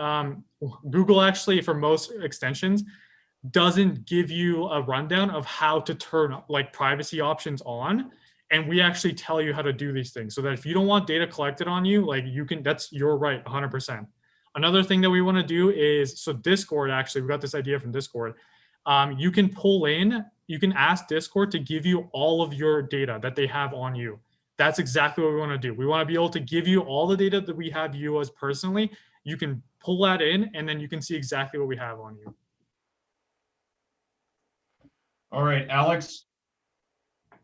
Google actually, for most extensions, doesn't give you a rundown of how to turn like privacy options on. And we actually tell you how to do these things, so that if you don't want data collected on you, like you can, that's your right, 100%. Another thing that we want to do is, so Discord, actually, we got this idea from Discord. You can pull in, you can ask Discord to give you all of your data that they have on you. That's exactly what we want to do. We want to be able to give you all the data that we have you as personally. You can pull that in, and then you can see exactly what we have on you. All right, Alex.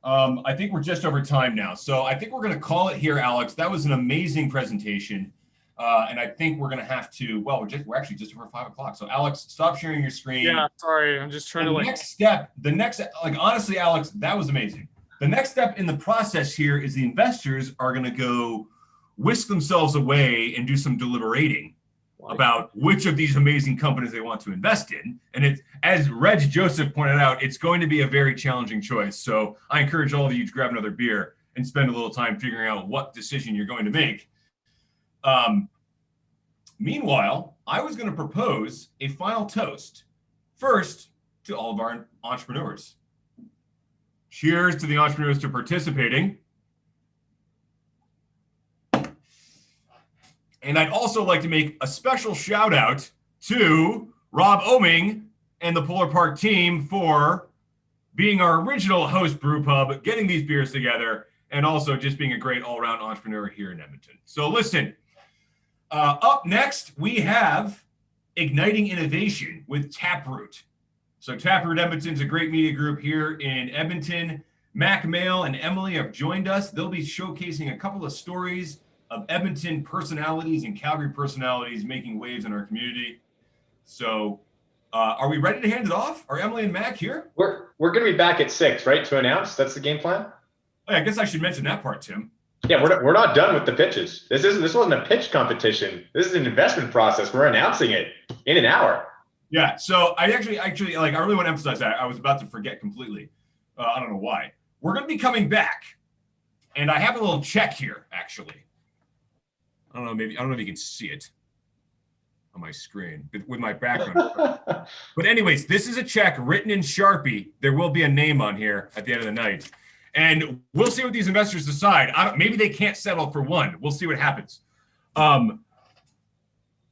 I think we're just over time now. So I think we're going to call it here, Alex. That was an amazing presentation. And I think we're going to have to, well, we're actually just over 5 o'clock. So Alex, stop sharing your screen. Yeah, sorry. I'm just trying to like. The next, like, honestly, Alex, that was amazing. The next step in the process here is the investors are going to go whisk themselves away and do some deliberating about which of these amazing companies they want to invest in. And it's, as Reg Joseph pointed out, it's going to be a very challenging choice. So I encourage all of you to grab another beer and spend a little time figuring out what decision you're going to make. Meanwhile, I was going to propose a final toast. First, to all of our entrepreneurs. Cheers to the entrepreneurs to participating. And I'd also like to make a special shout out to Rob Oming and the Polar Park team for being our original host brew pub, getting these beers together, and also just being a great all-around entrepreneur here in Edmonton. So listen, up next, we have Igniting Innovation with Taproot. So Taproot Edmonton is a great media group here in Edmonton. Mac Mail and Emily have joined us. They'll be showcasing a couple of stories of Edmonton personalities and Calgary personalities making waves in our community. So are we ready to hand it off? Are Emily and Mac here? We're going to be back at 6, right, to announce? That's the game plan? Oh, I guess I should mention that part, Tim. Yeah, we're not done with the pitches. This wasn't a pitch competition. This is an investment process. We're announcing it in an hour. Yeah, so I actually like, I really want to emphasize that. I was about to forget completely. I don't know why. We're going to be coming back, and I have a little check here, actually. I don't know if you can see it on my screen with my background. But anyways, this is a check written in Sharpie. There will be a name on here at the end of the night. And we'll see what these investors decide. Maybe they can't settle for one. We'll see what happens.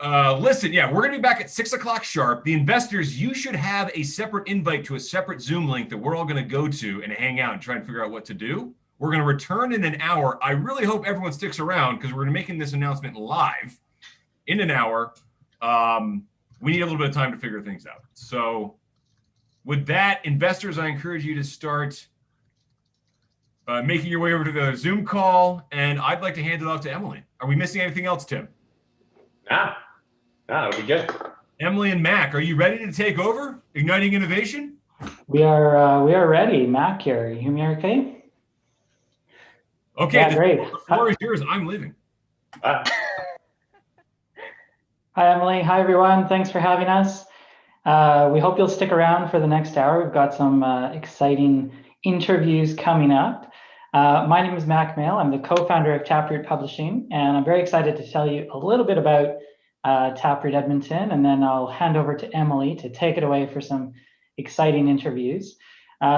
Listen, yeah, we're going to be back at 6 o'clock sharp. The investors, you should have a separate invite to a separate Zoom link that we're all going to go to and hang out and try and figure out what to do. We're going to return in an hour. I really hope everyone sticks around because we're making this announcement live in an hour. We need a little bit of time to figure things out. So with that, investors, I encourage you to start making your way over to the Zoom call, and I'd like to hand it off to Emily. Are we missing anything else, Tim? Nah, it'll be good. Emily and Mac, are you ready to take over Igniting Innovation? We are ready. Mac here. You hear me okay? Okay, yeah, great. The floor is yours. I'm leaving. Hi, Emily. Hi, everyone. Thanks for having us. We hope you'll stick around for the next hour. We've got some exciting interviews coming up. My name is Mac Mail. I'm the co-founder of Taproot Publishing, and I'm very excited to tell you a little bit about Taproot Edmonton, and then I'll hand over to Emily to take it away for some exciting interviews.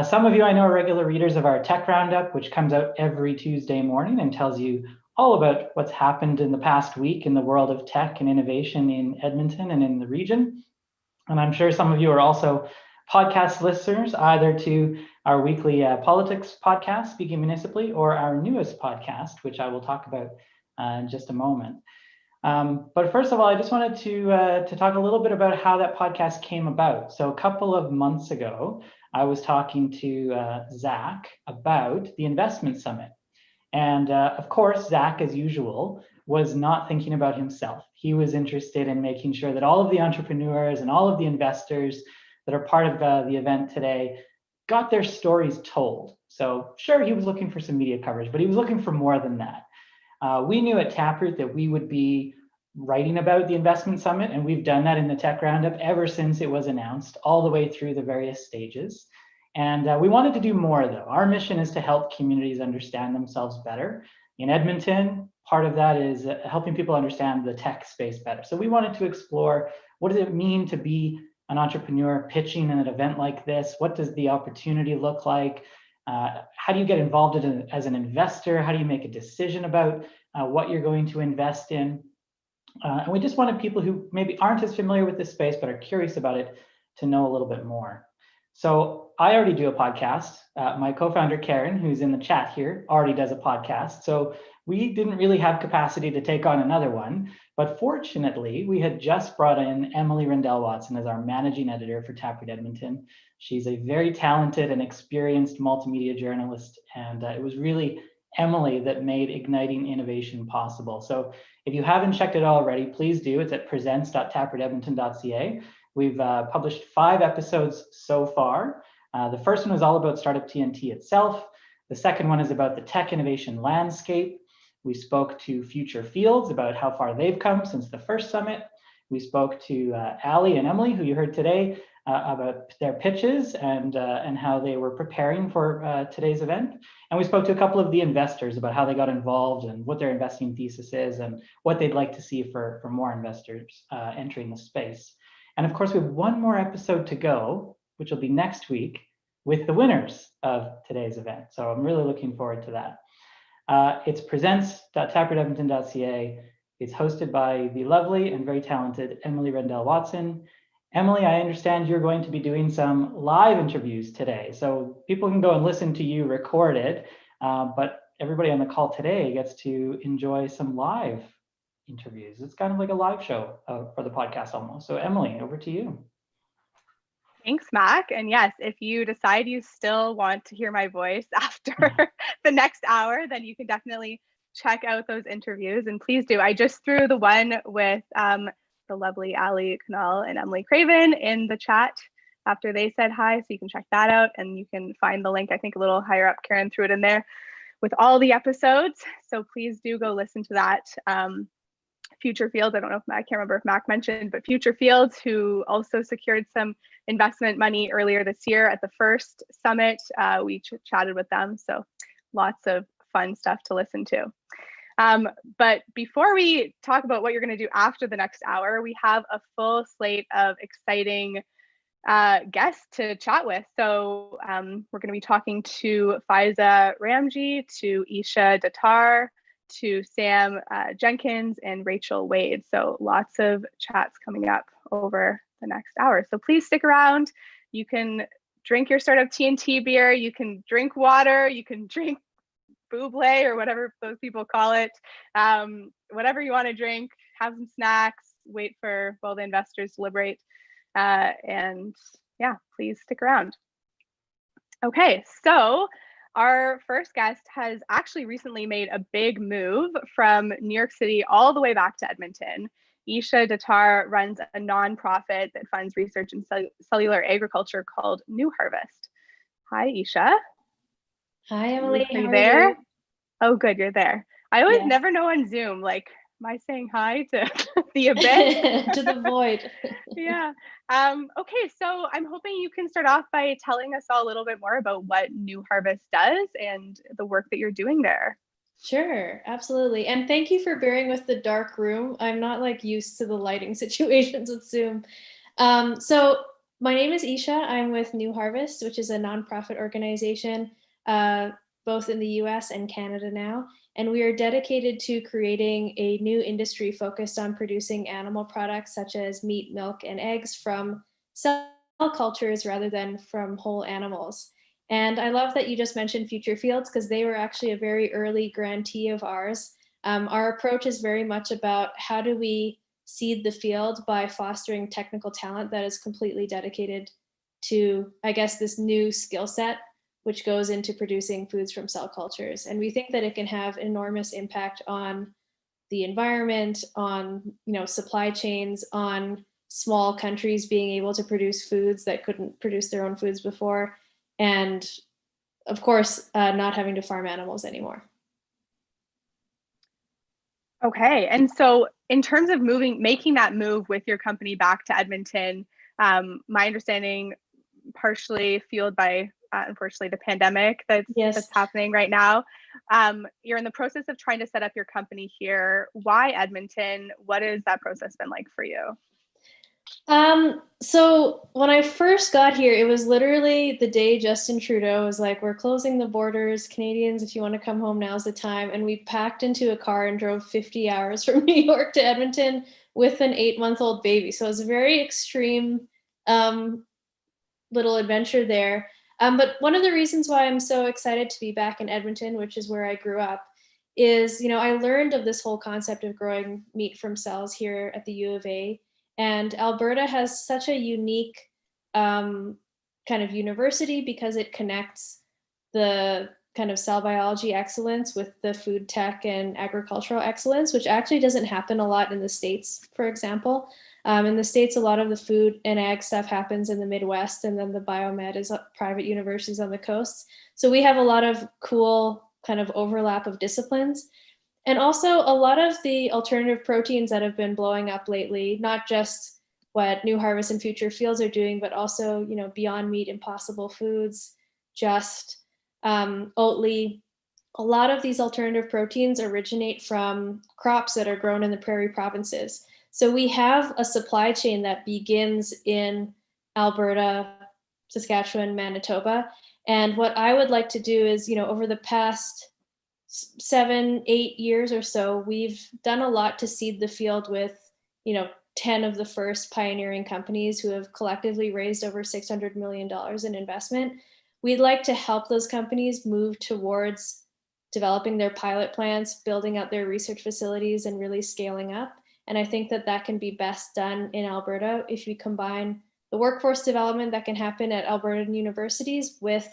Some of you I know are regular readers of our Tech Roundup, which comes out every Tuesday morning and tells you all about what's happened in the past week in the world of tech and innovation in Edmonton and in the region. And I'm sure some of you are also podcast listeners, either to our weekly politics podcast, Speaking Municipally, or our newest podcast, which I will talk about in just a moment. But first of all, I just wanted to talk a little bit about how that podcast came about. So a couple of months ago, I was talking to Zach about the Investment Summit. And of course, Zach, as usual, was not thinking about himself. He was interested in making sure that all of the entrepreneurs and all of the investors that are part of the event today got their stories told. So sure, he was looking for some media coverage, but he was looking for more than that. We knew at Taproot that we would be writing about the Investment Summit, and we've done that in the Tech Roundup ever since it was announced, all the way through the various stages. And we wanted to do more, though. Our mission is to help communities understand themselves better. In Edmonton, part of that is helping people understand the tech space better. So we wanted to explore, what does it mean to be an entrepreneur pitching in an event like this? What does the opportunity look like? How do you get involved as an investor? How do you make a decision about what you're going to invest in? And we just wanted people who maybe aren't as familiar with this space but are curious about it to know a little bit more. So I already do a podcast. My co-founder, Karen, who's in the chat here, already does a podcast. So we didn't really have capacity to take on another one. But fortunately, we had just brought in Emily Rendell-Watson as our managing editor for Taproot Edmonton. She's a very talented and experienced multimedia journalist. And it was really Emily that made igniting innovation possible. So if you haven't checked it out already, please do. It's at presents.taprootedmonton.ca. We've published 5 episodes so far. The first one was all about Startup TNT itself. The second one is about the tech innovation landscape. We spoke to Future Fields about how far they've come since the first summit. We spoke to Ali and Emily, who you heard today, about their pitches and how they were preparing for today's event. And we spoke to a couple of the investors about how they got involved and what their investing thesis is and what they'd like to see for more investors entering the space. And of course, we have one more episode to go, which will be next week, with the winners of today's event. So I'm really looking forward to that. It's presents.taprootedmonton.ca. It's hosted by the lovely and very talented Emily Rendell-Watson. Emily, I understand you're going to be doing some live interviews today. So people can go and listen to you recorded, but everybody on the call today gets to enjoy some live interviews. It's kind of like a live show for the podcast almost. So Emily, over to you. Thanks, Mac. And yes, if you decide you still want to hear my voice after the next hour, then you can definitely check out those interviews. And please do. I just threw the one with the lovely Ali Canal and Emily Craven in the chat after they said hi. So you can check that out and you can find the link, I think a little higher up. Karen threw it in there with all the episodes. So please do go listen to that. Future Fields, I don't know if I can't remember if Mac mentioned, but Future Fields, who also secured some investment money earlier this year at the first summit, we chatted with them. So lots of fun stuff to listen to. But before we talk about what you're going to do after the next hour, we have a full slate of exciting guests to chat with. So we're going to be talking to Faiza Ramji, to Isha Datar, to Sam Jenkins and Rachel Wade. So lots of chats coming up over the next hour. So please stick around. You can drink your Startup TNT beer, you can drink water, you can drink buble or whatever those people call it. Whatever you want to drink, have some snacks, wait for the investors to deliberate. And yeah, please stick around. Okay, so our first guest has actually recently made a big move from New York City all the way back to Edmonton. Isha Datar runs a nonprofit that funds research in cellular agriculture called New Harvest. Hi, Isha. Hi, Emily. Are you there? Oh, good, you're there. I always never know on Zoom, like Am I saying hi to the abyss? To the void. Yeah. Okay, so I'm hoping you can start off by telling us all a little bit more about what New Harvest does and the work that you're doing there. Sure, absolutely. And thank you for bearing with the dark room. I'm not like used to the lighting situations with Zoom. So my name is Isha. I'm with New Harvest, which is a nonprofit organization, both in the US and Canada now. And we are dedicated to creating a new industry focused on producing animal products such as meat, milk, and eggs from cell cultures rather than from whole animals. And I love that you just mentioned future fields because they were actually a very early grantee of ours. Our approach is very much about how do we seed the field by fostering technical talent that is completely dedicated to, I guess, this new skill set, which goes into producing foods from cell cultures. And we think that it can have enormous impact on the environment, on supply chains, on small countries being able to produce foods that couldn't produce their own foods before, and of course, not having to farm animals anymore. Okay, and so in terms of making that move with your company back to Edmonton, my understanding, partially fueled by unfortunately the pandemic that's happening right now. You're in the process of trying to set up your company here. Why Edmonton? What has that process been like for you? So when I first got here, it was literally the day Justin Trudeau was like, we're closing the borders. Canadians, if you want to come home, now's the time. And we packed into a car and drove 50 hours from New York to Edmonton with an 8-month-old baby. So it was a very extreme little adventure there. But one of the reasons why I'm so excited to be back in Edmonton, which is where I grew up, is, I learned of this whole concept of growing meat from cells here at the U of A. And Alberta has such a unique kind of university because it connects the kind of cell biology excellence with the food tech and agricultural excellence, which actually doesn't happen a lot in the States, for example. In the States, a lot of the food and ag stuff happens in the Midwest, and then the biomed is private universities on the coasts. So we have a lot of cool kind of overlap of disciplines. And also a lot of the alternative proteins that have been blowing up lately, not just what New Harvest and Future Fields are doing, but also, Beyond Meat, Impossible Foods, Just, Oatly. A lot of these alternative proteins originate from crops that are grown in the prairie provinces. So we have a supply chain that begins in Alberta, Saskatchewan, Manitoba. And what I would like to do is, over the past 7-8 years or so, we've done a lot to seed the field with, 10 of the first pioneering companies who have collectively raised over $600 million in investment. We'd like to help those companies move towards developing their pilot plants, building out their research facilities, and really scaling up. And I think that can be best done in Alberta if you combine the workforce development that can happen at Albertan universities with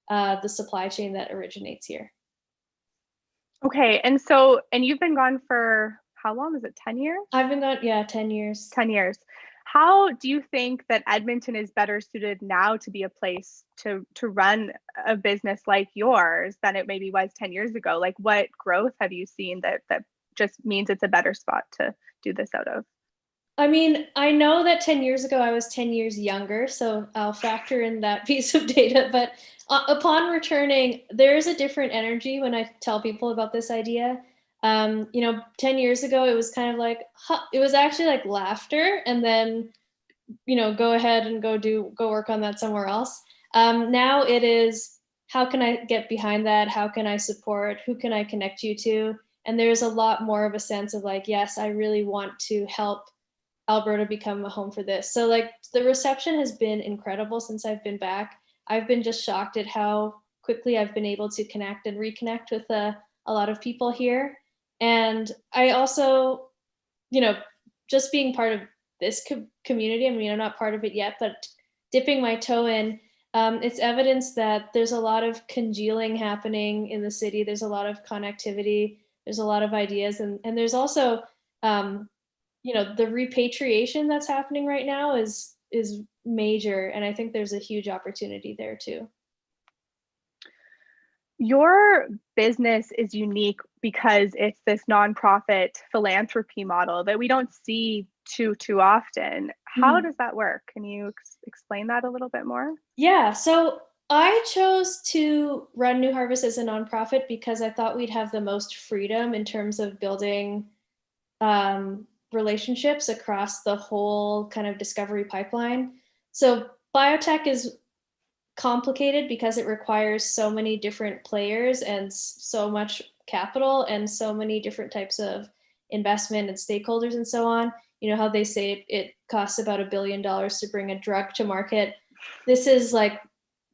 the supply chain that originates here. Okay, and you've been gone for how long? Is it 10 years? I've been gone, 10 years. 10 years. How do you think that Edmonton is better suited now to be a place to run a business like yours than it maybe was 10 years ago? Like, what growth have you seen that just means it's a better spot to do this out of? I mean, I know that 10 years ago I was 10 years younger, so I'll factor in that piece of data. But upon returning, there is a different energy when I tell people about this idea. 10 years ago, it was kind of like, it was actually like laughter, and then, go ahead and go work on that somewhere else. Now it is, how can I get behind that? How can I support? Who can I connect you to? And there's a lot more of a sense of like, yes, I really want to help Alberta become a home for this. So like the reception has been incredible since I've been back. I've been just shocked at how quickly I've been able to connect and reconnect with a lot of people here. And I also, just being part of this community, I mean, I'm not part of it yet, but dipping my toe in, it's evidence that there's a lot of congealing happening in the city. There's a lot of connectivity. There's a lot of ideas. And there's also, the repatriation that's happening right now is major. And I think there's a huge opportunity there too. Your business is unique because it's this nonprofit philanthropy model that we don't see too often. How does that work? Can you explain that a little bit more? Yeah, so I chose to run New Harvest as a nonprofit because I thought we'd have the most freedom in terms of building relationships across the whole kind of discovery pipeline. So biotech is complicated because it requires so many different players and so much capital and so many different types of investment and stakeholders and so on. You know how they say it costs about $1 billion to bring a drug to market. This is like,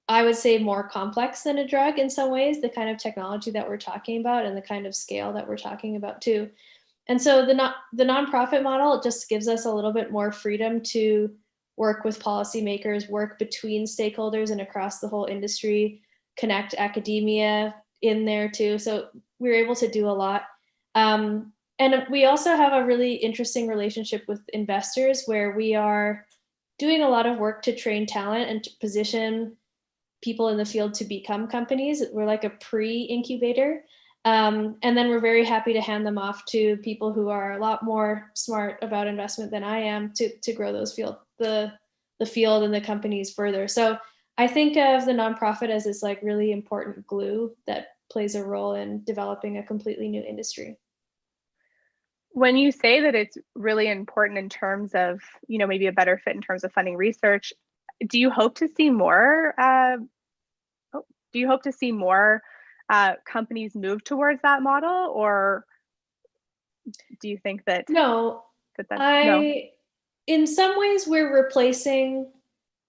I would say, more complex than a drug in some ways, the kind of technology that we're talking about and the kind of scale that we're talking about too. And so the nonprofit model just gives us a little bit more freedom to work with policymakers, work between stakeholders and across the whole industry, connect academia in there too. So we're able to do a lot. And we also have a really interesting relationship with investors where we are doing a lot of work to train talent and to position people in the field to become companies. We're like a pre-incubator. And then we're very happy to hand them off to people who are a lot more smart about investment than I am to grow those the field and the companies further. So I think of the nonprofit as this like really important glue that plays a role in developing a completely new industry. When you say that it's really important in terms of, you know, maybe a better fit in terms of funding research, do you hope to see more? Companies move towards that model, or do you think that? No, in some ways we're replacing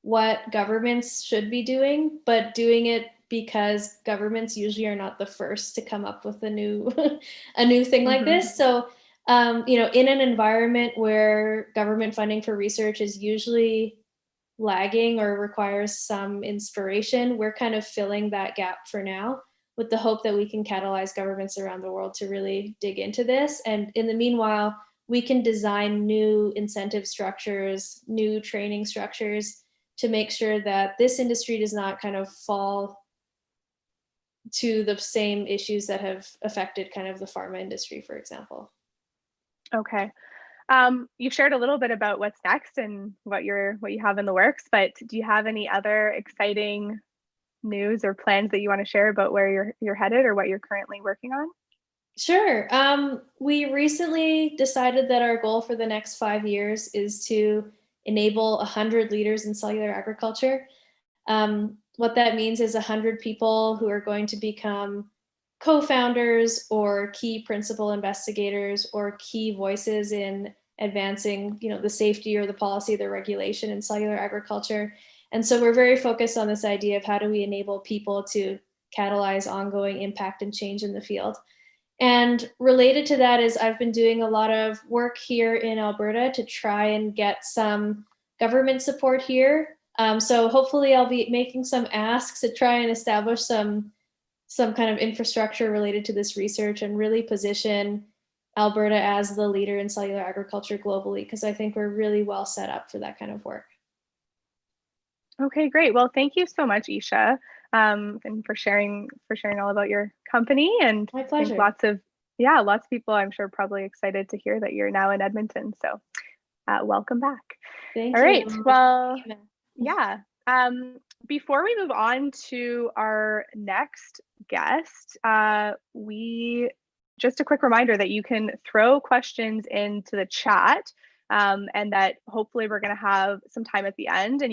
what governments should be doing, but doing it because governments usually are not the first to come up with a new thing like this. So, you know, in an environment where government funding for research is usually lagging or requires some inspiration, we're kind of filling that gap for now with the hope that we can catalyze governments around the world to really dig into this. And in the meanwhile, we can design new incentive structures, new training structures to make sure that this industry does not kind of fall to the same issues that have affected kind of the pharma industry, for example. Okay. You've shared a little bit about what's next and what you have in the works, but do you have any other exciting news or plans that you want to share about where you're headed or what you're currently working on? Sure. We recently decided that our goal for the next 5 years is to enable 100 leaders in cellular agriculture. What that means is 100 people who are going to become co-founders or key principal investigators or key voices in advancing, you know, the safety or the policy, the regulation in cellular agriculture. And so we're very focused on this idea of how do we enable people to catalyze ongoing impact and change in the field. And related to that is I've been doing a lot of work here in Alberta to try and get some government support here. So hopefully I'll be making some asks to try and establish some kind of infrastructure related to this research and really position Alberta as the leader in cellular agriculture globally, because I think we're really well set up for that kind of work. Okay, great. Well, thank you so much, Isha, and for sharing all about your company. And my pleasure. Lots of people, I'm sure, probably excited to hear that you're now in Edmonton. So, welcome back. Thank you. All right. You. Well, yeah. Before we move on to our next guest, just a quick reminder that you can throw questions into the chat, and that hopefully we're going to have some time at the end, and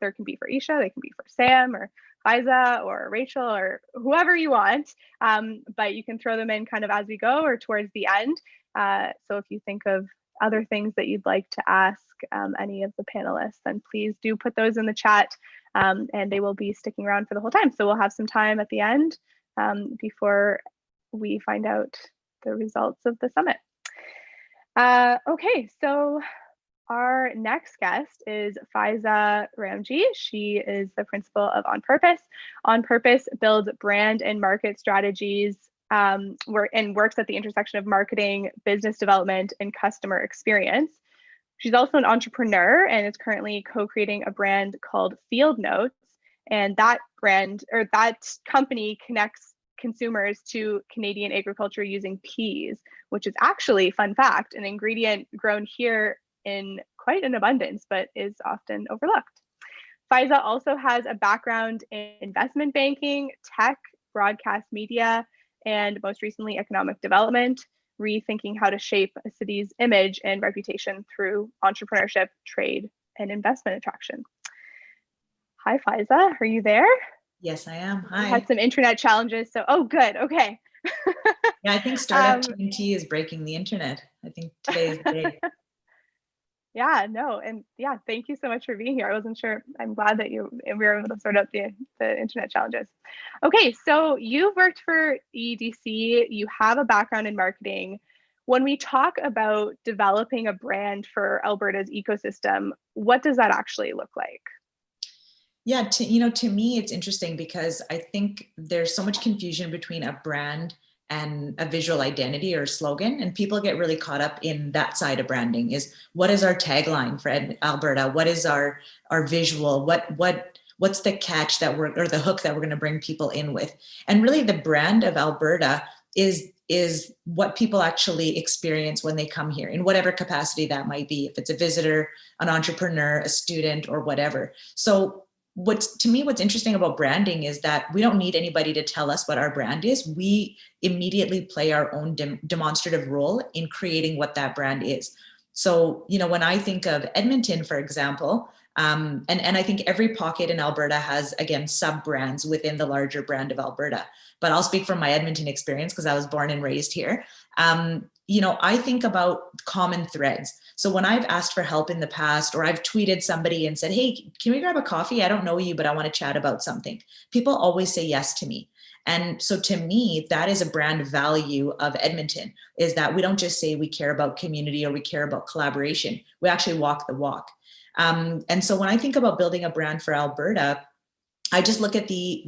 there can be for Isha, they can be for Sam or Faiza or Rachel or whoever you want, but you can throw them in kind of as we go or towards the end. So if you think of other things that you'd like to ask any of the panelists, then please do put those in the chat, and they will be sticking around for the whole time. So we'll have some time at the end before we find out the results of the summit. Okay, so our next guest is Faiza Ramji. She is the principal of On Purpose. On Purpose builds brand and market strategies and works at the intersection of marketing, business development, and customer experience. She's also an entrepreneur and is currently co-creating a brand called Field Notes. And that brand or that company connects consumers to Canadian agriculture using peas, which is actually, fun fact, an ingredient grown here in quite an abundance, but is often overlooked. Faiza also has a background in investment banking, tech, broadcast media, and most recently economic development, rethinking how to shape a city's image and reputation through entrepreneurship, trade, and investment attraction. Hi, Faiza, are you there? Yes, I am. We Hi. had some internet challenges, so, oh, good, okay. Yeah, I think Startup TNT is breaking the internet. I think today is the day. Yeah, no, and yeah, thank you so much for being here. I wasn't sure. I'm glad that we were able to sort out the internet challenges. Okay, so you've worked for EDC, you have a background in marketing. When we talk about developing a brand for Alberta's ecosystem, what does that actually look like? Yeah, to me, it's interesting because I think there's so much confusion between a brand and a visual identity or slogan, and people get really caught up in that side of branding. Is what is our tagline for Alberta? What is our visual? What's the catch that or the hook that we're going to bring people in with? And really, the brand of Alberta is what people actually experience when they come here in whatever capacity that might be, if it's a visitor, an entrepreneur, a student, or whatever. So what's interesting about branding is that we don't need anybody to tell us what our brand is. We immediately play our own demonstrative role in creating what that brand is. So, when I think of Edmonton, for example, and I think every pocket in Alberta has, again, sub-brands within the larger brand of Alberta. But I'll speak from my Edmonton experience because I was born and raised here. I think about common threads. So when I've asked for help in the past, or I've tweeted somebody and said, hey, can we grab a coffee? I don't know you, but I want to chat about something. People always say yes to me. And so to me, that is a brand value of Edmonton, is that we don't just say we care about community or we care about collaboration. We actually walk the walk. And so when I think about building a brand for Alberta, I just look at the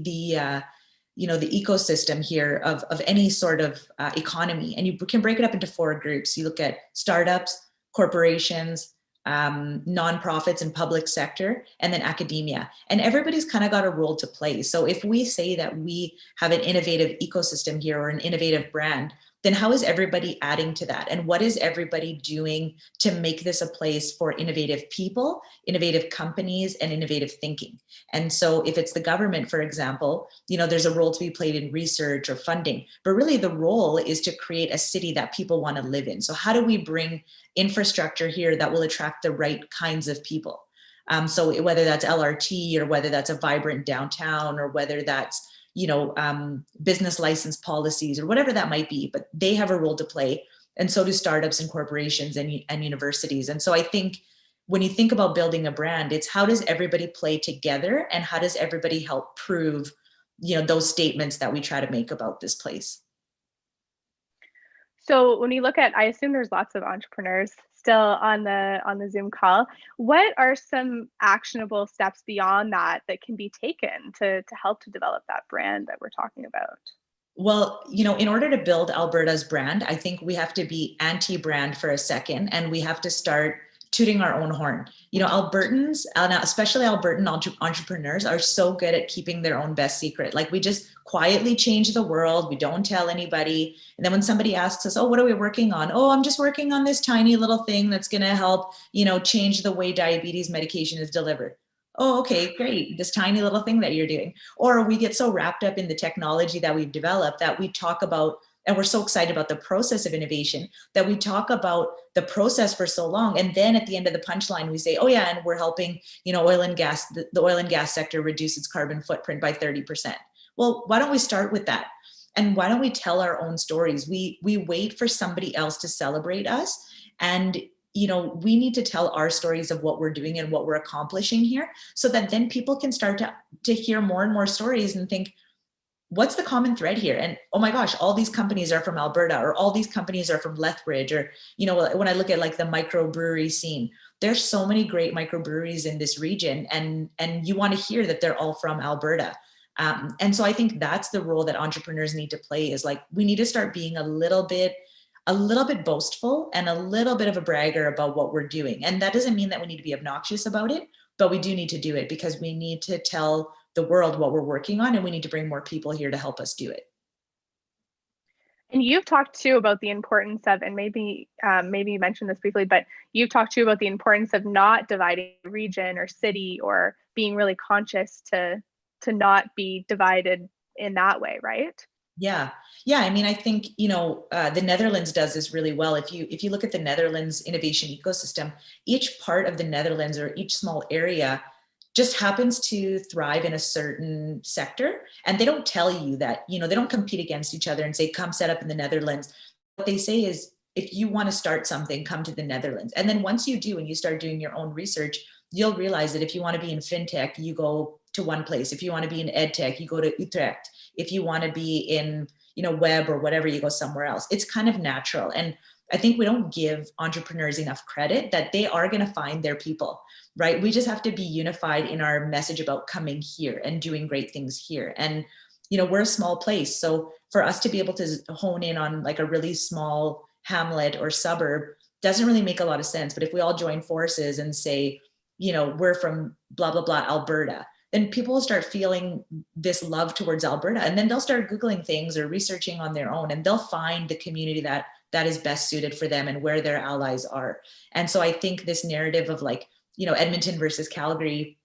ecosystem here of any sort of economy, and you can break it up into 4 groups. You look at startups, corporations, nonprofits and public sector, and then academia. And everybody's kind of got a role to play. So if we say that we have an innovative ecosystem here or an innovative brand, then how is everybody adding to that? And what is everybody doing to make this a place for innovative people, innovative companies, and innovative thinking? And so if it's the government, for example, there's a role to be played in research or funding, but really the role is to create a city that people want to live in. So how do we bring infrastructure here that will attract the right kinds of people? So whether that's LRT or whether that's a vibrant downtown or whether that's business license policies or whatever that might be, but they have a role to play. And so do startups and corporations and universities. And so I think when you think about building a brand, it's how does everybody play together and how does everybody help prove, those statements that we try to make about this place. So when you look at, I assume there's lots of entrepreneurs still on the Zoom call. What are some actionable steps beyond that can be taken to help to develop that brand that we're talking about? Well, in order to build Alberta's brand, I think we have to be anti-brand for a second, and we have to start tooting our own horn. Albertans, especially Albertan entrepreneurs, are so good at keeping their own best secret. Like, we just quietly change the world. We don't tell anybody. And then when somebody asks us, oh, what are we working on? Oh, I'm just working on this tiny little thing that's going to help, change the way diabetes medication is delivered. Oh, okay, great. This tiny little thing that you're doing. Or we get so wrapped up in the technology that we've developed that we talk about, and we're so excited about the process of innovation that we talk about the process for so long. And then at the end of the punchline, we say, oh yeah, and we're helping, oil and gas, the oil and gas sector reduce its carbon footprint by 30%. Well, why don't we start with that? And why don't we tell our own stories? We wait for somebody else to celebrate us. And we need to tell our stories of what we're doing and what we're accomplishing here, so that then people can start to hear more and more stories and think, what's the common thread here? And oh my gosh, all these companies are from Alberta, or all these companies are from Lethbridge, or, when I look at like the microbrewery scene, there's so many great microbreweries in this region, and you want to hear that they're all from Alberta. And so I think that's the role that entrepreneurs need to play, is like, we need to start being a little bit boastful and a little bit of a bragger about what we're doing. And that doesn't mean that we need to be obnoxious about it, but we do need to do it because we need to tell the world what we're working on, and we need to bring more people here to help us do it. And you've talked too about the importance of, and maybe you mentioned this briefly, but you've talked too about the importance of not dividing region or city, or being really conscious to not be divided in that way, right? Yeah. I mean, I think, the Netherlands does this really well. If you look at the Netherlands innovation ecosystem, each part of the Netherlands or each small area just happens to thrive in a certain sector. And they don't tell you that, they don't compete against each other and say, come set up in the Netherlands. What they say is, if you want to start something, come to the Netherlands. And then once you do, and you start doing your own research, you'll realize that if you want to be in fintech, you go to one place. If you want to be in edtech, you go to Utrecht. If you want to be in, web or whatever, you go somewhere else. It's kind of natural. And I think we don't give entrepreneurs enough credit that they are going to find their people, right? We just have to be unified in our message about coming here and doing great things here. And, we're a small place. So for us to be able to hone in on like a really small hamlet or suburb doesn't really make a lot of sense. But if we all join forces and say, we're from blah, blah, blah, Alberta, then people will start feeling this love towards Alberta, and then they'll start Googling things or researching on their own, and they'll find the community that is best suited for them and where their allies are. And so I think this narrative of like, Edmonton versus Calgary,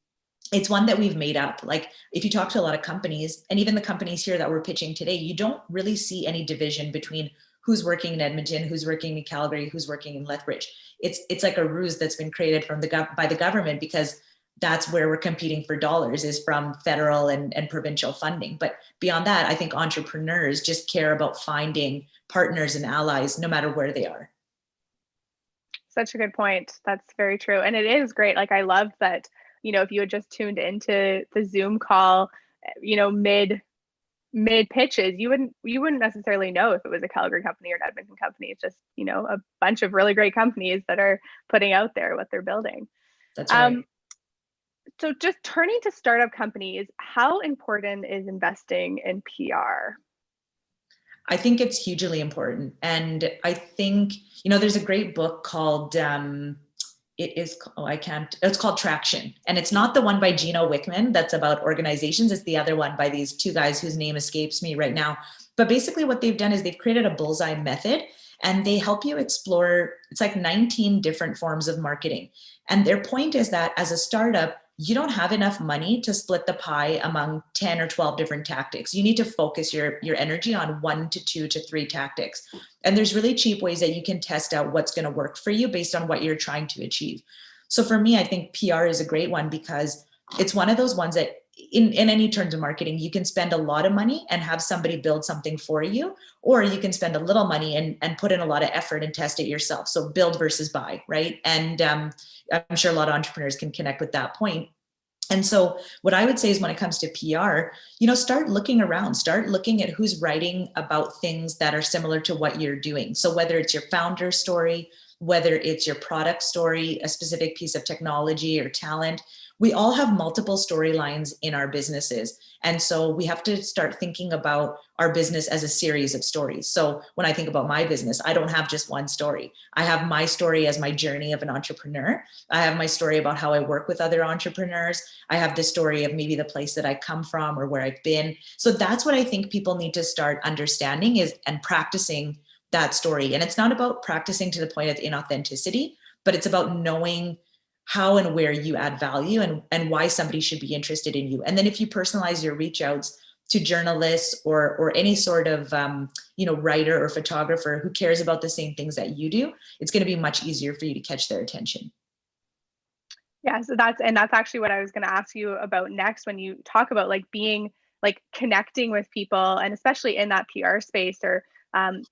it's one that we've made up. Like if you talk to a lot of companies, and even the companies here that we're pitching today, you don't really see any division between who's working in Edmonton, who's working in Calgary, who's working in Lethbridge. It's like a ruse that's been created by the government, because that's where we're competing for dollars, is from federal and provincial funding. But beyond that, I think entrepreneurs just care about finding partners and allies no matter where they are. Such a good point. That's very true. And it is great. Like I love that, if you had just tuned into the Zoom call, mid pitches, you wouldn't necessarily know if it was a Calgary company or an Edmonton company. It's just, a bunch of really great companies that are putting out there what they're building. That's right. So just turning to startup companies, how important is investing in PR? I think it's hugely important. And I think, there's a great book called, it's called Traction. And it's not the one by Gino Wickman that's about organizations. It's the other one by these two guys whose name escapes me right now. But basically what they've done is they've created a bullseye method, and they help you explore, it's like 19 different forms of marketing. And their point is that as a startup, you don't have enough money to split the pie among 10 or 12 different tactics. You need to focus your energy on 1 to 2 to 3 tactics. And there's really cheap ways that you can test out what's going to work for you based on what you're trying to achieve. So for me, I think PR is a great one, because it's one of those ones that in any terms of marketing, you can spend a lot of money and have somebody build something for you, or you can spend a little money and put in a lot of effort and test it yourself. So build versus buy, right? And I'm sure a lot of entrepreneurs can connect with that point. And so what I would say is, when it comes to PR, start looking around, start looking at who's writing about things that are similar to what you're doing. So whether it's your founder story, whether it's your product story, a specific piece of technology or talent, we all have multiple storylines in our businesses. And so we have to start thinking about our business as a series of stories. So when I think about my business, I don't have just one story. I have my story as my journey of an entrepreneur. I have my story about how I work with other entrepreneurs. I have the story of maybe the place that I come from or where I've been. So that's what I think people need to start understanding and practicing that story. And it's not about practicing to the point of inauthenticity, but it's about knowing how and where you add value and why somebody should be interested in you. And then if you personalize your reach outs to journalists or any sort of writer or photographer who cares about the same things that you do, it's going to be much easier for you to catch their attention. Yeah, so that's actually what I was going to ask you about next, when you talk about being connecting with people, and especially in that PR space or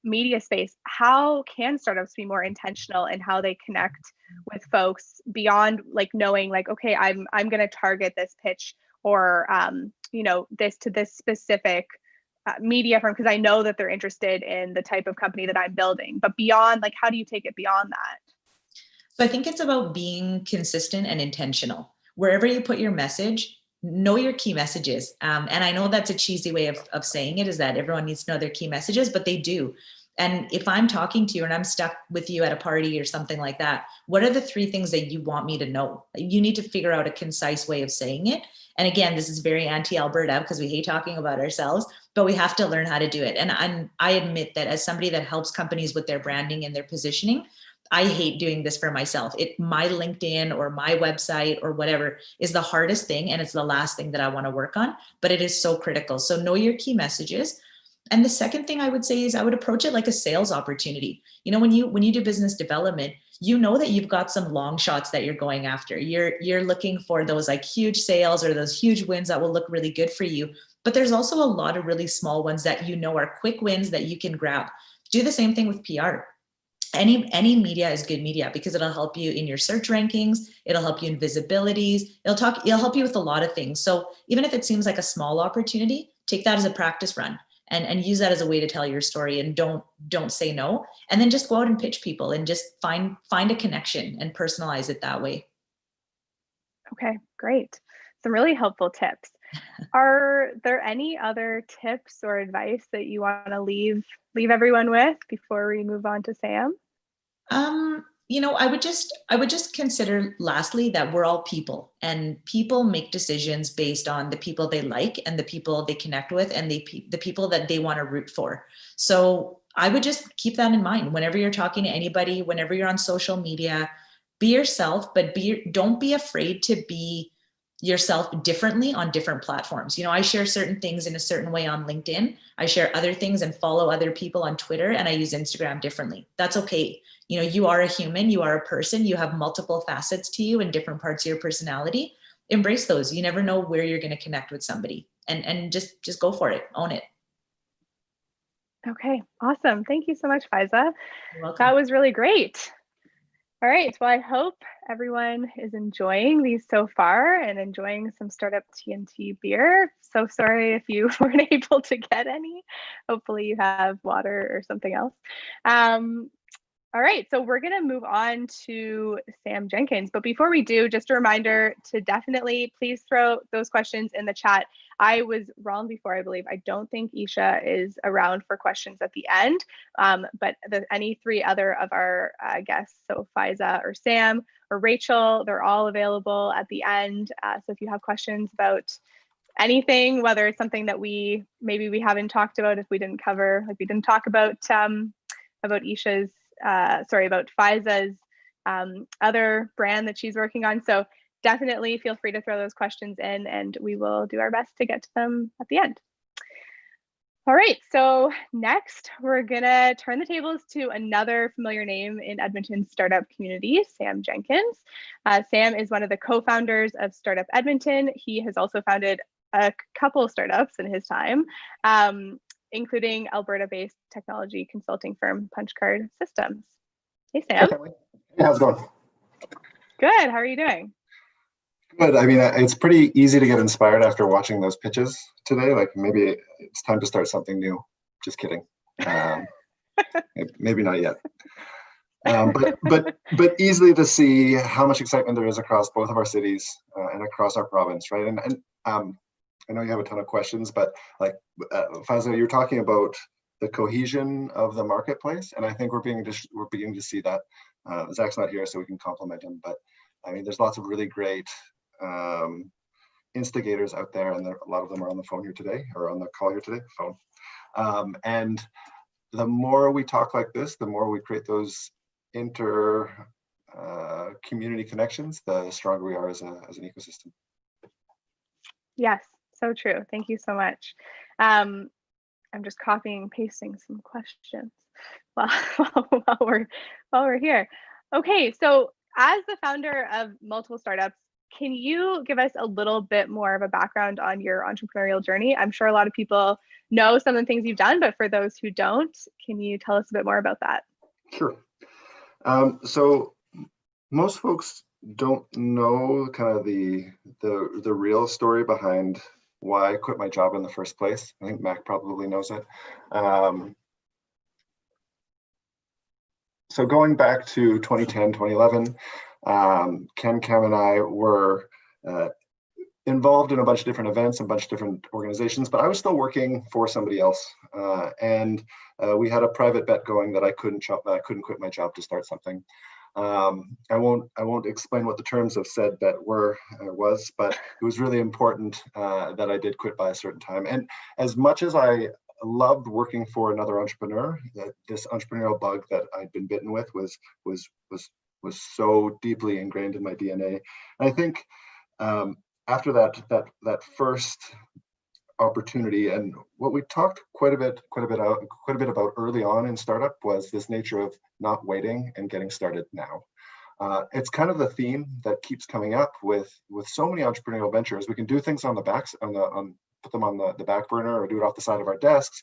media space. How can startups be more intentional in how they connect with folks beyond knowing okay, I'm going to target this pitch or this to this specific media firm because I know that they're interested in the type of company that I'm building, but beyond, how do you take it beyond that? So I think it's about being consistent and intentional. Wherever you put your message, know your key messages. And I know that's a cheesy way of saying it, is that everyone needs to know their key messages, but they do. And if I'm talking to you and I'm stuck with you at a party or something like that, what are the 3 things that you want me to know? You need to figure out a concise way of saying it. And again, this is very anti-Alberta because we hate talking about ourselves, but we have to learn how to do it. And I admit that as somebody that helps companies with their branding and their positioning, I hate doing this for myself. My LinkedIn or my website or whatever is the hardest thing, and it's the last thing that I want to work on, but it is so critical. So know your key messages. And the second thing I would say is I would approach it like a sales opportunity. You know, when you do business development, you know that you've got some long shots that you're going after. You're looking for those like huge sales or those huge wins that will look really good for you. But there's also a lot of really small ones that you know are quick wins that you can grab. Do the same thing with PR. Any media is good media because it'll help you in your search rankings. It'll help you in visibilities. It'll help you with a lot of things. So even if it seems like a small opportunity, take that as a practice run and use that as a way to tell your story, and don't say no. And then just go out and pitch people and just find a connection and personalize it that way. Okay, great. Some really helpful tips. Are there any other tips or advice that you want to leave everyone with before we move on to Sam? You know, I would just consider lastly that we're all people, and people make decisions based on the people they like and the people they connect with and the people that they want to root for. So I would just keep that in mind whenever you're talking to anybody, whenever you're on social media. Be yourself, but don't be afraid to be yourself differently on different platforms. You know, I share certain things in a certain way on LinkedIn. I share other things and follow other people on Twitter, and I use Instagram differently. That's okay. You know, you are a human, you are a person, you have multiple facets to you and different parts of your personality. Embrace those. You never know where you're going to connect with somebody, and just go for it. Own it. Okay, awesome. Thank you so much, Faiza. You're welcome. That was really great. All right, well, I hope everyone is enjoying these so far and enjoying some startup TNT beer. So sorry if you weren't able to get any. Hopefully you have water or something else. All right, so we're gonna move on to Sam Jenkins. But before we do, just a reminder to definitely please throw those questions in the chat. I was wrong before, I believe. I don't think Isha is around for questions at the end, but any three other of our guests, so Faiza or Sam or Rachel, they're all available at the end. So if you have questions about anything, whether it's something that maybe we haven't talked about, if we didn't cover, like we didn't talk about Isha's, about Faiza's other brand that she's working on. So definitely feel free to throw those questions in and we will do our best to get to them at the end. All right, so next we're gonna turn the tables to another familiar name in Edmonton's startup community, Sam Jenkins. Sam is one of the co-founders of Startup Edmonton. He has also founded a couple startups in his time, including Alberta-based technology consulting firm Punchcard Systems. Hey, Sam. Hey, how's it going? Good, how are you doing? Good. I mean, it's pretty easy to get inspired after watching those pitches today. Like maybe it's time to start something new. Just kidding. Maybe not yet. But easily to see how much excitement there is across both of our cities and across our province, right? And I know you have a ton of questions, but like Faiza, you're talking about the cohesion of the marketplace, and I think we're beginning to see that. Zach's not here, so we can compliment him, but I mean, there's lots of really great instigators out there, and a lot of them are on the phone here today, or on the call here today, and the more we talk like this, the more we create those community connections, the stronger we are as an ecosystem. Yes, so true. Thank you so much. I'm just copying and pasting some questions while we're here. Okay, so as the founder of multiple startups, can you give us a little bit more of a background on your entrepreneurial journey? I'm sure a lot of people know some of the things you've done, but for those who don't, can you tell us a bit more about that? Sure. So most folks don't know kind of the real story behind why I quit my job in the first place. I think Mac probably knows it. So going back to 2010, 2011, Ken, Cam, and I were involved in a bunch of different events, a bunch of different organizations, but I was still working for somebody else. And we had a private bet going that I couldn't quit my job to start something. I won't explain what the terms of said bet was, but it was really important that I did quit by a certain time. And as much as I loved working for another entrepreneur, this entrepreneurial bug that I'd been bitten with was so deeply ingrained in my DNA. And I think after that first opportunity, and what we talked quite a bit about early on in startup was this nature of not waiting and getting started now. It's kind of the theme that keeps coming up with so many entrepreneurial ventures. We can do things on the backs, put them on the back burner or do it off the side of our desks.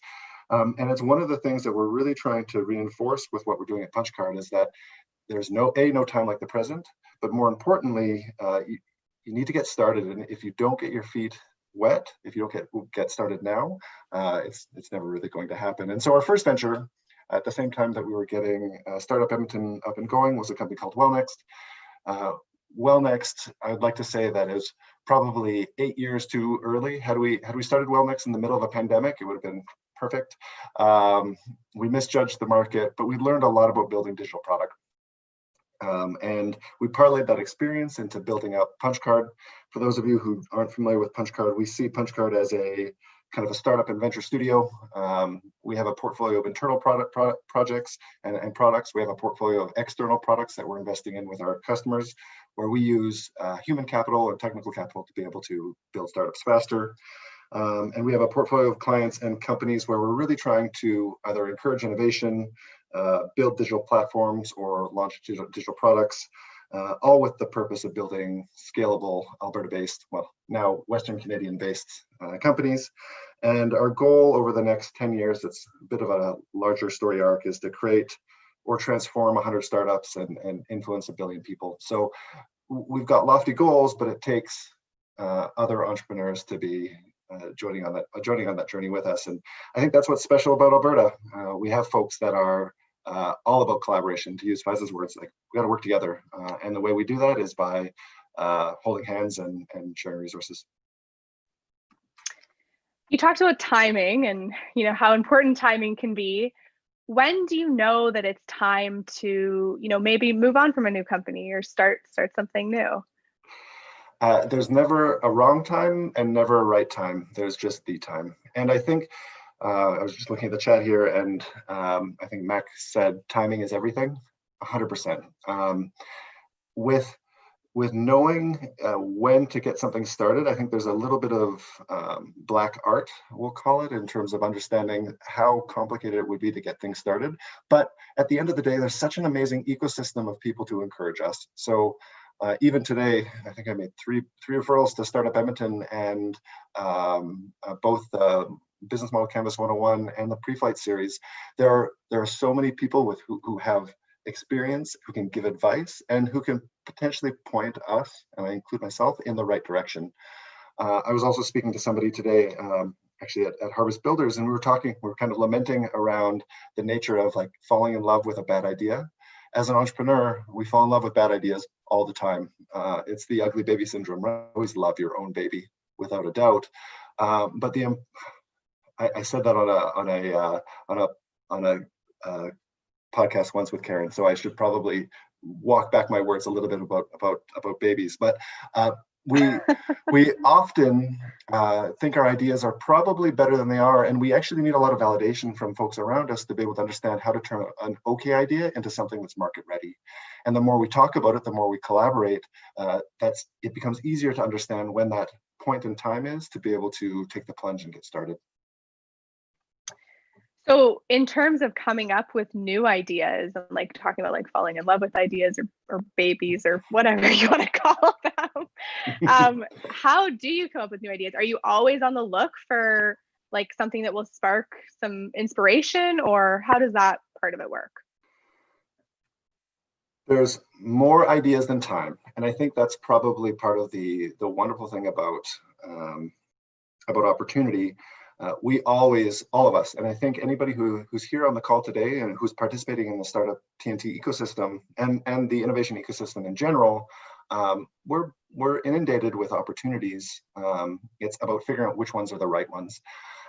And it's one of the things that we're really trying to reinforce with what we're doing at Punchcard is that there's no time like the present, but more importantly, you need to get started. And if you don't get your feet wet, if you don't get started now, it's never really going to happen. And so our first venture, at the same time that we were getting Startup Edmonton up and going, was a company called WellNext. WellNext, I would like to say that is probably 8 years too early. Had we started WellNext in the middle of a pandemic, it would have been perfect. We misjudged the market, but we learned a lot about building digital product. And we parlayed that experience into building out Punchcard. For those of you who aren't familiar with Punchcard, we see Punchcard as a kind of a startup and venture studio. We have a portfolio of internal projects and products. We have a portfolio of external products that we're investing in with our customers, where we use human capital and technical capital to be able to build startups faster. And we have a portfolio of clients and companies where we're really trying to either encourage innovation, build digital platforms, or launch digital products, all with the purpose of building scalable Alberta-based, well, now Western Canadian-based companies. And our goal over the next 10 years, it's a bit of a larger story arc, is to create or transform 100 startups and influence 1 billion people. So we've got lofty goals, but it takes other entrepreneurs to be joining on that journey with us. And I think that's what's special about Alberta. We have folks that are all about collaboration, to use Faiz's words, like we got to work together. And the way we do that is by holding hands and sharing resources. You talked about timing and how important timing can be. When do you know that it's time to maybe move on from a new company or start something new? There's never a wrong time and never a right time. There's just the time. And I think I was just looking at the chat here, and I think Mac said timing is everything. 100%. With knowing when to get something started, I think there's a little bit of black art, we'll call it, in terms of understanding how complicated it would be to get things started. But at the end of the day, there's such an amazing ecosystem of people to encourage us. So even today, I think I made three referrals to Startup Edmonton, and both the Business Model Canvas 101 and the Pre-Flight series. There are so many people who have experience, who can give advice, and who can potentially point us, and I include myself, in the right direction. I was also speaking to somebody today, actually at Harvest Builders, and we were kind of lamenting around the nature of like falling in love with a bad idea. As an entrepreneur, we fall in love with bad ideas all the time. It's the ugly baby syndrome, right? Always love your own baby, without a doubt. But I said that on a podcast once with Karen, so I should probably walk back my words a little bit about babies. But we often think our ideas are probably better than they are, and we actually need a lot of validation from folks around us to be able to understand how to turn an okay idea into something that's market ready. And the more we talk about it, the more we collaborate, it becomes easier to understand when that point in time is to be able to take the plunge and get started. So in terms of coming up with new ideas, and like talking about like falling in love with ideas or babies or whatever you want to call them, how do you come up with new ideas? Are you always on the look for like something that will spark some inspiration, or how does that part of it work? There's more ideas than time, and I think that's probably part of the wonderful thing about opportunity. We always, all of us, and I think anybody who's here on the call today and who's participating in the startup TNT ecosystem and the innovation ecosystem in general, we're inundated with opportunities. It's about figuring out which ones are the right ones.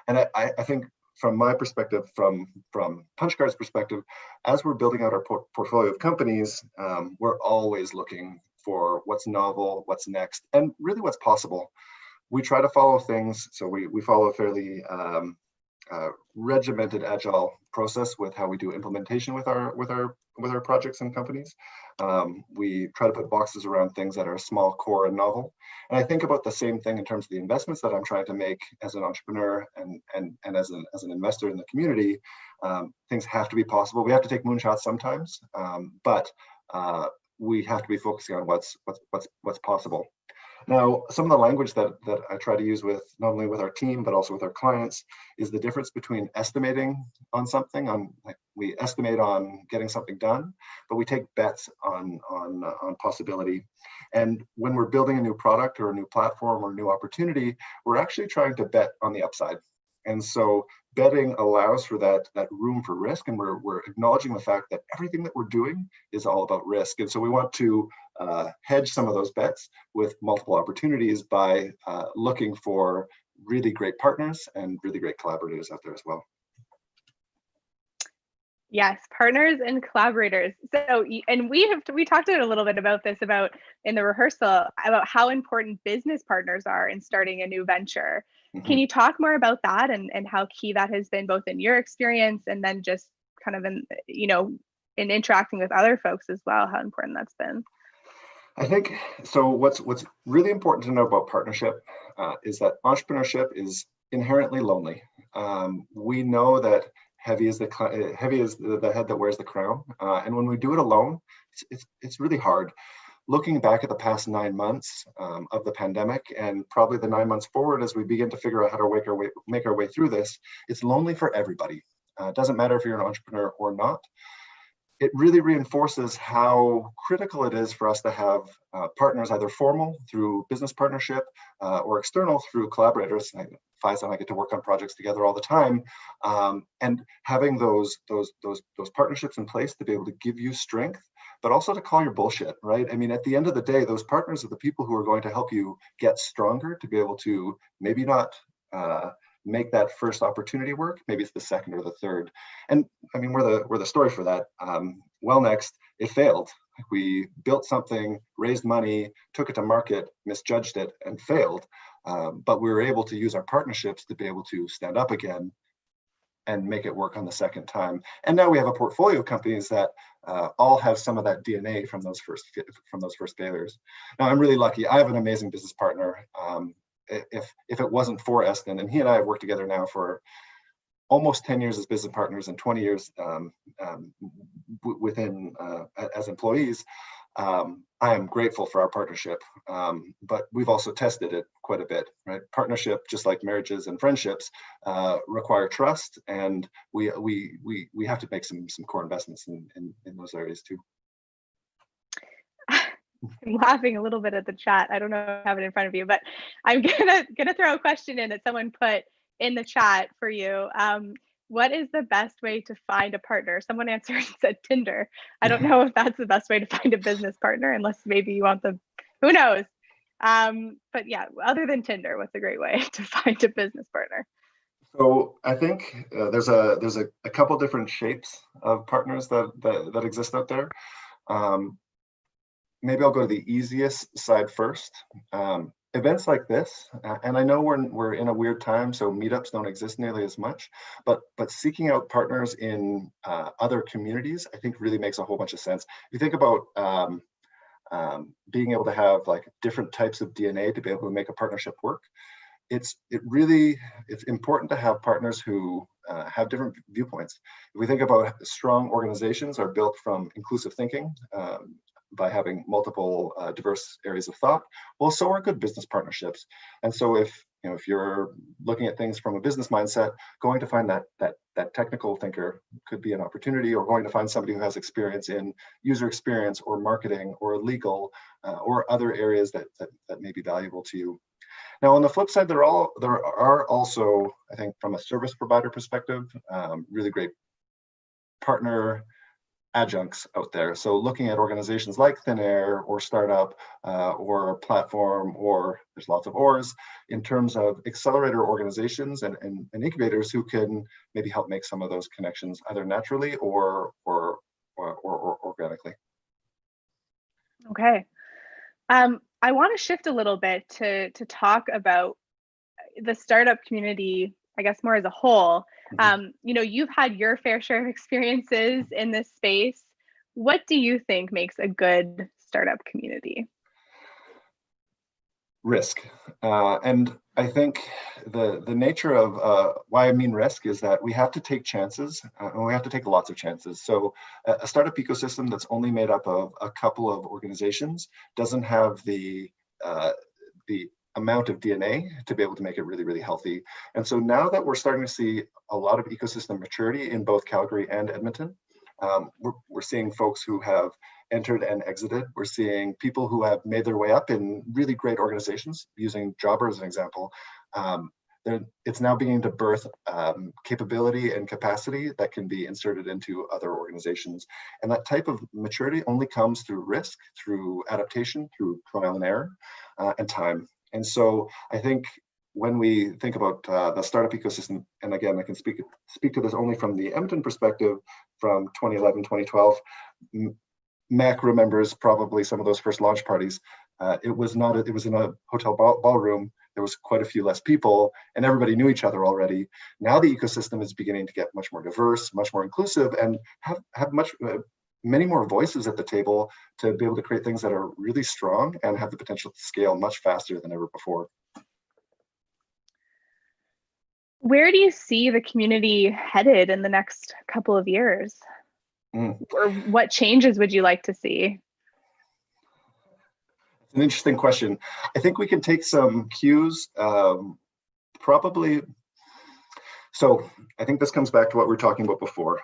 And I think from my perspective, from PunchCard's perspective, as we're building out our portfolio of companies, we're always looking for what's novel, what's next, and really what's possible. We try to follow things, so we follow a fairly regimented agile process with how we do implementation with our projects and companies. We try to put boxes around things that are small, core, and novel. And I think about the same thing in terms of the investments that I'm trying to make as an entrepreneur and as an investor in the community. Things have to be possible. We have to take moonshots sometimes, but we have to be focusing on what's possible. Now, some of the language that I try to use with not only with our team but also with our clients is the difference between estimating on something, like we estimate on getting something done, but we take bets on possibility. And when we're building a new product or a new platform or a new opportunity, we're actually trying to bet on the upside. And so betting allows for that room for risk, and we're acknowledging the fact that everything that we're doing is all about risk. And so we want to hedge some of those bets with multiple opportunities by looking for really great partners and really great collaborators out there as well. Yes, partners and collaborators. So, and we talked a little bit about this in the rehearsal about how important business partners are in starting a new venture. Mm-hmm. Can you talk more about that and how key that has been both in your experience and then just kind of in interacting with other folks as well, how important that's been? I think so. What's really important to know about partnership is that entrepreneurship is inherently lonely. We know that heavy is the head that wears the crown, and when we do it alone, it's really hard. Looking back at the past 9 months of the pandemic, and probably the 9 months forward as we begin to figure out how to make our way through this, it's lonely for everybody. It doesn't matter if you're an entrepreneur or not. It really reinforces how critical it is for us to have partners, either formal through business partnership or external through collaborators. Faiza and I get to work on projects together all the time, and having those partnerships in place to be able to give you strength, but also to call your bullshit, right? I mean, at the end of the day, those partners are the people who are going to help you get stronger to be able to maybe not make that first opportunity work. Maybe it's the second or the third. And I mean, we're the story for that. Wellnext, it failed. We built something, raised money, took it to market, misjudged it, and failed. But we were able to use our partnerships to be able to stand up again and make it work on the second time. And now we have a portfolio of companies that all have some of that DNA from those first failures. Now, I'm really lucky. I have an amazing business partner. If it wasn't for Eston, and he and I have worked together now for almost 10 years as business partners and 20 years as employees, I am grateful for our partnership. But we've also tested it quite a bit, right? Partnership, just like marriages and friendships, require trust, and we have to make some core investments in those areas too. I'm laughing a little bit at the chat. I don't know if I have it in front of you, but I'm gonna throw a question in that someone put in the chat for you. What is the best way to find a partner? Someone answered and said Tinder. I don't know if that's the best way to find a business partner, unless maybe you want them, who knows? But yeah, other than Tinder, what's a great way to find a business partner? So I think there's a couple different shapes of partners that exist out there. Maybe I'll go to the easiest side first. Events like this, and I know we're in a weird time, so meetups don't exist nearly as much, but seeking out partners in other communities, I think really makes a whole bunch of sense. If you think about being able to have like different types of DNA to be able to make a partnership work, it's important to have partners who have different viewpoints. If we think about strong organizations are built from inclusive thinking, by having multiple diverse areas of thought, well, so are good business partnerships. And so if you're looking at things from a business mindset, going to find that technical thinker could be an opportunity, or going to find somebody who has experience in user experience or marketing or legal or other areas that may be valuable to you. Now, on the flip side, there are also, I think, from a service provider perspective, really great partner adjuncts out there. So looking at organizations like Thin Air or Startup or Platform, or there's lots of ors, in terms of accelerator organizations and incubators who can maybe help make some of those connections either naturally or organically. Okay. I want to shift a little bit to talk about the startup community, I guess more as a whole. You know, you've had your fair share of experiences in this space. What do you think makes a good startup community? Risk. And I think the nature of why I mean risk is that we have to take chances, and we have to take lots of chances. So a startup ecosystem that's only made up of a couple of organizations doesn't have the amount of DNA to be able to make it really, really healthy. And so now that we're starting to see a lot of ecosystem maturity in both Calgary and Edmonton, we're seeing folks who have entered and exited. We're seeing people who have made their way up in really great organizations, using Jobber as an example. It's now beginning to birth capability and capacity that can be inserted into other organizations. And that type of maturity only comes through risk, through adaptation, through trial and error, and time. And so I think when we think about the startup ecosystem, and again, I can speak to this only from the Edmonton perspective from 2011, 2012, Mac remembers probably some of those first launch parties. It was in a hotel ballroom. There was quite a few less people, and everybody knew each other already. Now the ecosystem is beginning to get much more diverse, much more inclusive, and have many more voices at the table to be able to create things that are really strong and have the potential to scale much faster than ever before. Where do you see the community headed in the next couple of years? Or what changes would you like to see? It's an interesting question. I think we can take some cues, probably. So I think this comes back to what we were talking about before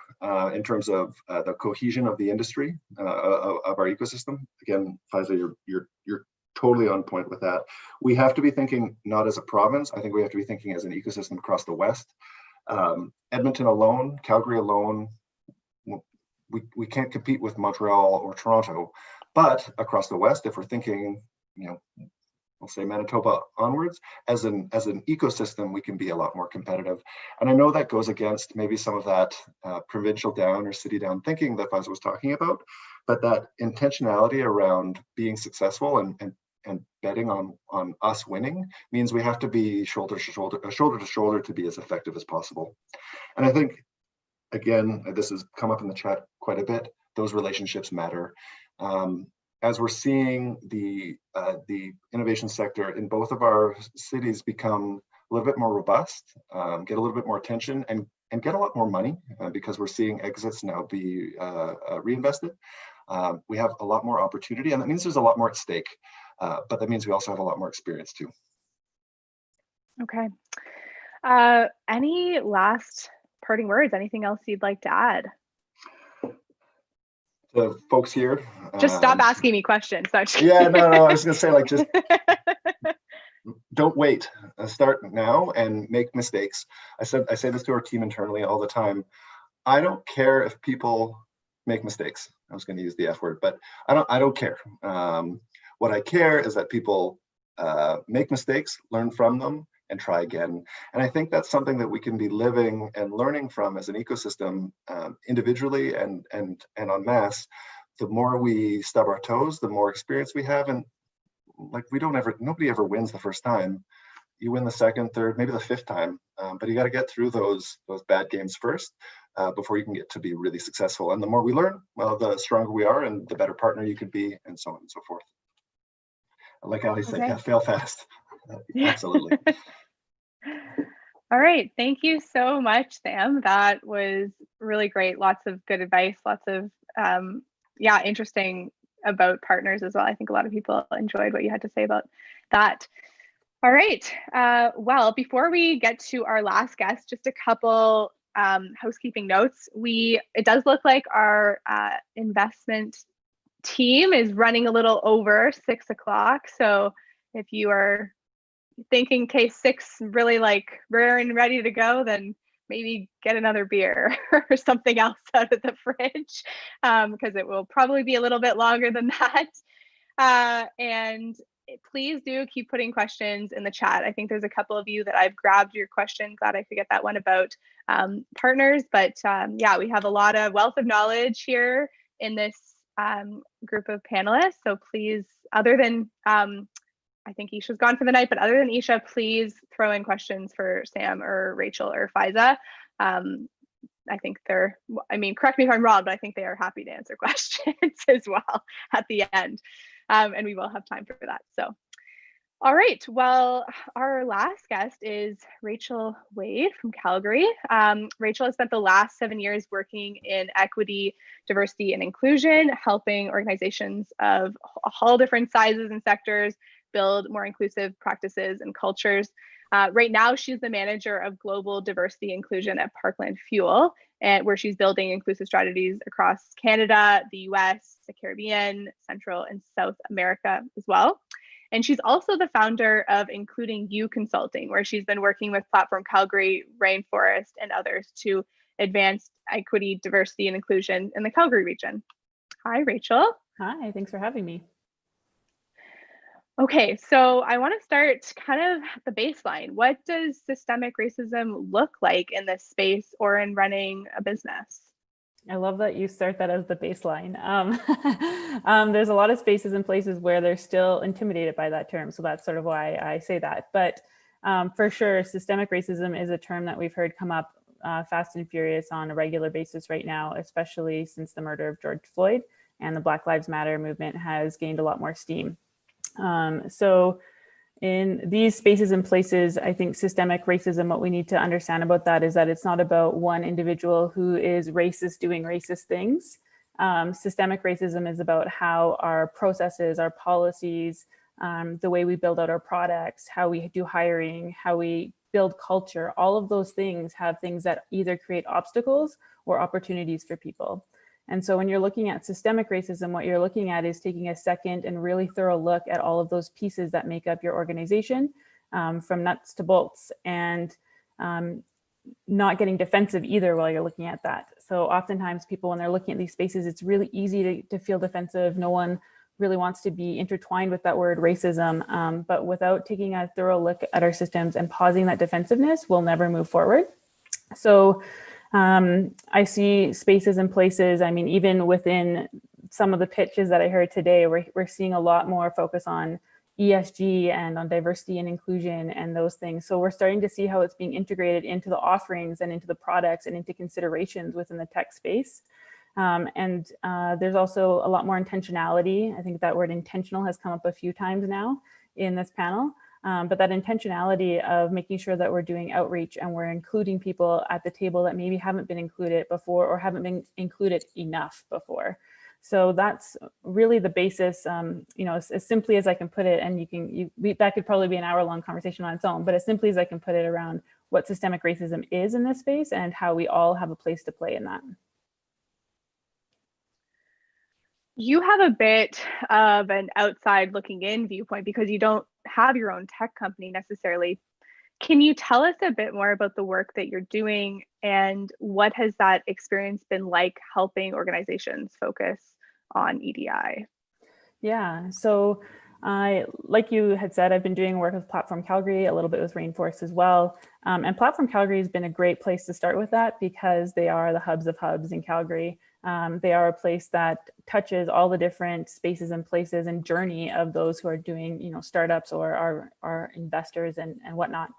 in terms of the cohesion of the industry, of our ecosystem. Again, Faiza, you're totally on point with that. We have to be thinking not as a province. I think we have to be thinking as an ecosystem across the West. Edmonton alone, Calgary alone, we can't compete with Montreal or Toronto. But across the West, if we're thinking, we'll say Manitoba onwards, as an ecosystem, we can be a lot more competitive. And I know that goes against maybe some of that provincial down or city down thinking that Faiza was talking about, but that intentionality around being successful and betting on us winning means we have to be shoulder to shoulder to be as effective as possible. And I think, again, this has come up in the chat quite a bit, those relationships matter. As we're seeing the innovation sector in both of our cities become a little bit more robust, get a little bit more attention, and get a lot more money because we're seeing exits now be reinvested. We have a lot more opportunity, and that means there's a lot more at stake, but that means we also have a lot more experience too. Okay. Any last parting words? Anything else you'd like to add? The folks here. Just stop asking me questions. Yeah, no, I was gonna say, like, just don't wait. Start now and make mistakes. I say this to our team internally all the time. I don't care if people make mistakes. I was gonna use the F word, but I don't care. What I care is that people make mistakes, learn from them, and try again. And I think that's something that we can be living and learning from as an ecosystem, individually and en masse. The more we stub our toes, the more experience we have. And like, nobody ever wins the first time. You win the second, third, maybe the fifth time, but you got to get through those bad games first before you can get to be really successful. And the more we learn, well, the stronger we are and the better partner you could be, and so on and so forth. Like Ali said, yeah, fail fast. Absolutely. All right. Thank you so much, Sam. That was really great. Lots of good advice, lots of, interesting about partners as well. I think a lot of people enjoyed what you had to say about that. All right. Well, before we get to our last guest, just a couple housekeeping notes. It does look like our investment team is running a little over 6 o'clock. So if you are thinking case 6 really like rare and ready to go, then maybe get another beer or something else out of the fridge, because it will probably be a little bit longer than that. And please do keep putting questions in the chat. I think there's a couple of you that I've grabbed your question. Glad I could get that one about partners. But yeah, we have a lot of wealth of knowledge here in this group of panelists. So please, other than, I think Isha's gone for the night, but other than Isha, please throw in questions for Sam or Rachel or Fiza. I think they're, I mean, correct me if I'm wrong, but I think they are happy to answer questions as well at the end. And we will have time for that. So, all right. Well, our last guest is Rachel Wade from Calgary. Rachel has spent the last 7 years working in equity, diversity, and inclusion, helping organizations of all different sizes and sectors build more inclusive practices and cultures. Right now, she's the manager of global diversity inclusion at Parkland Fuel, and where she's building inclusive strategies across Canada, the US, the Caribbean, Central and South America as well. And she's also the founder of Including You Consulting, where she's been working with Platform Calgary, Rainforest, and others to advance equity, diversity, and inclusion in the Calgary region. Hi, Rachel. Hi, thanks for having me. Okay, so I want to start kind of at the baseline. What does systemic racism look like in this space or in running a business? I love that you start that as the baseline. There's a lot of spaces and places where they're still intimidated by that term. So that's sort of why I say that. But for sure, systemic racism is a term that we've heard come up fast and furious on a regular basis right now, especially since the murder of George Floyd and the Black Lives Matter movement has gained a lot more steam. So in these spaces and places, I think systemic racism, what we need to understand about that is that it's not about one individual who is racist doing racist things. Systemic racism is about how our processes, our policies, the way we build out our products, how we do hiring, how we build culture, all of those things have things that either create obstacles or opportunities for people. And so when you're looking at systemic racism, what you're looking at is taking a second and really thorough look at all of those pieces that make up your organization, from nuts to bolts, and not getting defensive either while you're looking at that. So oftentimes people, when they're looking at these spaces, it's really easy to feel defensive. No one really wants to be intertwined with that word racism, but without taking a thorough look at our systems and pausing that defensiveness, we'll never move forward. So I see spaces and places, I mean, even within some of the pitches that I heard today, we're seeing a lot more focus on ESG and on diversity and inclusion and those things. So we're starting to see how it's being integrated into the offerings and into the products and into considerations within the tech space. There's also a lot more intentionality. I think that word intentional has come up a few times now in this panel. But that intentionality of making sure that we're doing outreach and we're including people at the table that maybe haven't been included before or haven't been included enough before. So that's really the basis, you know, as simply as I can put it, and that could probably be an hour-long conversation on its own, but as simply as I can put it around what systemic racism is in this space and how we all have a place to play in that. You have a bit of an outside looking in viewpoint because you don't have your own tech company necessarily. Can you tell us a bit more about the work that you're doing and what has that experience been like helping organizations focus on EDI? Yeah, so like you had said, I've been doing work with Platform Calgary, a little bit with Rainforest as well. And Platform Calgary has been a great place to start with that because they are the hubs of hubs in Calgary. They are a place that touches all the different spaces and places and journey of those who are doing, you know, startups or are investors and whatnot.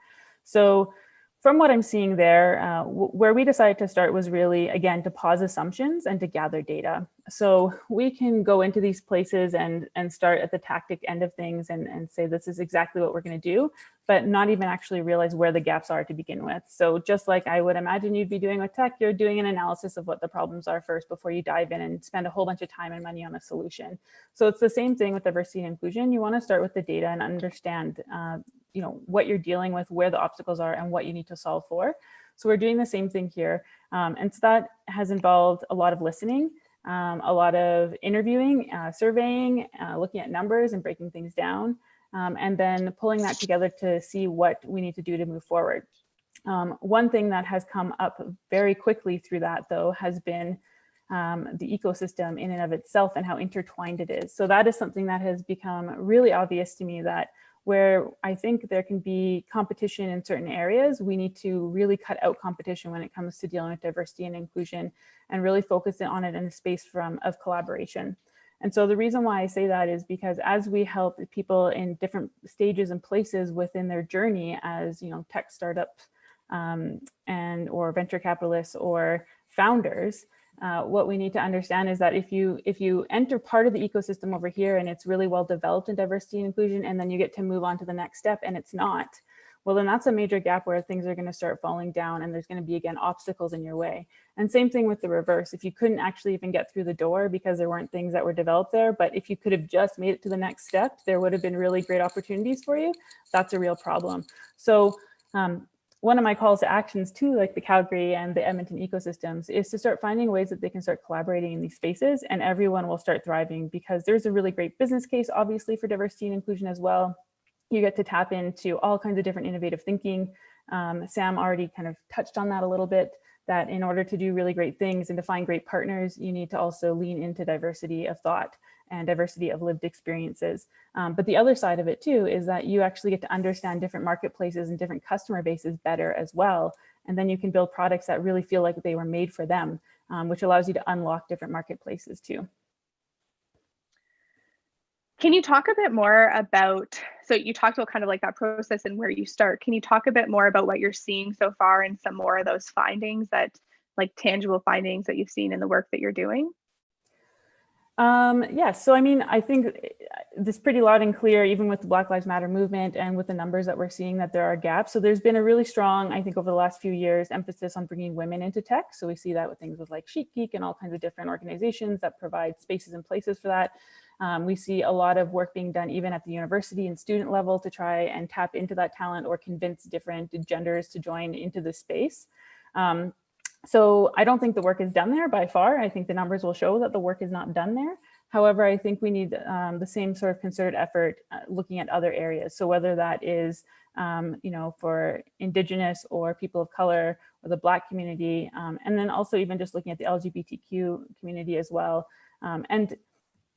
So from what I'm seeing there, where we decided to start was really, again, to pause assumptions and to gather data. So we can go into these places and start at the tactic end of things and say, this is exactly what we're going to do, but not even actually realize where the gaps are to begin with. So just like I would imagine you'd be doing with tech, you're doing an analysis of what the problems are first before you dive in and spend a whole bunch of time and money on a solution. So it's the same thing with diversity and inclusion. You want to start with the data and understand you know, what you're dealing with, where the obstacles are, and what you need to solve for. So we're doing the same thing here. And so that has involved a lot of listening, a lot of interviewing, surveying, looking at numbers and breaking things down, and then pulling that together to see what we need to do to move forward. One thing that has come up very quickly through that, though, has been the ecosystem in and of itself and how intertwined it is. So that is something that has become really obvious to me, that where I think there can be competition in certain areas, we need to really cut out competition when it comes to dealing with diversity and inclusion, and really focus on it in a space of collaboration. And so the reason why I say that is because as we help people in different stages and places within their journey as, tech startups and or venture capitalists or founders, what we need to understand is that if you enter part of the ecosystem over here and it's really well developed in diversity and inclusion, and then you get to move on to the next step and it's not, well, then that's a major gap where things are going to start falling down, and there's going to be, again, obstacles in your way. And same thing with the reverse. If you couldn't actually even get through the door because there weren't things that were developed there, but if you could have just made it to the next step, there would have been really great opportunities for you. That's a real problem. So one of my calls to actions too, like the Calgary and the Edmonton ecosystems, is to start finding ways that they can start collaborating in these spaces, and everyone will start thriving, because there's a really great business case, obviously, for diversity and inclusion as well. You get to tap into all kinds of different innovative thinking. Sam already kind of touched on that a little bit, that in order to do really great things and to find great partners, you need to also lean into diversity of thought and diversity of lived experiences. But the other side of it too is that you actually get to understand different marketplaces and different customer bases better as well. And then you can build products that really feel like they were made for them, which allows you to unlock different marketplaces too. Can you talk a bit more about, so you talked about kind of like that process and where you start. Can you talk a bit more about what you're seeing so far and some more of those findings, that like tangible findings that you've seen in the work that you're doing? Yes. So, I mean, I think this pretty loud and clear, even with the Black Lives Matter movement and with the numbers that we're seeing, that there are gaps. So there's been a really strong, I think, over the last few years, emphasis on bringing women into tech. So we see that with things with like Chic Geek and all kinds of different organizations that provide spaces and places for that. We see a lot of work being done even at the university and student level to try and tap into that talent or convince different genders to join into this space. So I don't think the work is done there by far. I think the numbers will show that the work is not done there. However, I think we need the same sort of concerted effort looking at other areas. So whether that is, for Indigenous or people of color or the Black community, and then also even just looking at the LGBTQ community as well.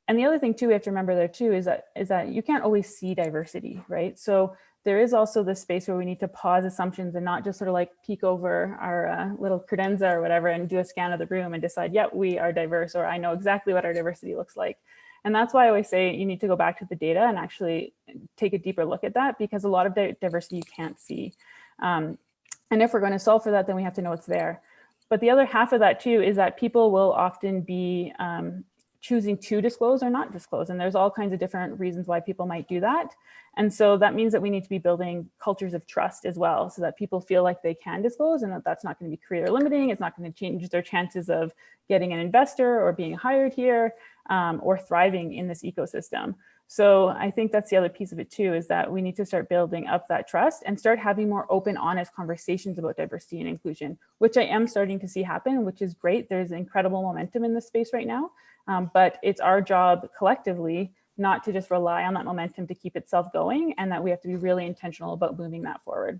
And the other thing too, we have to remember there too, is that you can't always see diversity, right? So there is also this space where we need to pause assumptions and not just sort of like peek over our little credenza or whatever and do a scan of the room and decide, yep, we are diverse, or I know exactly what our diversity looks like. And that's why I always say you need to go back to the data and actually take a deeper look at that, because a lot of diversity you can't see. And if we're going to solve for that, then we have to know it's there. But the other half of that too is that people will often be choosing to disclose or not disclose. And there's all kinds of different reasons why people might do that. And so that means that we need to be building cultures of trust as well, so that people feel like they can disclose and that that's not going to be career limiting. It's not going to change their chances of getting an investor or being hired here or thriving in this ecosystem. So I think that's the other piece of it too, is that we need to start building up that trust and start having more open, honest conversations about diversity and inclusion, which I am starting to see happen, which is great. There's incredible momentum in this space right now. But it's our job collectively not to just rely on that momentum to keep itself going, and that we have to be really intentional about moving that forward.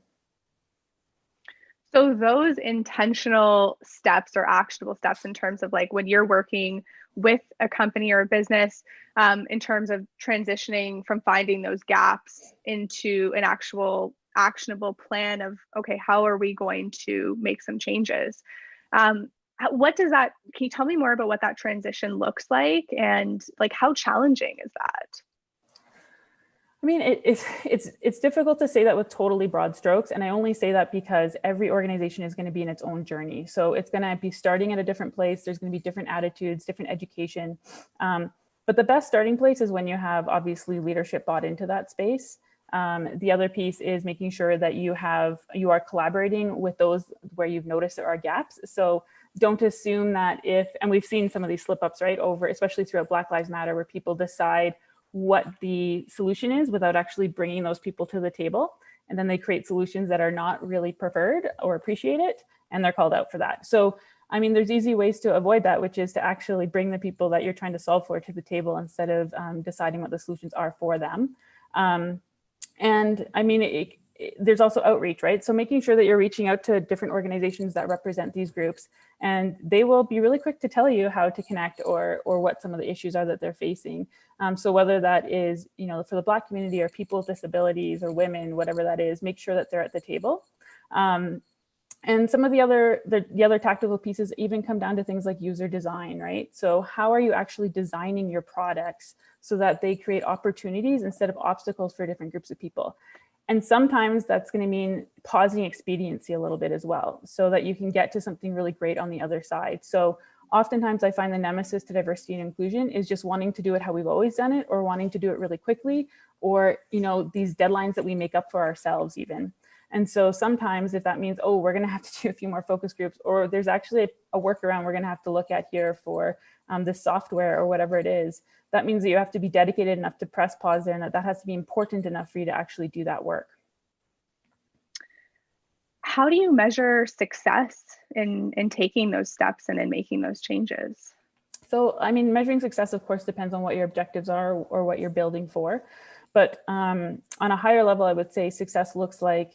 So those intentional steps or actionable steps in terms of like when you're working with a company or a business, in terms of transitioning from finding those gaps into an actual actionable plan of, okay, how are we going to make some changes? What does that, can you tell me more about what that transition looks like, and like how challenging is that? I mean, it's difficult to say that with totally broad strokes. And I only say that because every organization is going to be in its own journey. So it's going to be starting at a different place. There's going to be different attitudes, different education. But the best starting place is when you have obviously leadership bought into that space. The other piece is making sure that you are collaborating with those where you've noticed there are gaps. So don't assume that and we've seen some of these slip ups, right, over, especially throughout Black Lives Matter, where people decide what the solution is without actually bringing those people to the table. And then they create solutions that are not really preferred or appreciated, and they're called out for that. So, I mean, there's easy ways to avoid that, which is to actually bring the people that you're trying to solve for to the table instead of deciding what the solutions are for them. And I mean, there's also outreach, right? So making sure that you're reaching out to different organizations that represent these groups, and they will be really quick to tell you how to connect or what some of the issues are that they're facing. So whether that is, you know, for the Black community or people with disabilities or women, whatever that is, make sure that they're at the table. And some of the other tactical pieces even come down to things like user design, right? So how are you actually designing your products so that they create opportunities instead of obstacles for different groups of people? And sometimes that's going to mean pausing expediency a little bit as well, so that you can get to something really great on the other side. So oftentimes I find the nemesis to diversity and inclusion is just wanting to do it how we've always done it, or wanting to do it really quickly, or, you know, these deadlines that we make up for ourselves even. And so sometimes if that means, oh, we're going to have to do a few more focus groups, or there's actually a workaround we're going to have to look at here for this software or whatever it is, that means that you have to be dedicated enough to press pause there, and that has to be important enough for you to actually do that work. How do you measure success in taking those steps and in making those changes? So, I mean, measuring success, of course, depends on what your objectives are or what you're building for. But on a higher level, I would say success looks like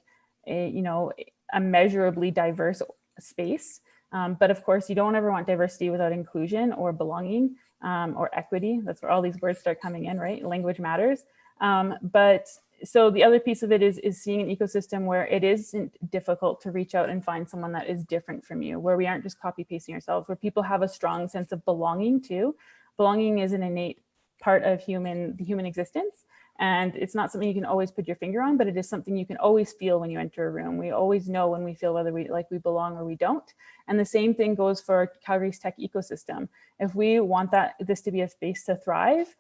a measurably diverse space. But of course, you don't ever want diversity without inclusion or belonging or equity. That's where all these words start coming in, right? Language matters. But so the other piece of it is seeing an ecosystem where it isn't difficult to reach out and find someone that is different from you, where we aren't just copy pasting ourselves, where people have a strong sense of belonging too. Belonging is an innate part of the human existence. And it's not something you can always put your finger on, but it is something you can always feel when you enter a room. We always know when we feel whether we belong or we don't. And the same thing goes for Calgary's tech ecosystem. If we want this to be a space to thrive,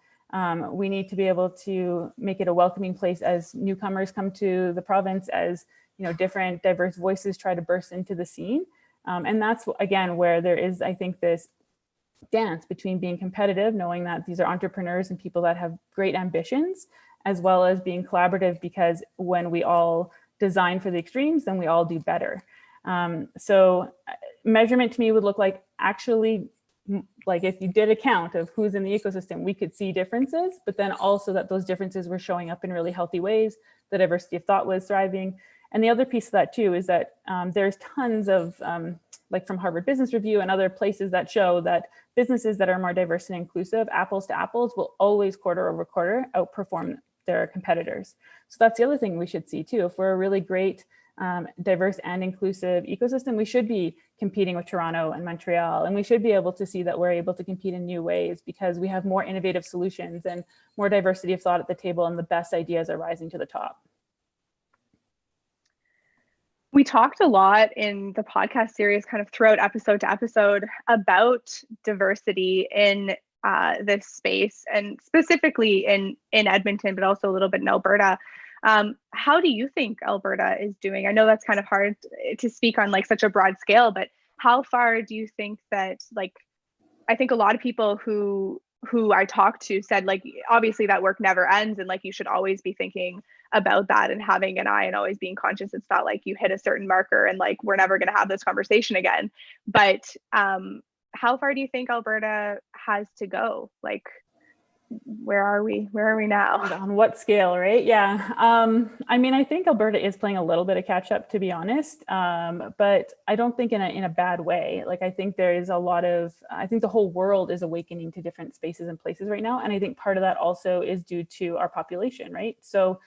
we need to be able to make it a welcoming place as newcomers come to the province, as different diverse voices try to burst into the scene. And that's, again, where there is, I think, this dance between being competitive, knowing that these are entrepreneurs and people that have great ambitions, as well as being collaborative, because when we all design for the extremes, then we all do better. So measurement to me would look like actually, like if you did a count of who's in the ecosystem, we could see differences, but then also that those differences were showing up in really healthy ways, the diversity of thought was thriving. And the other piece of that too is that there's tons of, like from Harvard Business Review and other places that show that businesses that are more diverse and inclusive, apples to apples, will always quarter over quarter outperform their competitors. So that's the other thing we should see too. If we're a really great, diverse and inclusive ecosystem, we should be competing with Toronto and Montreal, and we should be able to see that we're able to compete in new ways because we have more innovative solutions and more diversity of thought at the table, and the best ideas are rising to the top. We talked a lot in the podcast series, kind of throughout episode to episode, about diversity in this space, and specifically in Edmonton, but also a little bit in Alberta. How do you think Alberta is doing? I know that's kind of hard to speak on like such a broad scale, but how far do you think that, like, I think a lot of people who I talked to said, like, obviously that work never ends, and like you should always be thinking about that and having an eye and always being conscious. It's not like you hit a certain marker and like we're never going to have this conversation again. But how far do you think Alberta has to go? Like, where are we now? On what scale, right? Yeah. I mean, I think Alberta is playing a little bit of catch up, to be honest. But I don't think in a bad way. Like, I think there is I think the whole world is awakening to different spaces and places right now. And I think part of that also is due to our population, right? So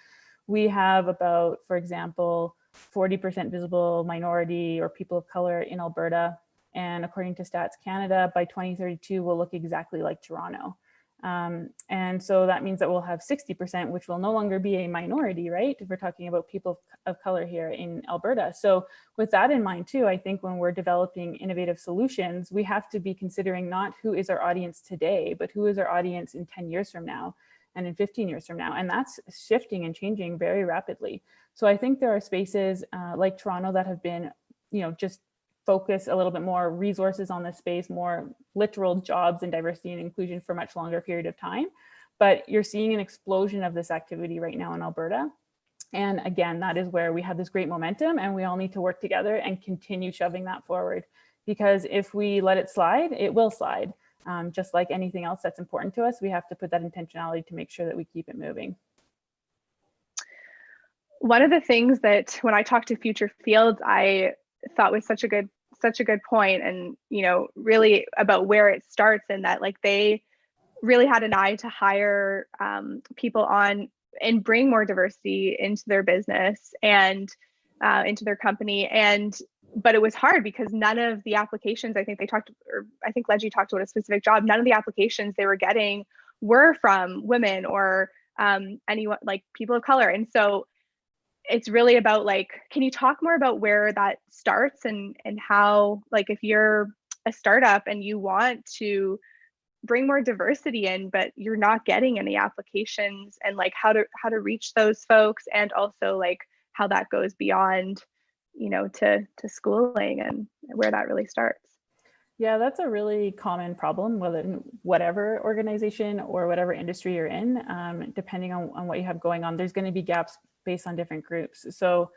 we have about, for example, 40% visible minority or people of color in Alberta. And according to Stats Canada, by 2032, we'll look exactly like Toronto. And so that means that we'll have 60%, which will no longer be a minority, right? If we're talking about people of color here in Alberta. So with that in mind too, I think when we're developing innovative solutions, we have to be considering not who is our audience today, but who is our audience in 10 years from now and in 15 years from now. And that's shifting and changing very rapidly. So I think there are spaces like Toronto that have been, just focus a little bit more resources on this space, more literal jobs and diversity and inclusion for a much longer period of time. But you're seeing an explosion of this activity right now in Alberta. And again, that is where we have this great momentum, and we all need to work together and continue shoving that forward. Because if we let it slide, it will slide. Just like anything else that's important to us, we have to put that intentionality to make sure that we keep it moving. one of the things that when I talked to Future Fields, I thought was such a good point, and really about where it starts, and that like they really had an eye to hire people on and bring more diversity into their business and into their company. But it was hard because none of the applications, I think Leggy talked about a specific job, none of the applications they were getting were from women or anyone, like people of color. And so it's really about like, can you talk more about where that starts and how, like, if you're a startup and you want to bring more diversity in, but you're not getting any applications, and like how to reach those folks, and also like how that goes beyond, to schooling and where that really starts. Yeah, that's a really common problem, whether in whatever organization or whatever industry you're in, depending on what you have going on, there's going to be gaps based on different groups. So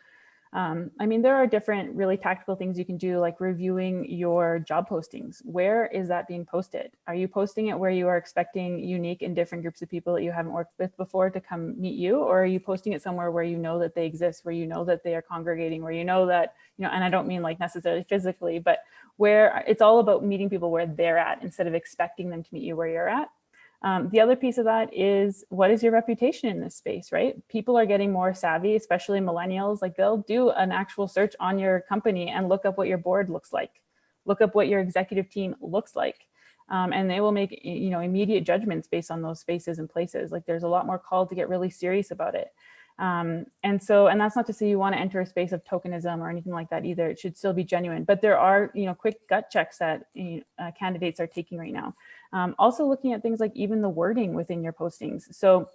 I mean, there are different really tactical things you can do, like reviewing your job postings. Where is that being posted? Are you posting it where you are expecting unique and different groups of people that you haven't worked with before to come meet you? Or are you posting it somewhere where you know that they exist, where you know that they are congregating, where you know that, and I don't mean like necessarily physically, but where it's all about meeting people where they're at instead of expecting them to meet you where you're at. The other piece of that is, what is your reputation in this space, right? People are getting more savvy, especially millennials. Like, they'll do an actual search on your company and look up what your board looks like, look up what your executive team looks like. And they will make, immediate judgments based on those spaces and places. Like, there's a lot more call to get really serious about it. And that's not to say you want to enter a space of tokenism or anything like that either. It should still be genuine, but there are, quick gut checks that candidates are taking right now. Also looking at things like even the wording within your postings. So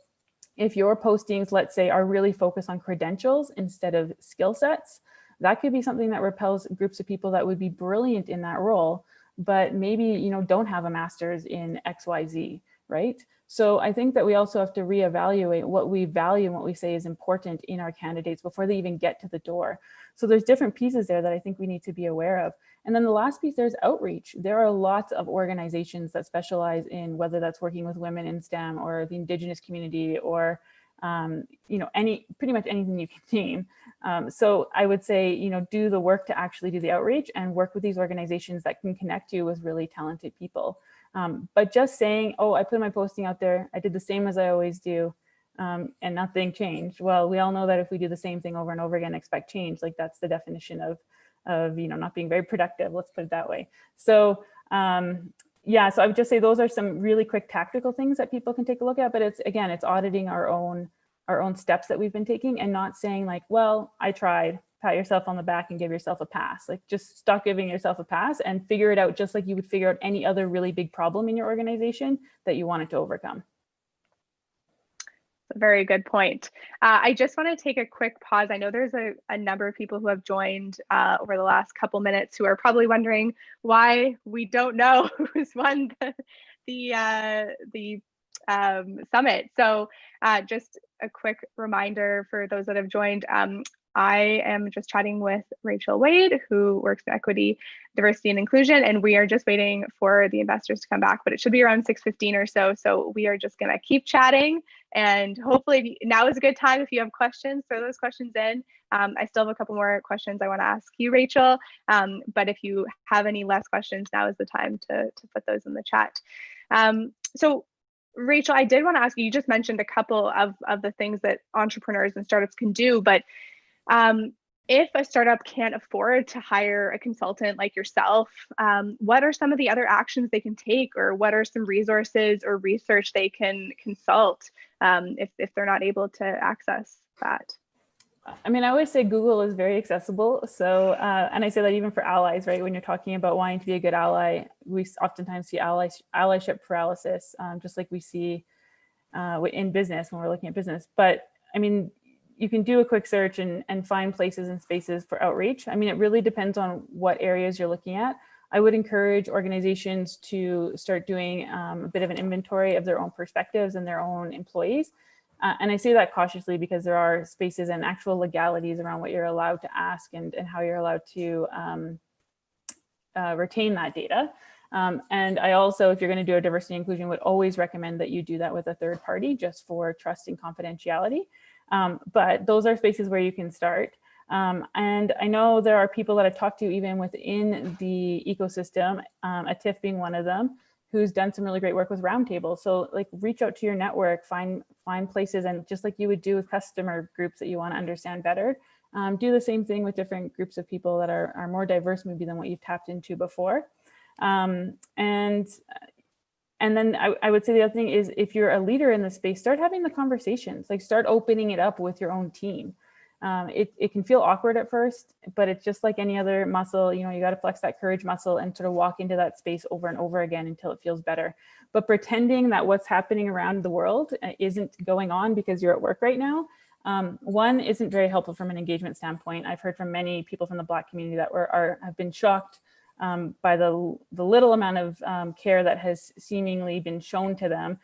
if your postings, let's say, are really focused on credentials instead of skill sets, that could be something that repels groups of people that would be brilliant in that role, but maybe, don't have a master's in XYZ, right? So I think that we also have to reevaluate what we value and what we say is important in our candidates before they even get to the door. So there's different pieces there that I think we need to be aware of. And then the last piece, there's outreach. There are lots of organizations that specialize in, whether that's working with women in STEM or the Indigenous community or, pretty much anything you can name. So I would say, do the work to actually do the outreach and work with these organizations that can connect you with really talented people. But just saying, oh, I put my posting out there, I did the same as I always do, and nothing changed. Well, we all know that if we do the same thing over and over again, expect change. Like, that's the definition of not being very productive, let's put it that way. So yeah, so I would just say those are some really quick tactical things that people can take a look at, but it's auditing our own steps that we've been taking, and not saying like, well, I tried, pat yourself on the back and give yourself a pass. Like, just stop giving yourself a pass and figure it out just like you would figure out any other really big problem in your organization that you wanted to overcome. A very good point. I just want to take a quick pause. I know there's a number of people who have joined over the last couple minutes who are probably wondering why we don't know who's won the summit. So just a quick reminder for those that have joined. I am just chatting with Rachel Wade, who works in equity, diversity, and inclusion, and we are just waiting for the investors to come back, but it should be around 6:15 or so. So we are just going to keep chatting, and hopefully now is a good time. If you have questions, throw those questions in. I still have a couple more questions I want to ask you, Rachel, but if you have any less questions, now is the time to put those in the chat. So Rachel, I did want to ask you, you just mentioned a couple of the things that entrepreneurs and startups can do, but if a startup can't afford to hire a consultant like yourself, what are some of the other actions they can take, or what are some resources or research they can consult if they're not able to access that? I mean, I always say Google is very accessible. So, and I say that even for allies, right? When you're talking about wanting to be a good ally, we oftentimes see allyship paralysis, just like we see in business when we're looking at business. But I mean, you can do a quick search and find places and spaces for outreach. I mean, it really depends on what areas you're looking at. I would encourage organizations to start doing a bit of an inventory of their own perspectives and their own employees. And I say that cautiously because there are spaces and actual legalities around what you're allowed to ask and how you're allowed to retain that data. And I also, if you're going to do a diversity inclusion, would always recommend that you do that with a third party just for trust and confidentiality. But those are spaces where you can start. And I know there are people that I've talked to even within the ecosystem, a TIFF being one of them, who's done some really great work with roundtables. So like reach out to your network, find places, and just like you would do with customer groups that you want to understand better, do the same thing with different groups of people that are more diverse maybe than what you've tapped into before. And then I would say the other thing is, if you're a leader in the space, start having the conversations, like start opening it up with your own team. It can feel awkward at first, but it's just like any other muscle, you know, you got to flex that courage muscle and sort of walk into that space over and over again until it feels better. But pretending that what's happening around the world isn't going on because you're at work right now, one, isn't very helpful from an engagement standpoint. I've heard from many people from the Black community that have been shocked by the little amount of care that has seemingly been shown to them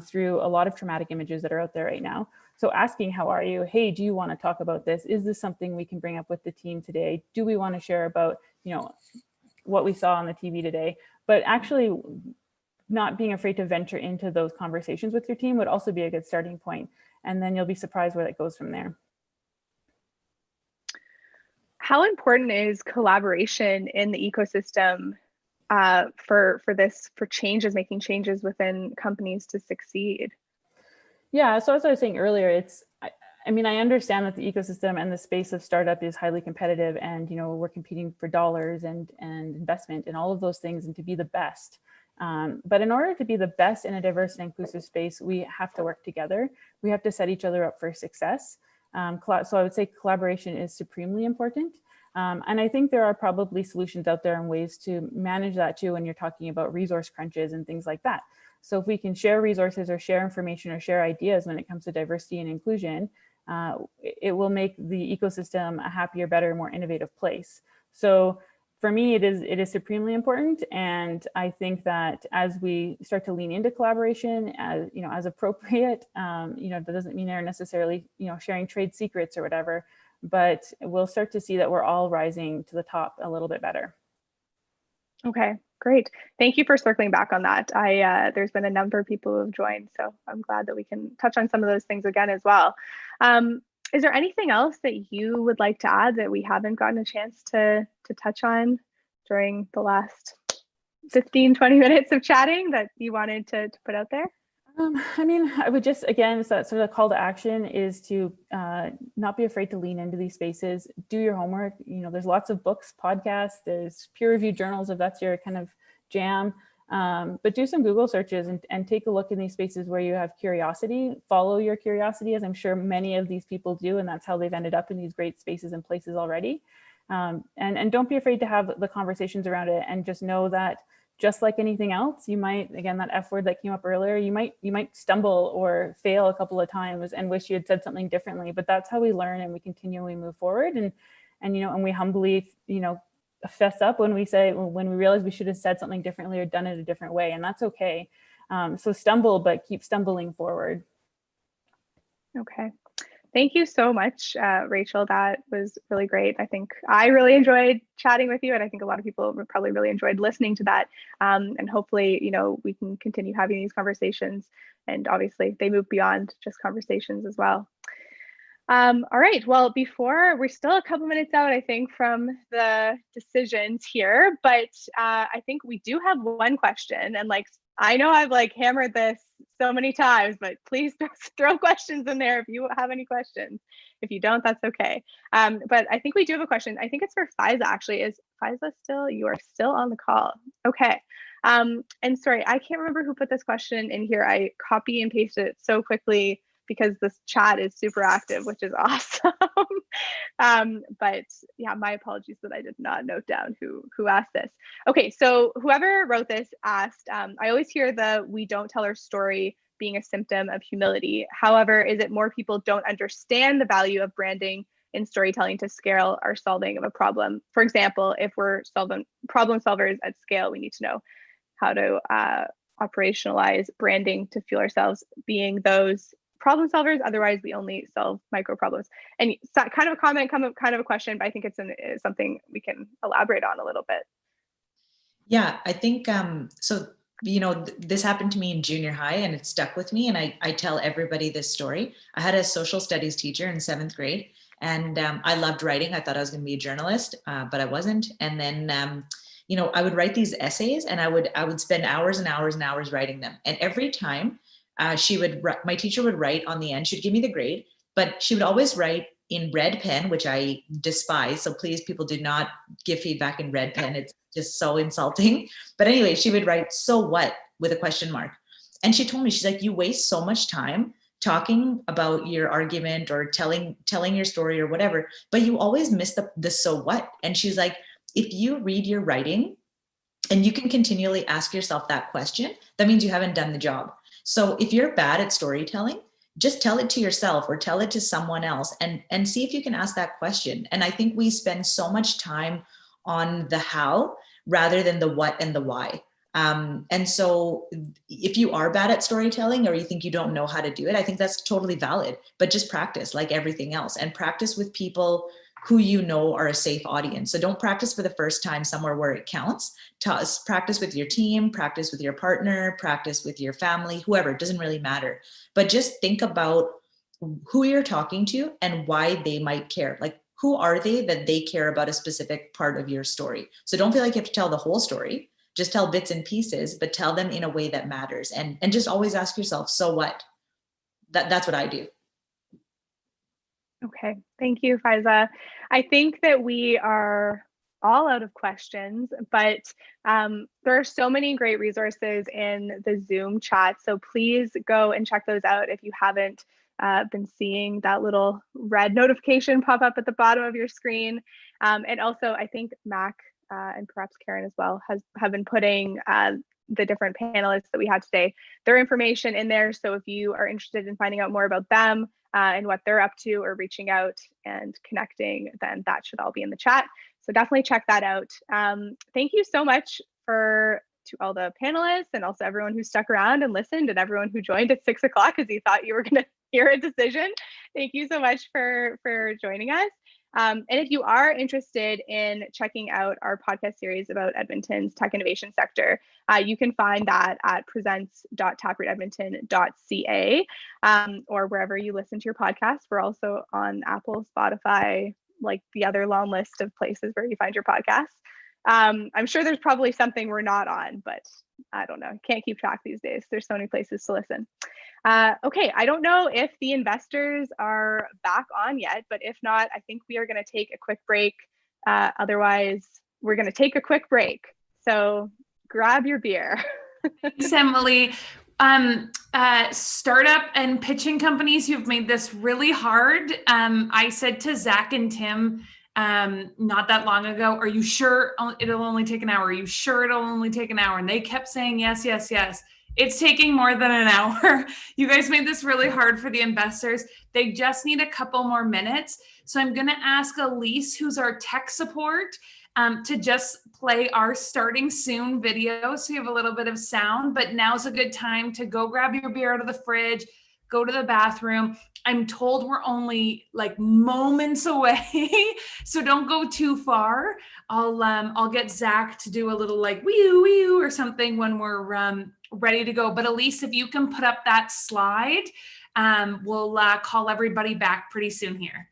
through a lot of traumatic images that are out there right now. So asking, how are you? Hey, do you want to talk about this? Is this something we can bring up with the team today? Do we want to share about, you know, what we saw on the TV today? But actually not being afraid to venture into those conversations with your team would also be a good starting point. And then you'll be surprised where that goes from there. How important is collaboration in the ecosystem for making changes within companies to succeed? Yeah, so as I was saying earlier, I mean, I understand that the ecosystem and the space of startup is highly competitive, and, you know, we're competing for dollars and investment and all of those things, and to be the best. But in order to be the best in a diverse and inclusive space, we have to work together. We have to set each other up for success. So I would say collaboration is supremely important. And I think there are probably solutions out there and ways to manage that too when you're talking about resource crunches and things like that. So if we can share resources or share information or share ideas when it comes to diversity and inclusion, it will make the ecosystem a happier, better, more innovative place. So for me, it is supremely important. And I think that as we start to lean into collaboration, as you know, as appropriate, you know, that doesn't mean they're necessarily, you know, sharing trade secrets or whatever, but we'll start to see that we're all rising to the top a little bit better. Okay, great. Thank you for circling back on that. There's been a number of people who have joined, so I'm glad that we can touch on some of those things again as well. Is there anything else that you would like to add that we haven't gotten a chance to touch on during the last 15, 20 minutes of chatting that you wanted to put out there? I mean, I would just, again, so that sort of call to action is to not be afraid to lean into these spaces, do your homework. You know, there's lots of books, podcasts, there's peer-reviewed journals if that's your kind of jam, but do some Google searches and take a look in these spaces where you have curiosity, follow your curiosity, as I'm sure many of these people do, and that's how they've ended up in these great spaces and places already. And don't be afraid to have the conversations around it, and just know that just like anything else, you might, again, that F word that came up earlier, you might stumble or fail a couple of times and wish you had said something differently, but that's how we learn and we continually move forward. And you know, and we humbly, you know, fess up when we realize we should have said something differently or done it a different way, and that's okay. So stumble, but keep stumbling forward. Okay. Thank you so much, Rachel. That was really great. I think I really enjoyed chatting with you, and I think a lot of people probably really enjoyed listening to that. And hopefully, you know, we can continue having these conversations, and obviously they move beyond just conversations as well. All right, well, we're still a couple minutes out, I think, from the decisions here, but I think we do have one question, and like, I know I've like hammered this so many times, but please throw questions in there if you have any questions. If you don't, that's okay. But I think we do have a question. I think it's for Faiza, actually. Is Faiza you are still on the call? Okay. And sorry, I can't remember who put this question in here. I copy and pasted it so quickly because this chat is super active, which is awesome. But yeah, my apologies that I did not note down who asked this. Okay, so whoever wrote this asked, I always hear the "we don't tell our story" being a symptom of humility. However, is it more people don't understand the value of branding in storytelling to scale our solving of a problem? For example, if we're solving problem solvers at scale, we need to know how to operationalize branding to fuel ourselves being those problem solvers. Otherwise, we only solve micro problems. And so kind of a comment, kind of a question, but I think it's something we can elaborate on a little bit. Yeah, I think so. this happened to me in junior high and it stuck with me. And I tell everybody this story. I had a social studies teacher in 7th grade and I loved writing. I thought I was going to be a journalist, but I wasn't. And then, I would write these essays and I would spend hours and hours and hours writing them. And every time my teacher would write on the end, she'd give me the grade, but she would always write in red pen, which I despise. So please, people, do not give feedback in red pen. It's just so insulting. But anyway, she would write, "So what?" with a question mark. And she told me, she's like, "You waste so much time talking about your argument or telling your story or whatever, but you always miss the so what." And she's like, if you read your writing and you can continually ask yourself that question, that means you haven't done the job. So if you're bad at storytelling, just tell it to yourself or tell it to someone else and see if you can ask that question. And I think we spend so much time on the how rather than the what and the why. And so if you are bad at storytelling or you think you don't know how to do it, I think that's totally valid, but just practice like everything else and practice with people who you know are a safe audience. So don't practice for the first time somewhere where it counts. Practice with your team, practice with your partner, practice with your family, whoever, it doesn't really matter. But just think about who you're talking to and why they might care. Like, who are they that they care about a specific part of your story? So don't feel like you have to tell the whole story. Just tell bits and pieces, but tell them in a way that matters. And just always ask yourself, so what? That's what I do. Okay, thank you, Faiza. I think that we are all out of questions, but there are so many great resources in the Zoom chat. So please go and check those out if you haven't been seeing that little red notification pop up at the bottom of your screen. And also, I think Mac and perhaps Karen as well have been putting the different panelists that we had today, their information in there. So if you are interested in finding out more about them and what they're up to or reaching out and connecting, then that should all be in the chat. So definitely check that out. Thank you so much to all the panelists and also everyone who stuck around and listened and everyone who joined at 6 o'clock because you thought you were going to hear a decision. Thank you so much for joining us. And if you are interested in checking out our podcast series about Edmonton's tech innovation sector, you can find that at presents.taprootedmonton.ca or wherever you listen to your podcast. We're also on Apple, Spotify, like the other long list of places where you find your podcasts. I'm sure there's probably something we're not on, but I don't know. Can't keep track these days. There's so many places to listen. Okay, I don't know if the investors are back on yet, but if not, I think we are going to take a quick break. Otherwise, we're going to take a quick break. So grab your beer. Thanks, Emily. Startup and pitching companies who've made this really hard. I said to Zach and Tim not that long ago, are you sure it'll only take an hour? Are you sure it'll only take an hour? And they kept saying, yes, yes, yes. It's taking more than an hour. You guys made this really hard for the investors. They just need a couple more minutes. So I'm going to ask Elise, who's our tech support, to just play our starting soon video. So you have a little bit of sound, but now's a good time to go grab your beer out of the fridge, go to the bathroom. I'm told we're only like moments away, so don't go too far. I'll get Zach to do a little like wee-oo or something when we're ready to go. But Elise, if you can put up that slide, we'll call everybody back pretty soon here.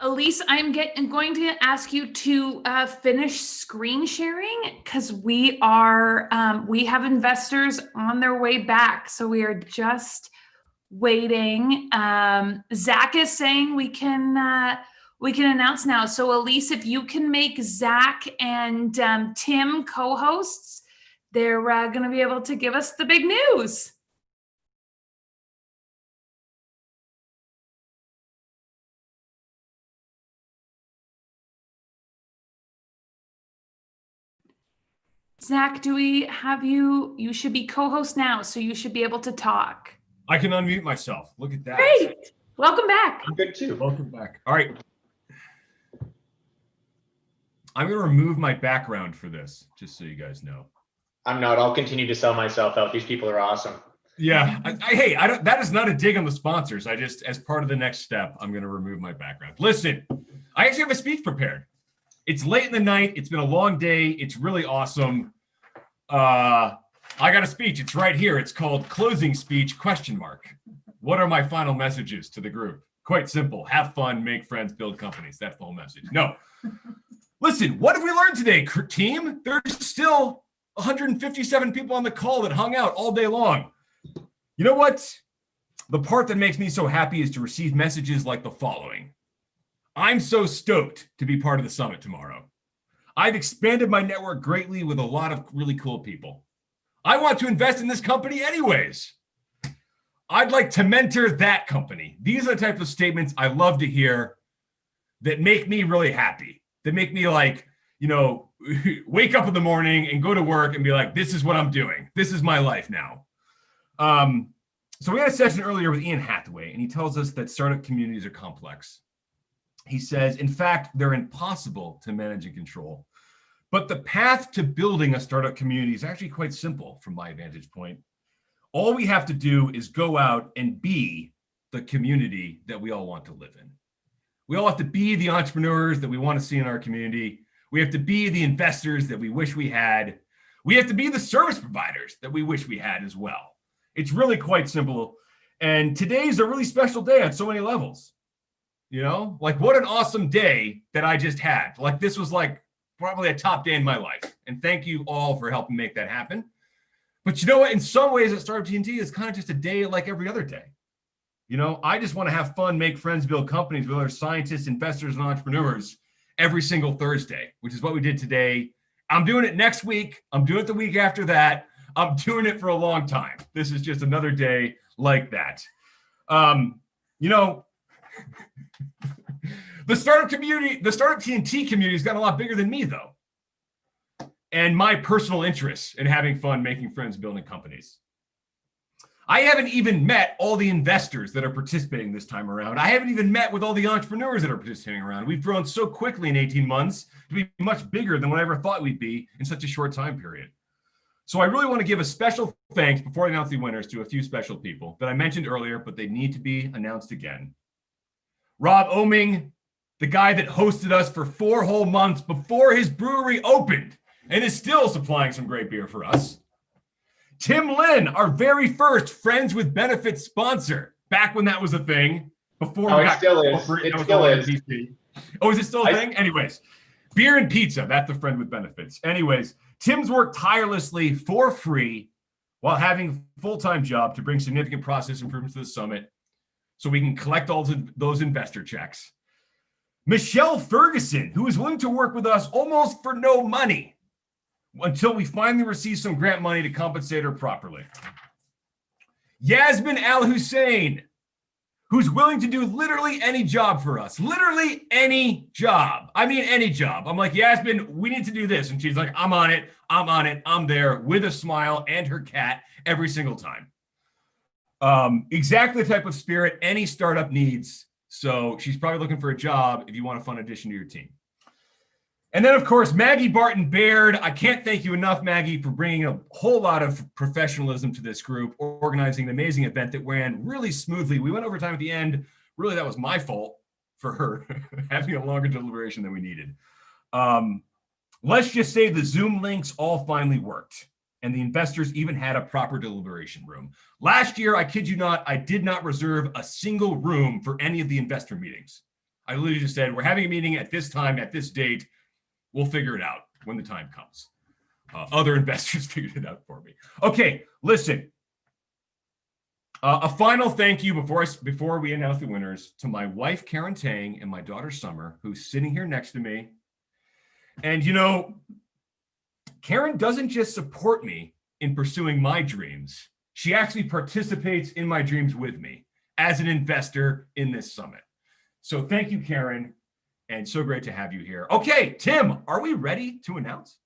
Elise, I'm going to ask you to finish screen sharing because we have investors on their way back. So we are just waiting. Zach is saying we can announce now. So Elise, if you can make Zach and Tim co-hosts, they're going to be able to give us the big news. Zach, do we have you? You should be co-host now, so you should be able to talk. I can unmute myself. Look at that. Great. Welcome back. I'm good too. Welcome back. All right. I'm going to remove my background for this, just so you guys know. I'm not. I'll continue to sell myself out. These people are awesome. Yeah. Hey, that is not a dig on the sponsors. I just, as part of the next step, I'm going to remove my background. Listen, I actually have a speech prepared. It's late in the night. It's been a long day. It's really awesome. I got a speech. It's right here. It's called Closing Speech ? What are my final messages to the group? Quite simple. Have fun, make friends, build companies. That's the whole message. No. Listen, what have we learned today, team? There's still 157 people on the call that hung out all day long. You know what? The part that makes me so happy is to receive messages like the following. I'm so stoked to be part of the summit tomorrow. I've expanded my network greatly with a lot of really cool people. I want to invest in this company anyways. I'd like to mentor that company. These are the type of statements I love to hear that make me really happy, that make me like, you know, wake up in the morning and go to work and be like, this is what I'm doing. This is my life now. So we had a session earlier with Ian Hathaway, and he tells us that startup communities are complex. He says, in fact, they're impossible to manage and control. But the path to building a startup community is actually quite simple from my vantage point. All we have to do is go out and be the community that we all want to live in. We all have to be the entrepreneurs that we want to see in our community. We have to be the investors that we wish we had. We have to be the service providers that we wish we had as well. It's really quite simple. And today's a really special day on so many levels. You know, like what an awesome day that I just had. Like this was like probably a top day in my life. And thank you all for helping make that happen. But you know what? In some ways at Startup TNT, it's kind of just a day like every other day. You know, I just want to have fun, make friends, build companies with other scientists, investors, and entrepreneurs every single Thursday, which is what we did today. I'm doing it next week. I'm doing it the week after that. I'm doing it for a long time. This is just another day like that. You know, the startup community, the Startup TNT community has gotten a lot bigger than me, though. And my personal interests in having fun, making friends, building companies. I haven't even met all the investors that are participating this time around. I haven't even met with all the entrepreneurs that are participating around. We've grown so quickly in 18 months to be much bigger than what I ever thought we'd be in such a short time period. So I really want to give a special thanks before I announce the winners to a few special people that I mentioned earlier, but they need to be announced again. Rob Oming, the guy that hosted us for 4 whole months before his brewery opened and is still supplying some great beer for us. Tim Lin, our very first Friends with Benefits sponsor, back when that was a thing. Before we got corporate, it still is. Oh, is it still a thing? Anyways, beer and pizza, that's the Friend with Benefits. Anyways, Tim's worked tirelessly for free while having a full-time job to bring significant process improvements to the summit so we can collect all those investor checks. Michelle Ferguson, who is willing to work with us almost for no money until we finally receive some grant money to compensate her properly. Yasmin Al-Hussein, who's willing to do literally any job for us. Literally any job. I mean, any job. I'm like, Yasmin, we need to do this. And she's like, I'm on it. I'm there with a smile and her cat every single time. Exactly the type of spirit any startup needs. So she's probably looking for a job if you want a fun addition to your team. And then, of course, Maggie Barton Baird. I can't thank you enough, Maggie, for bringing a whole lot of professionalism to this group, organizing an amazing event that ran really smoothly. We went over time at the end. Really, that was my fault for her having a longer deliberation than we needed. Let's just say the Zoom links all finally worked, and the investors even had a proper deliberation room. Last year, I kid you not, I did not reserve a single room for any of the investor meetings. I literally just said, we're having a meeting at this time, at this date. We'll figure it out when the time comes. Other investors figured it out for me. Okay, listen. A final thank you before we announce the winners to my wife, Karen Tang, and my daughter, Summer, who's sitting here next to me. And, you know, Karen doesn't just support me in pursuing my dreams. She actually participates in my dreams with me as an investor in this summit. So thank you, Karen, and so great to have you here. Okay, Tim, are we ready to announce?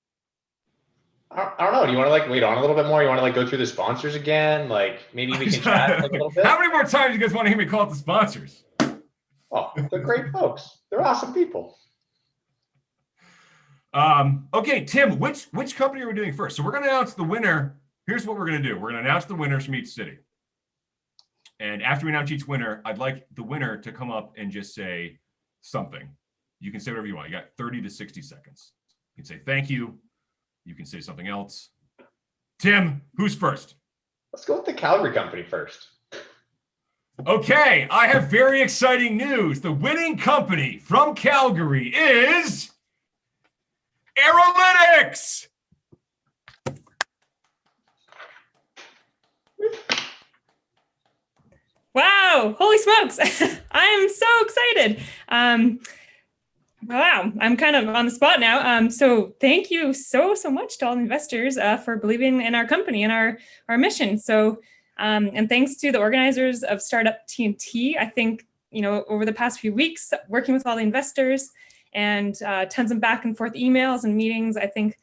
I don't know. Do you want to like wait on a little bit more? You want to like go through the sponsors again? Like maybe we can chat like a little bit. How many more times do you guys want to hear me call it the sponsors? Oh, they're great folks. They're awesome people. Okay, Tim, which company are we doing first? So we're going to announce the winner. Here's what we're going to do. We're going to announce the winners from each city. And after we announce each winner, I'd like the winner to come up and just say something. You can say whatever you want. You got 30 to 60 seconds. You can say thank you. You can say something else. Tim, who's first? Let's go with the Calgary company first. Okay, I have very exciting news. The winning company from Calgary is Arolytics. Wow, holy smokes. I am so excited. Wow, I'm kind of on the spot now. So thank you so much to all the investors for believing in our company and our mission. So, and thanks to the organizers of Startup TNT. I think, you know, over the past few weeks, working with all the investors and tons of back and forth emails and meetings, I think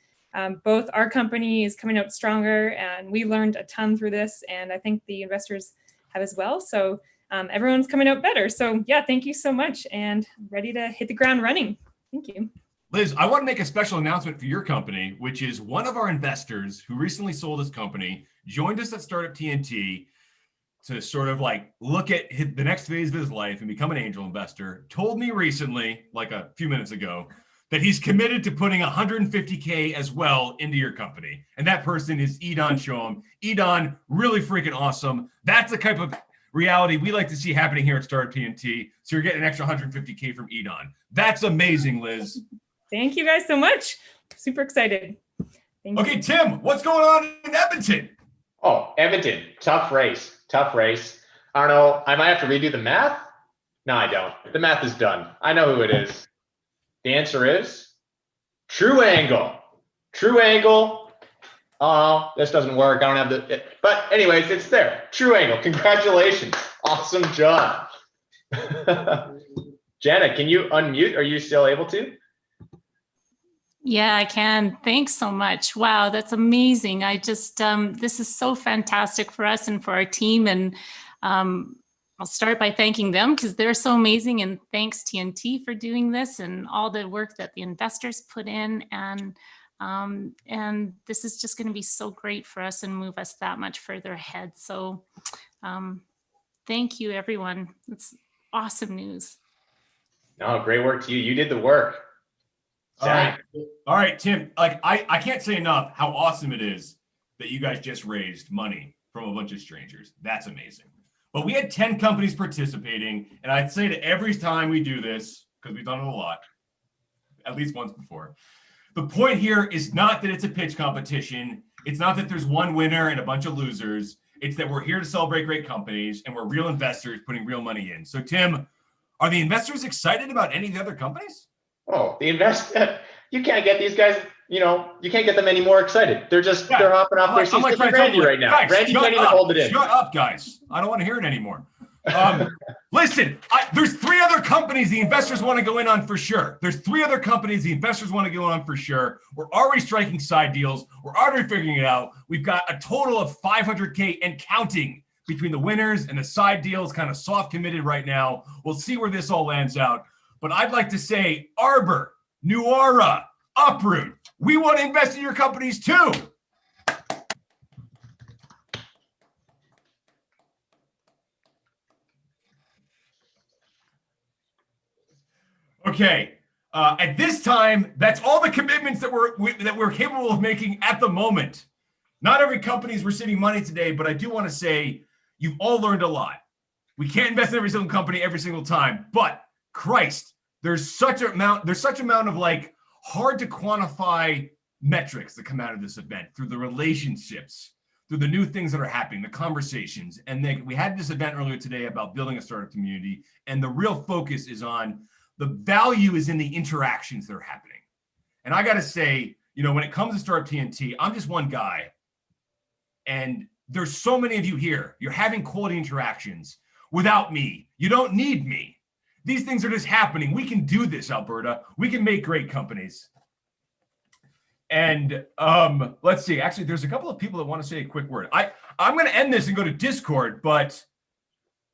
both our company is coming out stronger and we learned a ton through this. And I think the investors have as well. So everyone's coming out better. So yeah, thank you so much and ready to hit the ground running. Thank you. Liz, I want to make a special announcement for your company, which is one of our investors who recently sold his company, joined us at Startup TNT to sort of like look at the next phase of his life and become an angel investor, told me recently, like a few minutes ago, that he's committed to putting $150K as well into your company. And that person is Edon Shoam. Edon, really freaking awesome. That's the type of reality we like to see happening here at Startup TNT. So you're getting an extra $150K from Edon. That's amazing, Liz. Thank you guys so much. Super excited. Thank Okay, you. Tim, what's going on in Edmonton? Oh, Edmonton, tough race. I don't know. I might have to redo the math. No, I don't. The math is done. I know who it is. The answer is True Angle. True Angle. Oh, this doesn't work. I don't have but anyways, it's there. True Angle. Congratulations. Awesome job. Jana, can you unmute? Are you still able to? Yeah, I can. Thanks so much. Wow, that's amazing. I just, this is so fantastic for us and for our team. And I'll start by thanking them because they're so amazing. And thanks TNT for doing this and all the work that the investors put in. And this is just going to be so great for us and move us that much further ahead. So thank you, everyone. It's awesome news. No, great work to you. You did the work. All right, Tim, like I can't say enough how awesome it is that you guys just raised money from a bunch of strangers. That's amazing. But we had 10 companies participating, and I'd say to every time we do this, because we've done it a lot, at least once before, the point here is not that it's a pitch competition. It's not that there's one winner and a bunch of losers. It's that we're here to celebrate great companies, and we're real investors putting real money in. So, Tim, are the investors excited about any of the other companies? Oh, you can't get these guys, you can't get them any more excited. They're just, they're hopping off their seats. Look at Randy right now. Guys, Randy can't even hold it in. Shut up, guys. I don't want to hear it anymore. Listen, there's 3 other companies the investors want to go in on for sure. There's 3 other companies the investors want to go on for sure. We're already striking side deals. We're already figuring it out. We've got a total of $500K and counting between the winners and the side deals, kind of soft committed right now. We'll see where this all lands out. But I'd like to say Arbor, Neuraura, Uproot, we want to invest in your companies too. Okay, at this time, that's all the commitments that we're capable of making at the moment. Not every company is receiving money today, but I do want to say you've all learned a lot. We can't invest in every single company every single time, but Christ, there's such amount of like hard to quantify metrics that come out of this event through the relationships, through the new things that are happening, the conversations. And then we had this event earlier today about building a startup community, and the real focus is on the value is in the interactions that are happening. And I got to say, you know, when it comes to Startup TNT, I'm just one guy, and there's so many of you here. You're having quality interactions without me. You don't need me. These things are just happening. We can do this, Alberta. We can make great companies. And let's see. Actually, there's a couple of people that want to say a quick word. I'm going to end this and go to Discord, but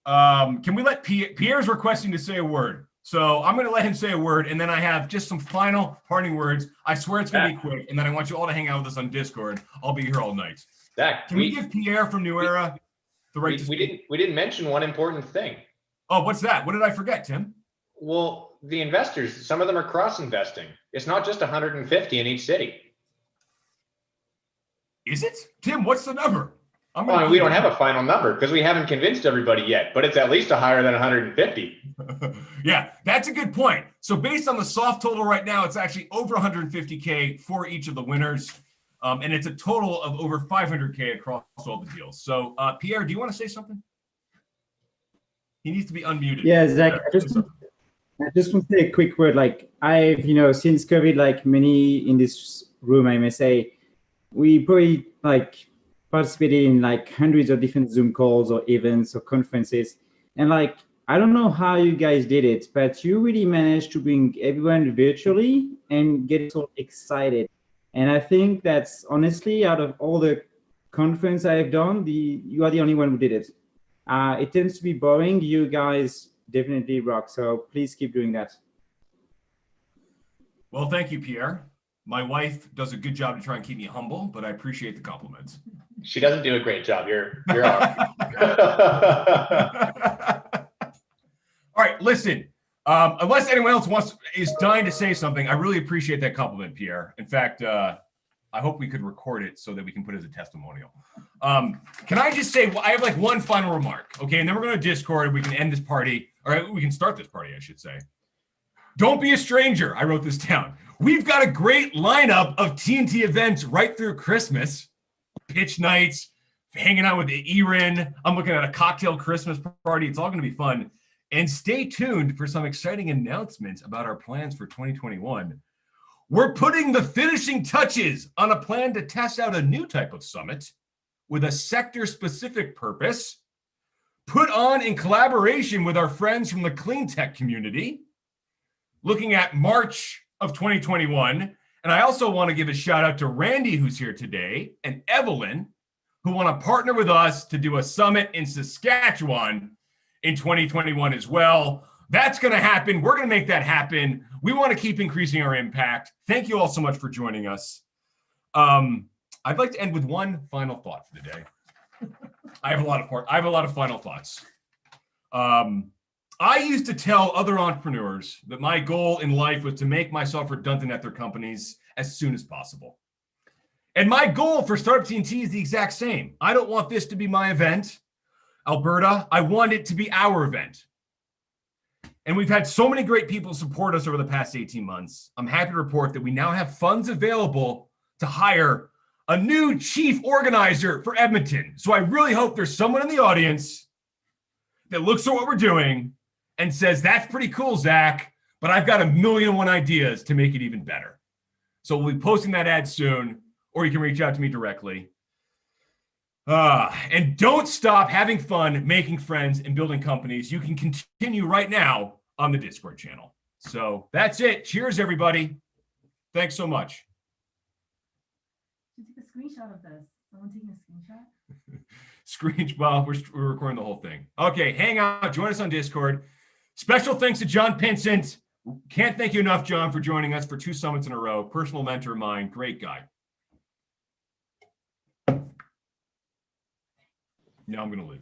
can we let Pierre's requesting to say a word? So I'm going to let him say a word, and then I have just some final parting words. I swear it's going to be quick, and then I want you all to hang out with us on Discord. I'll be here all night. Zach, can we give Pierre from Neuraura the right to speak? We didn't mention one important thing. Oh, what's that? What did I forget, Tim? Well, the investors, some of them are cross-investing. It's not just 150 in each city. Is it? Tim, what's the number? Well, we don't have a final number because we haven't convinced everybody yet, but it's at least higher than 150. Yeah, that's a good point. So based on the soft total right now, it's actually over 150K for each of the winners. And it's a total of over 500K across all the deals. So Pierre, do you want to say something? He needs to be unmuted. Yeah, Zach, I just want to say a quick word. Like I've, you know, since COVID, like many in this room, I may say, we probably like participated in like hundreds of different Zoom calls or events or conferences. And like, I don't know how you guys did it, but you really managed to bring everyone virtually and get so excited. And I think that's honestly, out of all the conference I've done, you are the only one who did it. It tends to be boring. You guys definitely rock. So please keep doing that. Well, thank you, Pierre. My wife does a good job to try and keep me humble, but I appreciate the compliments. She doesn't do a great job. You're off. All right, listen. Unless anyone else is dying to say something, I really appreciate that compliment, Pierre. In fact, I hope we could record it so that we can put it as a testimonial. Can I just say, I have like one final remark, okay? And then we're going to Discord and we can end this party, or we can start this party, I should say. Don't be a stranger. I wrote this down. We've got a great lineup of TNT events right through Christmas. Pitch nights, hanging out with Erin. I'm looking at a cocktail Christmas party. It's all going to be fun. And stay tuned for some exciting announcements about our plans for 2021. We're putting the finishing touches on a plan to test out a new type of summit with a sector-specific purpose, put on in collaboration with our friends from the clean tech community, looking at March of 2021. And I also want to give a shout out to Randy, who's here today, and Evelyn, who want to partner with us to do a summit in Saskatchewan in 2021 as well. That's going to happen. We're going to make that happen. We want to keep increasing our impact. Thank you all so much for joining us. I'd like to end with one final thought for the day. I have a lot of final thoughts. I used to tell other entrepreneurs that my goal in life was to make myself redundant at their companies as soon as possible. And my goal for Startup TNT is the exact same. I don't want this to be my event, Alberta. I want it to be our event. And we've had so many great people support us over the past 18 months. I'm happy to report that we now have funds available to hire a new chief organizer for Edmonton. So I really hope there's someone in the audience that looks at what we're doing and says, that's pretty cool, Zach, but I've got 1,000,001 ideas to make it even better. So we'll be posting that ad soon, or you can reach out to me directly. And don't stop having fun, making friends, and building companies. You can continue right now on the Discord channel. So that's it. Cheers, everybody. Thanks so much. Take a screenshot of this. Someone taking a screenshot? Well, we're recording the whole thing. Okay, hang out. Join us on Discord. Special thanks to John Pinsent. Can't thank you enough, John, for joining us for 2 summits in a row. Personal mentor of mine. Great guy. Now I'm going to leave.